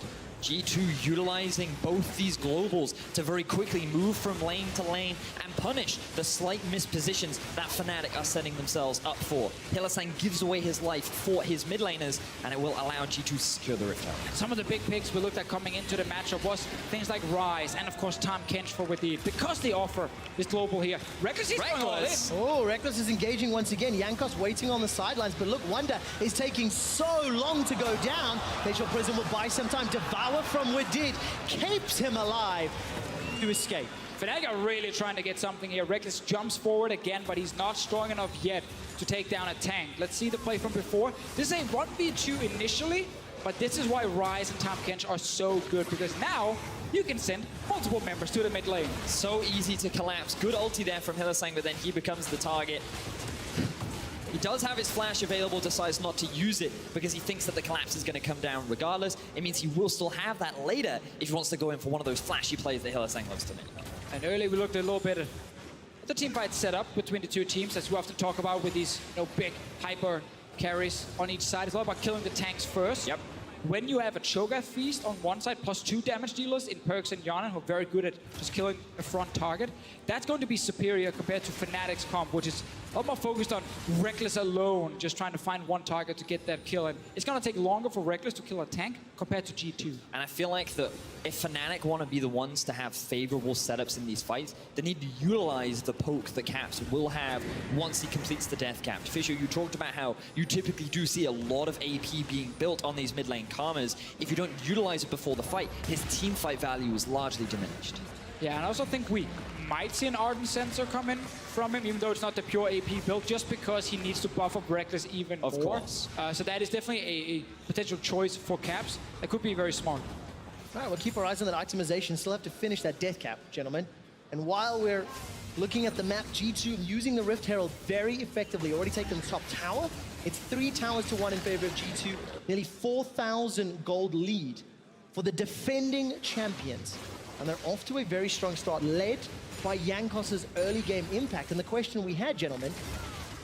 G2 utilizing both these globals to very quickly move from lane to lane and punish the slight mispositions that Fnatic are setting themselves up for. Hylissang gives away his life for his mid laners, and it will allow G2 to secure the Rift Herald. Some of the big picks we looked at coming into the matchup was things like Rise and of course Tom Kench for with the, because they offer this global here. Reckless is going all in. Oh, Reckless is engaging once again. Jankos waiting on the sidelines, but look, Wonder is taking so long to go down. Facial Prism will buy some time. Devour from Wadid keeps him alive to escape. Fnatic are really trying to get something here. Reckless jumps forward again, but he's not strong enough yet to take down a tank. Let's see the play from before. This is a 1v2 initially, but this is why Rise and Tom Kench are so good, because now you can send multiple members to the mid lane. So easy to collapse. Good ulti there from Hylissang, but then he becomes the target. He does have his flash available, decides not to use it because he thinks that the collapse is going to come down regardless. It means he will still have that later if he wants to go in for one of those flashy plays that Hylissang loves to make. And earlier we looked a little bit at the team fight setup between the two teams, as we often talk about with these big hyper carries on each side. It's all about killing the tanks first. Yep. When you have a Cho'Gath Feast on one side plus 2 damage dealers in Perks and Yana, who are very good at just killing a front target, that's going to be superior compared to Fnatic's comp, which is a lot more focused on Reckless alone, just trying to find one target to get that kill. And it's going to take longer for Reckless to kill a tank compared to G2. And I feel like that if Fnatic want to be the ones to have favorable setups in these fights, they need to utilize the poke that Caps will have once he completes the death cap. Fisher, you talked about how you typically do see a lot of AP being built on these mid lane Karmas. If you don't utilize it before the fight, his team fight value is largely diminished. Yeah, and I also think we might see an Ardent Sensor come in from him, even though it's not the pure AP build, just because he needs to buff up Reckless even more. Of course. So that is definitely a potential choice for Caps. That could be very smart. All right, we'll keep our eyes on that itemization. Still have to finish that death cap, gentlemen. And while we're looking at the map, G2 using the Rift Herald very effectively. Already taken the top tower. It's 3 towers to 1 in favor of G2. Nearly 4,000 gold lead for the defending champions. And they're off to a very strong start, led by Jankos' early game impact. And the question we had, gentlemen,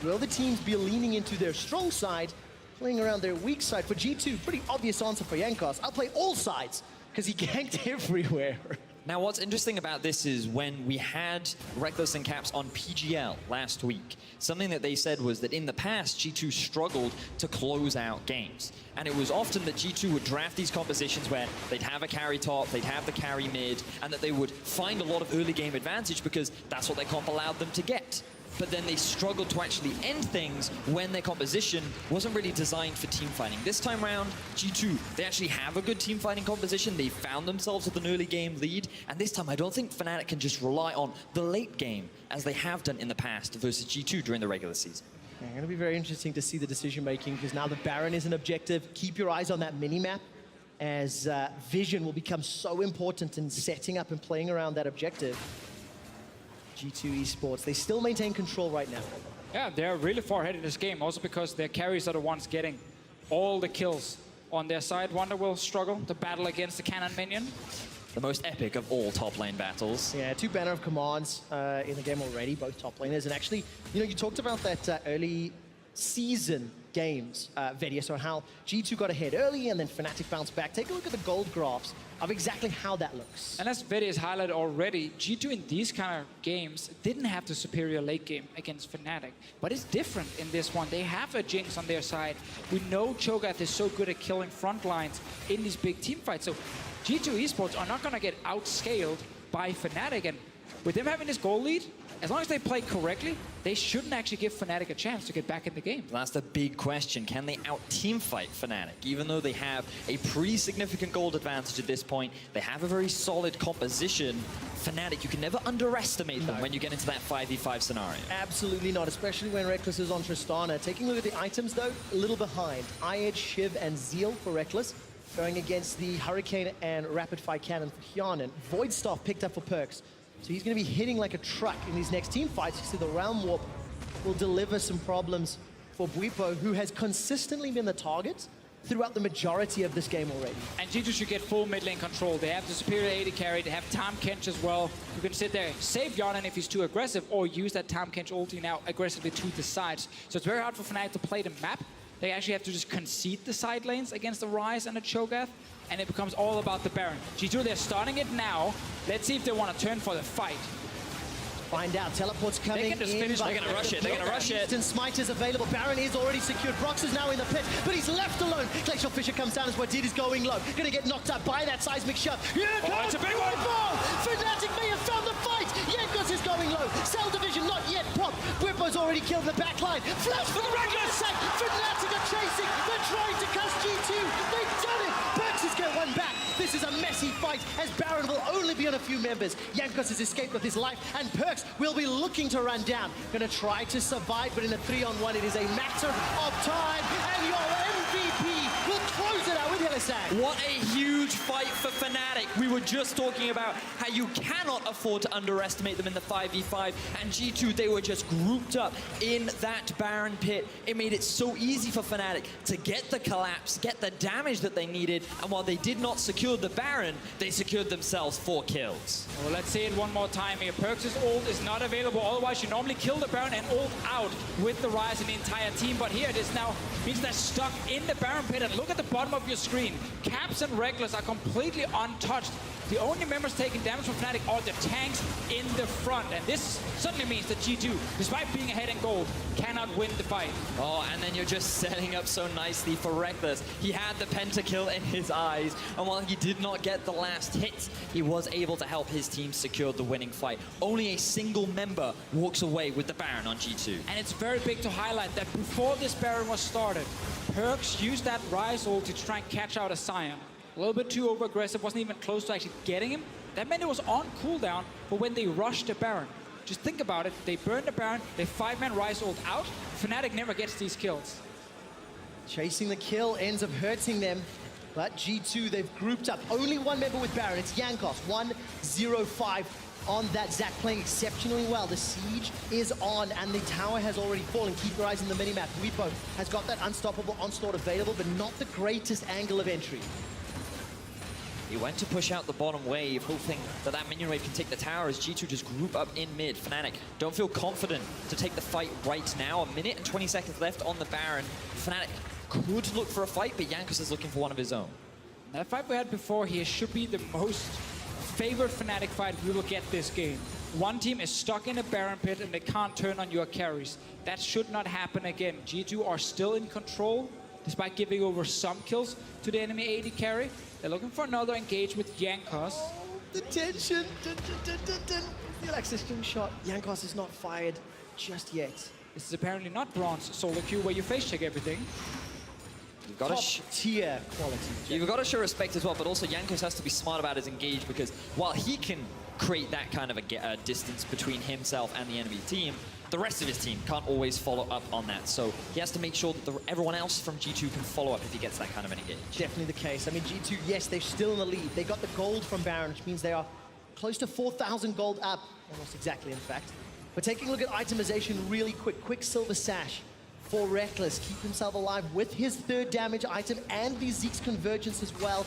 will the teams be leaning into their strong side, playing around their weak side? For G2, pretty obvious answer for Jankos. I'll play all sides, because he ganked everywhere. Now, what's interesting about this is when we had Reckless and Caps on PGL last week, something that they said was that in the past, G2 struggled to close out games. And it was often that G2 would draft these compositions where they'd have a carry top, they'd have the carry mid, and that they would find a lot of early game advantage because that's what their comp allowed them to get. But then they struggled to actually end things when their composition wasn't really designed for team fighting. This time around, G2, they actually have a good team fighting composition. They found themselves with an early game lead. And this time, I don't think Fnatic can just rely on the late game as they have done in the past versus G2 during the regular season. Yeah, going to be very interesting to see the decision making, because now the Baron is an objective. Keep your eyes on that mini-map, as vision will become so important in setting up and playing around that objective. G2 Esports, they still maintain control right now. Yeah, they're really far ahead in this game, also because their carries are the ones getting all the kills on their side. Wonder will struggle to battle against the cannon minion. The most epic of all top lane battles. Yeah, 2 banner of commands in the game already, both top laners. And actually, you talked about that early season games, Vedius, on how G2 got ahead early and then Fnatic bounced back. Take a look at the gold graphs of exactly how that looks. And as Vedius highlighted already, G2 in these kind of games didn't have the superior late game against Fnatic. But it's different in this one. They have a Jinx on their side. We know Cho'Gath is so good at killing front lines in these big team fights. So G2 Esports are not going to get outscaled by Fnatic. And with them having this goal lead, as long as they play correctly, they shouldn't actually give Fnatic a chance to get back in the game. That's the big question. Can they out-team fight Fnatic? Even though they have a pretty significant gold advantage at this point, they have a very solid composition. Fnatic, you can never underestimate them when you get into that 5v5 scenario. Absolutely not, especially when Reckless is on Tristana. Taking a look at the items, though, a little behind. Eye-Edge, Shiv, and Zeal for Reckless, going against the Hurricane and Rapid Fire Cannon for Hyanan. Void Staff picked up for Perks. So he's going to be hitting like a truck in these next team fights. You see the Realm Warp will deliver some problems for Bwipo, who has consistently been the target throughout the majority of this game already. And G2 should get full mid lane control. They have the superior AD carry, they have Tom Kench as well. You can sit there, save Yarnan if he's too aggressive, or use that Tom Kench ulti now aggressively to the sides. So it's very hard for Fnatic to play the map. they actually have to just concede the side lanes against the Ryze and the Cho'Gath, and it becomes all about the Baron. G2, they're starting it now. Let's see if they want to turn for the fight. Find out. Teleport's coming They can just in. finish. They're gonna rush it. They're gonna rush it. Instant Smite is available. Baron is already secured. Brox is now in the pit, but he's left alone. Glacial Fissure comes down as Wadid is going low. Gonna get knocked out by that seismic shove. Here comes it's a big one. Fnatic may have found the fight. Jankos is going low. Cell division not yet popped. Whippo's already killed the backline. Flash for the regular sack. Fnatic are chasing. They're trying to cuss G2. They've done it. Perks is get one back. This is a messy fight as Baron will only be on a few members. Jankos has escaped with his life, and Perks will be looking to run down. Gonna try to survive, but in a 3-on-1, it is a matter of time, and your MVP will close it out with Hylissang. What a huge fight for Fnatic. We were just talking about how you cannot afford to underestimate them in the 5v5, and G2, they were just grouped up in that Baron pit. It made it so easy for Fnatic to get the collapse, get the damage that they needed, and while they did not secure the Baron, they secured themselves 4 kills. Well, let's see it one more time here. Perks' ult is not available. Otherwise, you normally kill the Baron and ult out with the Ryze and the entire team. But here it is now means they're stuck in the Baron pit. And look at the bottom of your screen. Caps and Reckless are completely untouched. The only members taking damage from Fnatic are the tanks in the front. And this suddenly means that G2, despite being ahead in gold, cannot win the fight. Oh, and then you're just setting up so nicely for Reckless. He had the pentakill in his eyes, and while he did not get the last hit, he was able to help his team secure the winning fight. Only a single member walks away with the Baron on G2. And it's very big to highlight that before this Baron was started, Perks used that Ryze ult to try and catch out a Sion. A little bit too over-aggressive, wasn't even close to actually getting him. That meant it was on cooldown, but when they rushed the Baron, just think about it, they burned the Baron, they 5-man Ryze ult out, Fnatic never gets these kills. Chasing the kill ends up hurting them, but G2, they've grouped up. Only one member with Baron, it's Jankos, 1-0-5 on that. Zac playing exceptionally well. The siege is on, and the tower has already fallen. Keep your eyes on the minimap. Whippo has got that unstoppable onslaught available, but not the greatest angle of entry. He went to push out the bottom wave, hoping that that minion wave can take the tower as G2 just group up in mid. Fnatic don't feel confident to take the fight right now. 1 minute and 20 seconds left on the Baron. Fnatic could look for a fight, but Jankos is looking for one of his own. That fight we had before here should be the most favored Fnatic fight we will get this game. One team is stuck in a Baron pit and they can't turn on your carries. That should not happen again. G2 are still in control, despite giving over some kills to the enemy AD carry. They're looking for another engage with Jankos. The tension. The Alexis Jung shot. Jankos is not fired just yet. This is apparently not bronze solo queue where you face check everything. You've got Top tier quality. You've got to show respect as well, but also Jankos has to be smart about his engage, because while he can create that kind of a distance between himself and the enemy team, the rest of his team can't always follow up on that. So he has to make sure that everyone else from G2 can follow up if he gets that kind of an engage. Definitely the case. I mean, G2, yes, they're still in the lead. They got the gold from Baron, which means they are close to 4,000 gold up. Almost exactly, in fact. But taking a look at itemization really quick. Quicksilver Sash for Reckless. Keep himself alive with his 3rd damage item and the Zeke's Convergence as well.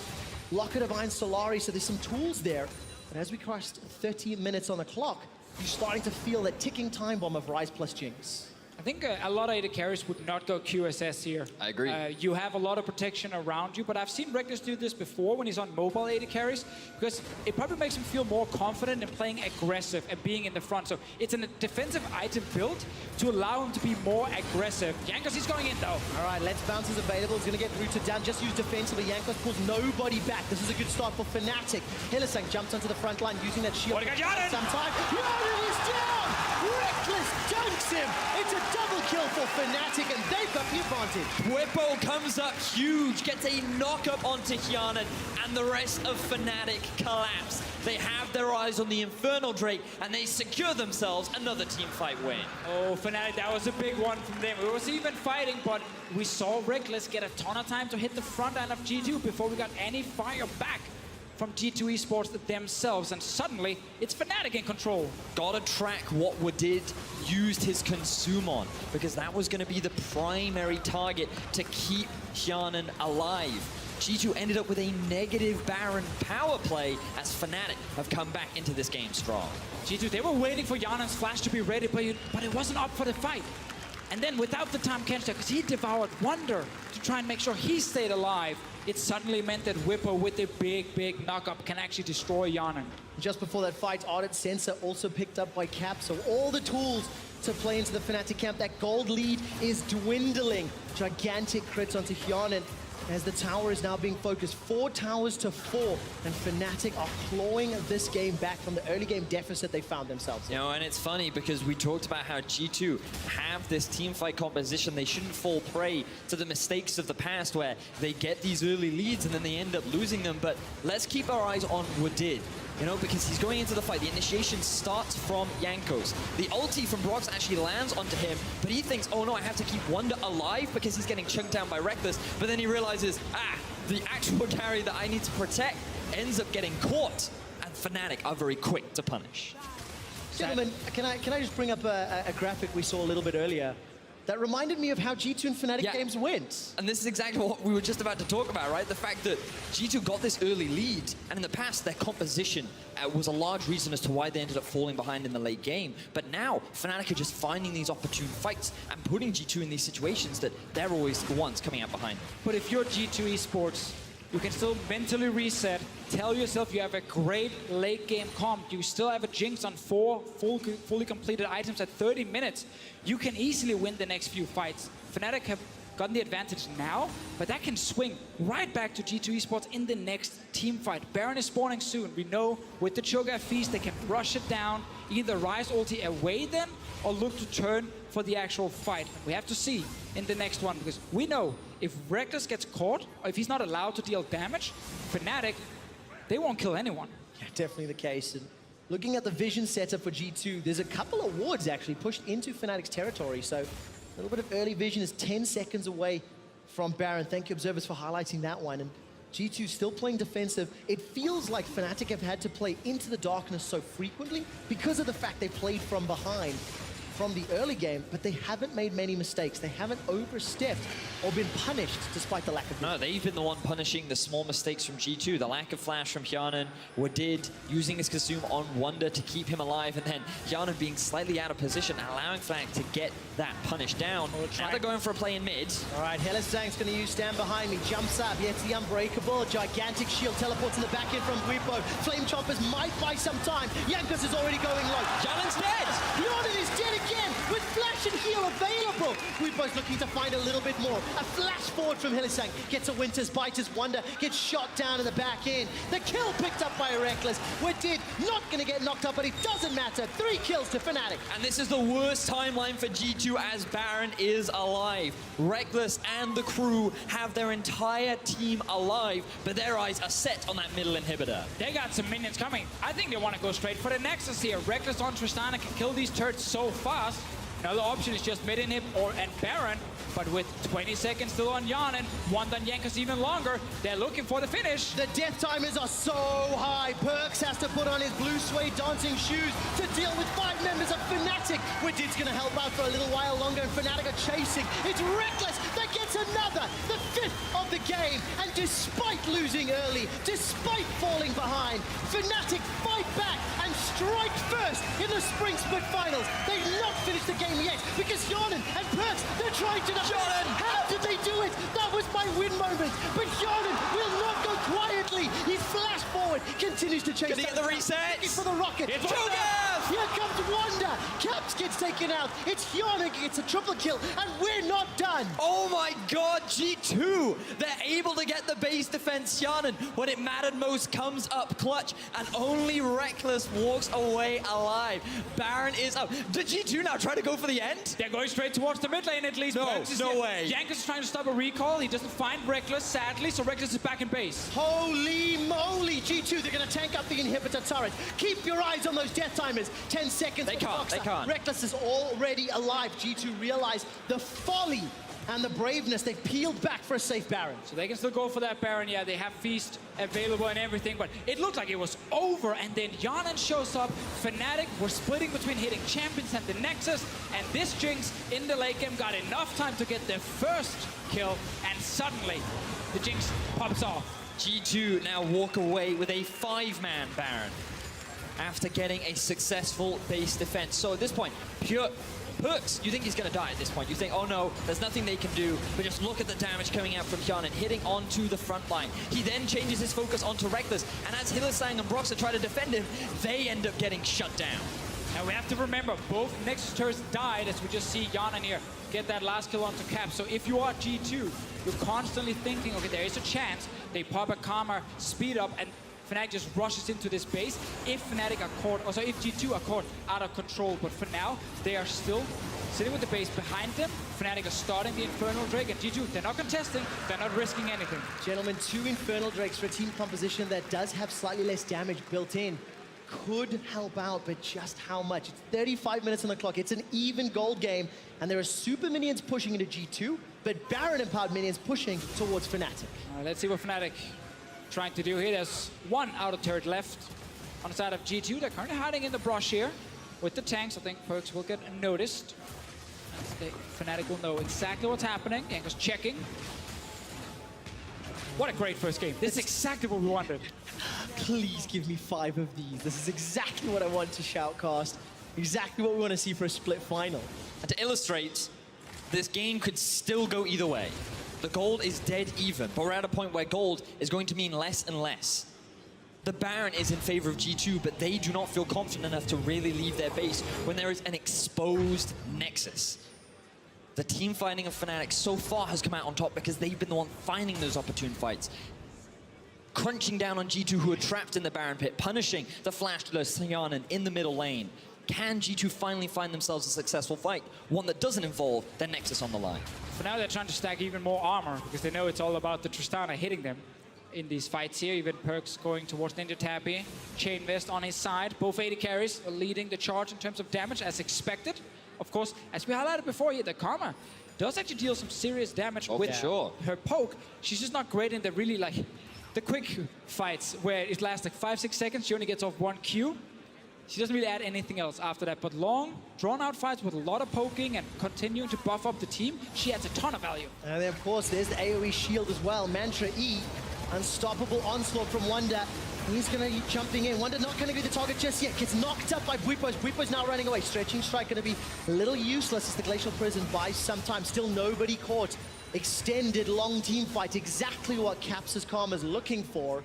Locket of Iron Solari, so there's some tools there. And as we crossed 30 minutes on the clock, you're starting to feel that ticking time bomb of Ryze plus Jinx. I think a lot of AD carries would not go QSS here. I agree. You have a lot of protection around you, but I've seen Reckless do this before when he's on mobile AD carries, because it probably makes him feel more confident in playing aggressive and being in the front. So it's a defensive item built to allow him to be more aggressive. Jankos, he's going in though. All right, Let's Bounce is available. He's going to get rooted down. Just use defensively. Jankos pulls nobody back. This is a good start for Fnatic. Hylissang jumps onto the front line using that shield. Sometime. Yaren is down! Reckless dunks him! It's a double kill for Fnatic, and they've got the advantage. Whippo comes up huge, gets a knock-up onto Hyanan, and the rest of Fnatic collapse. They have their eyes on the Infernal Drake, and they secure themselves another team fight win. Oh, Fnatic, that was a big one from them. It was even fighting, but we saw Reckless get a ton of time to hit the front end of G2 before we got any fire back from G2 Esports themselves, and suddenly it's Fnatic in control. Gotta track what Wadid used his consume on, because that was gonna be the primary target to keep Hyanan alive. G2 ended up with a negative Baron power play as Fnatic have come back into this game strong. G2, they were waiting for Hyanan's flash to be ready, but it wasn't up for the fight. And then without the time catch there, because he devoured Wonder to try and make sure he stayed alive, it suddenly meant that Whippo with a big knock-up can actually destroy Yanin. Just before that fight, Ardent Sensor also picked up by Cap, so all the tools to play into the Fnatic camp. That gold lead is dwindling. Gigantic crits onto Hyanin as the tower is now being focused. 4 towers to 4, and Fnatic are clawing this game back from the early game deficit they found themselves in. You know, and it's funny because we talked about how G2 have this team fight composition. They shouldn't fall prey to the mistakes of the past where they get these early leads and then they end up losing them. But let's keep our eyes on Wadid. You know, because he's going into the fight. The initiation starts from Jankos. The ulti from Brox actually lands onto him, but he thinks, oh no, I have to keep Wonder alive because he's getting chunked down by Reckless. But then he realizes, the actual carry that I need to protect ends up getting caught. And Fnatic are very quick to punish. Gentlemen, can I just bring up a graphic we saw a little bit earlier that reminded me of how G2 and Fnatic games went. And this is exactly what we were just about to talk about, right? The fact that G2 got this early lead, and in the past, their composition was a large reason as to why they ended up falling behind in the late game. But now, Fnatic are just finding these opportune fights and putting G2 in these situations that they're always the ones coming out behind them. But if you're G2 Esports, you can still mentally reset, tell yourself you have a great late game comp, you still have a Jinx on 4 fully completed items at 30 minutes. You can easily win the next few fights. Fnatic have gotten the advantage now, but that can swing right back to G2 Esports in the next team fight. Baron is spawning soon. We know with the Cho'Gath Feast, they can rush it down, either Ryze ulti away them, or look to turn for the actual fight. We have to see in the next one, because we know if Reckless gets caught, or if he's not allowed to deal damage, Fnatic, they won't kill anyone. Yeah, definitely the case. And looking at the vision setup for G2, there's a couple of wards actually pushed into Fnatic's territory. So a little bit of early vision is 10 seconds away from Baron. Thank you, observers, for highlighting that one. And G2 still playing defensive. It feels like Fnatic have had to play into the darkness so frequently because of the fact they played from behind from the early game, but they haven't made many mistakes. They haven't overstepped or been punished despite the lack of vision. No, they've been the one punishing the small mistakes from G2. The lack of flash from Hyanin, Wadid using his consume on Wonder to keep him alive, and then Hyanin being slightly out of position, allowing Fnatic to get that punish down. Now they're going for a play in mid. All right, Helisank's going to use stand behind me. Jumps up, gets the unbreakable. Gigantic shield teleports in the back end from Whippo. Flame Chompers might buy some time. Jankos is already going low. Hyanin's dead! Hyanin is dead again with flash and heal available. Whippo's looking to find a little bit more. A flash forward from Helisank. Gets a Winter's Bite as Wonder gets shot down in the back end. The kill picked up by Reckless. Wadid not going to get knocked up, but it doesn't matter. 3 kills to Fnatic. And this is the worst timeline for G2 as Baron is alive. Reckless and the crew have their entire team alive, but their eyes are set on that middle inhibitor. They got some minions coming. I think they want to go straight for the Nexus here. Reckless on Tristana can kill these turrets so fast. Another option is just mid-inhib and Baron, but with 20 seconds still on Yanin, one on Jankos even longer, they're looking for the finish. The death timers are so high. Perks has to put on his blue suede dancing shoes to deal with 5 members of Fnatic. Wadid's going to help out for a little while longer, and Fnatic are chasing. It's Reckless that gets another, the 5th of the game. And despite losing early, despite falling behind, Fnatic fight back and strike first in the Spring Split Finals. They've not finished the game yet because Yanin and Perks, they're trying to... How did they do it? That was my win moment. But Yanin will not go quietly. He's flashed forward, continues to chase. Gonna get the reset. Looking for the rocket. It's Cho'Gath! Here comes Wonder. Caps gets taken out. It's Yanin gets a triple kill, and we're not done. Oh my god, G2! They're able to get the base defense. Yanin, when it mattered most, comes up clutch, and only Reckless walks away alive. Baron is up. Did G2 now try to go for the end? They're going straight towards the mid lane at least. No way. Jankos is trying to stop a recall. He doesn't find Reckless, sadly, so Reckless is back in base. Holy moly, G2, they're going to tank up the inhibitor turret. Keep your eyes on those death timers. 10 seconds. They can't. Reckless is already alive. G2 realize the folly and the braveness. They've peeled back for a safe Baron. So they can still go for that Baron. Yeah, they have Feast available and everything, but it looked like it was over, and then Yanin shows up. Fnatic were splitting between hitting champions and the Nexus, and this Jinx in the late game got enough time to get their first kill, and suddenly the Jinx pops off. G2 now walk away with a 5-man Baron after getting a successful base defense. So at this point, pure Perks, you think he's going to die at this point. You think, oh no, there's nothing they can do, but just look at the damage coming out from Hyanan, hitting onto the front line. He then changes his focus onto Reckless, and as Hylissang and Broxah try to defend him, they end up getting shut down. And we have to remember, both Nexus turrets died, as we just see Hyanan here get that last kill onto Cap. So if you are G2, you're constantly thinking, okay, there is a chance they pop a Karma, speed up, and Fnatic just rushes into this base. If Fnatic are caught, or sorry, if G2 are caught out of control, but for now, they are still sitting with the base behind them. Fnatic are starting the Infernal Drake, and G2, they're not contesting, they're not risking anything. Gentlemen, 2 Infernal Drakes for a team composition that does have slightly less damage built in. Could help out, but just how much? It's 35 minutes on the clock. It's an even gold game, and there are super minions pushing into G2, but Baron empowered minions pushing towards Fnatic. All right, let's see what Fnatic trying to do here. There's 1 outer turret left on the side of G2. They're currently hiding in the brush here with the tanks. I think Perks will get noticed. Fnatic will know exactly what's happening. Yanko's checking. What a great first game. This is exactly what we wanted. Please give me 5 of these. This is exactly what I want to shoutcast. Exactly what we want to see for a split final. And to illustrate, this game could still go either way. The gold is dead even, but we're at a point where gold is going to mean less and less. The Baron is in favor of G2, but they do not feel confident enough to really leave their base when there is an exposed Nexus. The team fighting of Fnatic so far has come out on top because they've been the one finding those opportune fights. Crunching down on G2, who are trapped in the Baron pit, punishing the flashless Hyanan in the middle lane. Can G2 finally find themselves a successful fight? One that doesn't involve their Nexus on the line. For now, they're trying to stack even more armor because they know it's all about the Tristana hitting them in these fights here. Even Perks going towards Ninja Tappy. Chain Vest on his side. Both AD carries are leading the charge in terms of damage as expected. Of course, as we highlighted before here, the Karma does actually deal some serious damage with her poke. She's just not great in the really like the quick fights where it lasts like 5-6 seconds. She only gets off 1 Q. She doesn't really add anything else after that. But long, drawn-out fights with a lot of poking and continuing to buff up the team, she adds a ton of value. And then, of course, there's the AoE shield as well. Mantra E, unstoppable onslaught from Wonder. He's going to be jumping in. Wonder not going to be the target just yet. Gets knocked up by Bwipo's. Bwipo's now running away. Stretching Strike going to be a little useless as the Glacial Prison buys some time. Still nobody caught. Extended long team fight. Exactly what Caps' Karma's looking for.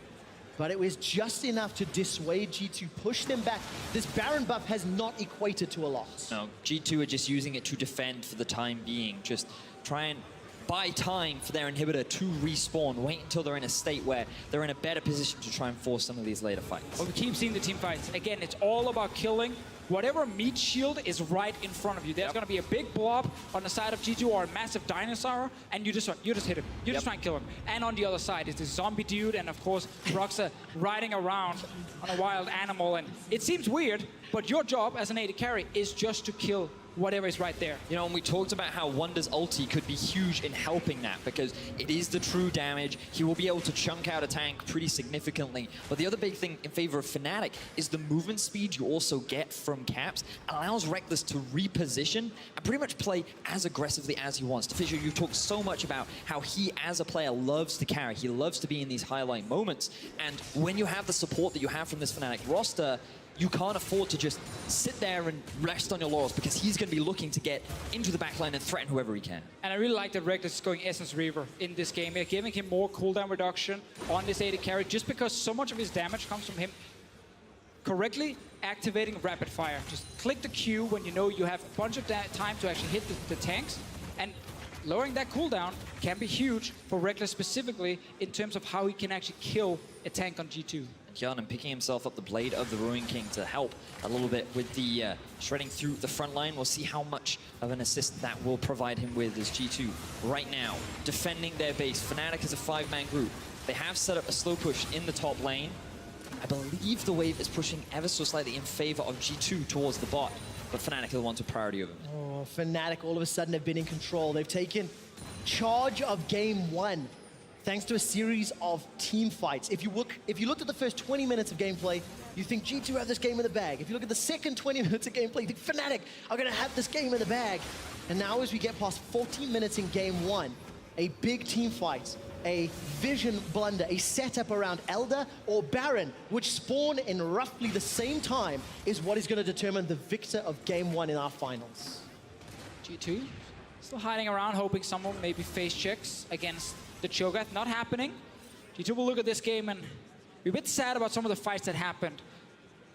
But it was just enough to dissuade G2, push them back. This Baron buff has not equated to a loss. No, G2 are just using it to defend for the time being. Just try and buy time for their inhibitor to respawn. Wait until they're in a state where they're in a better position to try and force some of these later fights. Well, we keep seeing the team fights. Again, it's all about killing whatever meat shield is right in front of you. There's going to be a big blob on the side of G2 or a massive dinosaur, and you just hit him. You just try and kill him. And on the other side is this zombie dude, and of course, Broxah riding around on a wild animal. And it seems weird, but your job as an AD carry is just to kill whatever is right there. You know, and we talked about how Wonder's ulti could be huge in helping that because it is the true damage. He will be able to chunk out a tank pretty significantly. But the other big thing in favor of Fnatic is the movement speed you also get from Caps allows Reckless to reposition and pretty much play as aggressively as he wants. Fisher, you talked so much about how he, as a player, loves to carry. He loves to be in these highlight moments. And when you have the support that you have from this Fnatic roster, you can't afford to just sit there and rest on your laurels because he's going to be looking to get into the backline and threaten whoever he can. And I really like that Reckless is going Essence Reaver in this game. They're giving him more cooldown reduction on this AD carry just because so much of his damage comes from him correctly activating rapid fire. Just click the Q when you know you have a bunch of time to actually hit the tanks. And lowering that cooldown can be huge for Reckless specifically in terms of how he can actually kill a tank on G2. Hyanan picking himself up the Blade of the Ruin King to help a little bit with the shredding through the front line. We'll see how much of an assist that will provide him with as G2 right now defending their base. Fnatic is a 5-man group. They have set up a slow push in the top lane. I believe the wave is pushing ever so slightly in favor of G2 towards the bot, but Fnatic are the ones with priority over them. Oh, Fnatic all of a sudden have been in control. They've taken charge of game 1. Thanks to a series of team fights. If you looked at the first 20 minutes of gameplay, you think G2 have this game in the bag. If you look at the second 20 minutes of gameplay, you think Fnatic are going to have this game in the bag. And now as we get past 14 minutes in game 1, a big team fight, a vision blunder, a setup around Elder or Baron, which spawn in roughly the same time, is what is going to determine the victor of game 1 in our finals. G2 still hiding around, hoping someone maybe face checks against the Cho'Gath. Not happening. G2 will look at this game and be a bit sad about some of the fights that happened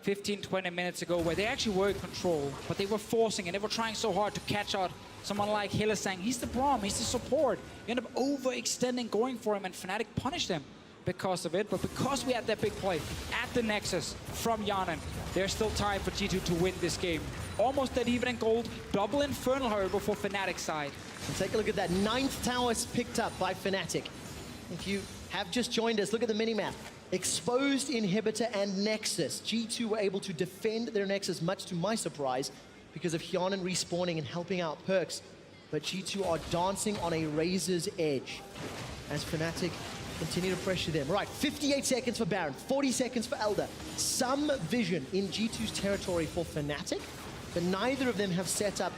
15, 20 minutes ago, where they actually were in control, but they were forcing and they were trying so hard to catch out someone like Hylissang. He's the Braum, he's the support. You end up overextending, going for him, and Fnatic punished them because of it. But because we had that big play at the Nexus from Yanin, there's still time for G2 to win this game. Almost dead even in gold, double Infernal, however, for Fnatic's side. And take a look at that 9th tower picked up by Fnatic. If you have just joined us, look at the minimap. Exposed Inhibitor and Nexus. G2 were able to defend their Nexus, much to my surprise, because of Hyanin respawning and helping out Perks. But G2 are dancing on a razor's edge as Fnatic continue to pressure them. Right, 58 seconds for Baron, 40 seconds for Elder. Some vision in G2's territory for Fnatic, but neither of them have set up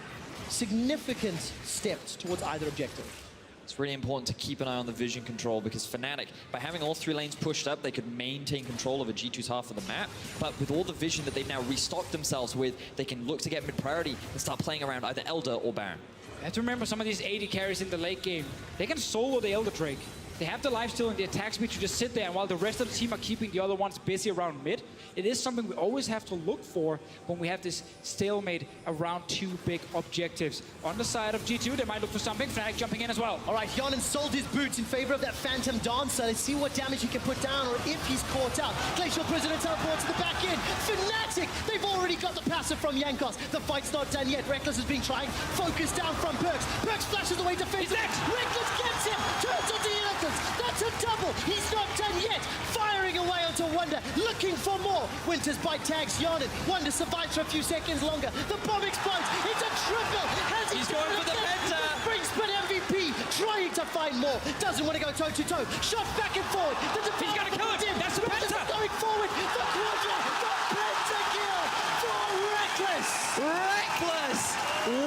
significant steps towards either objective. It's really important to keep an eye on the vision control, because Fnatic, by having all 3 lanes pushed up, they could maintain control over G2's half of the map. But with all the vision that they've now restocked themselves with, they can look to get mid-priority and start playing around either Elder or Baron. You have to remember some of these AD carries in the late game. They can solo the Elder Drake. They have the lifesteal and the attack speed to just sit there, and while the rest of the team are keeping the other ones busy around mid, it is something we always have to look for when we have this stalemate around 2 big objectives. On the side of G2, they might look for something. Fnatic jumping in as well. All right, Hyanin sold his boots in favor of that Phantom Dancer. Let's see what damage he can put down, or if he's caught out. Glacial Prisoner teleports to the back end. Fnatic, they've already got the passive from Jankos. The fight's not done yet. Reckless is being tried. Focus down from Perks. Perks flashes away defensive. Reckless gets him. Turns onto Jankos. That's a double. He's not done yet. Firing away onto Wonder, looking for more. Winter's bite tags Hyanin. Wonder survives for a few seconds longer. The bomb explodes. It's a triple. Has He's going for the penta. Freecs but MVP trying to find more. Doesn't want to go toe to toe. Shot back and forward. He's got to kill it. That's the penta. Going forward. The quadra. The penta kill for Reckless. Reckless!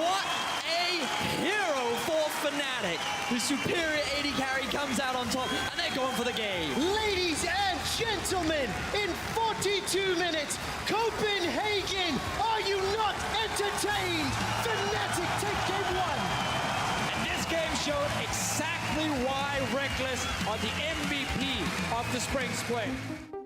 What a hero for Fnatic. The superior AD carry comes out on top, and they're going for the game. Ladies and gentlemen, in 42 minutes, Copenhagen, are you not entertained? Fnatic take game 1. And this game showed exactly why Reckless are the MVP of the spring split.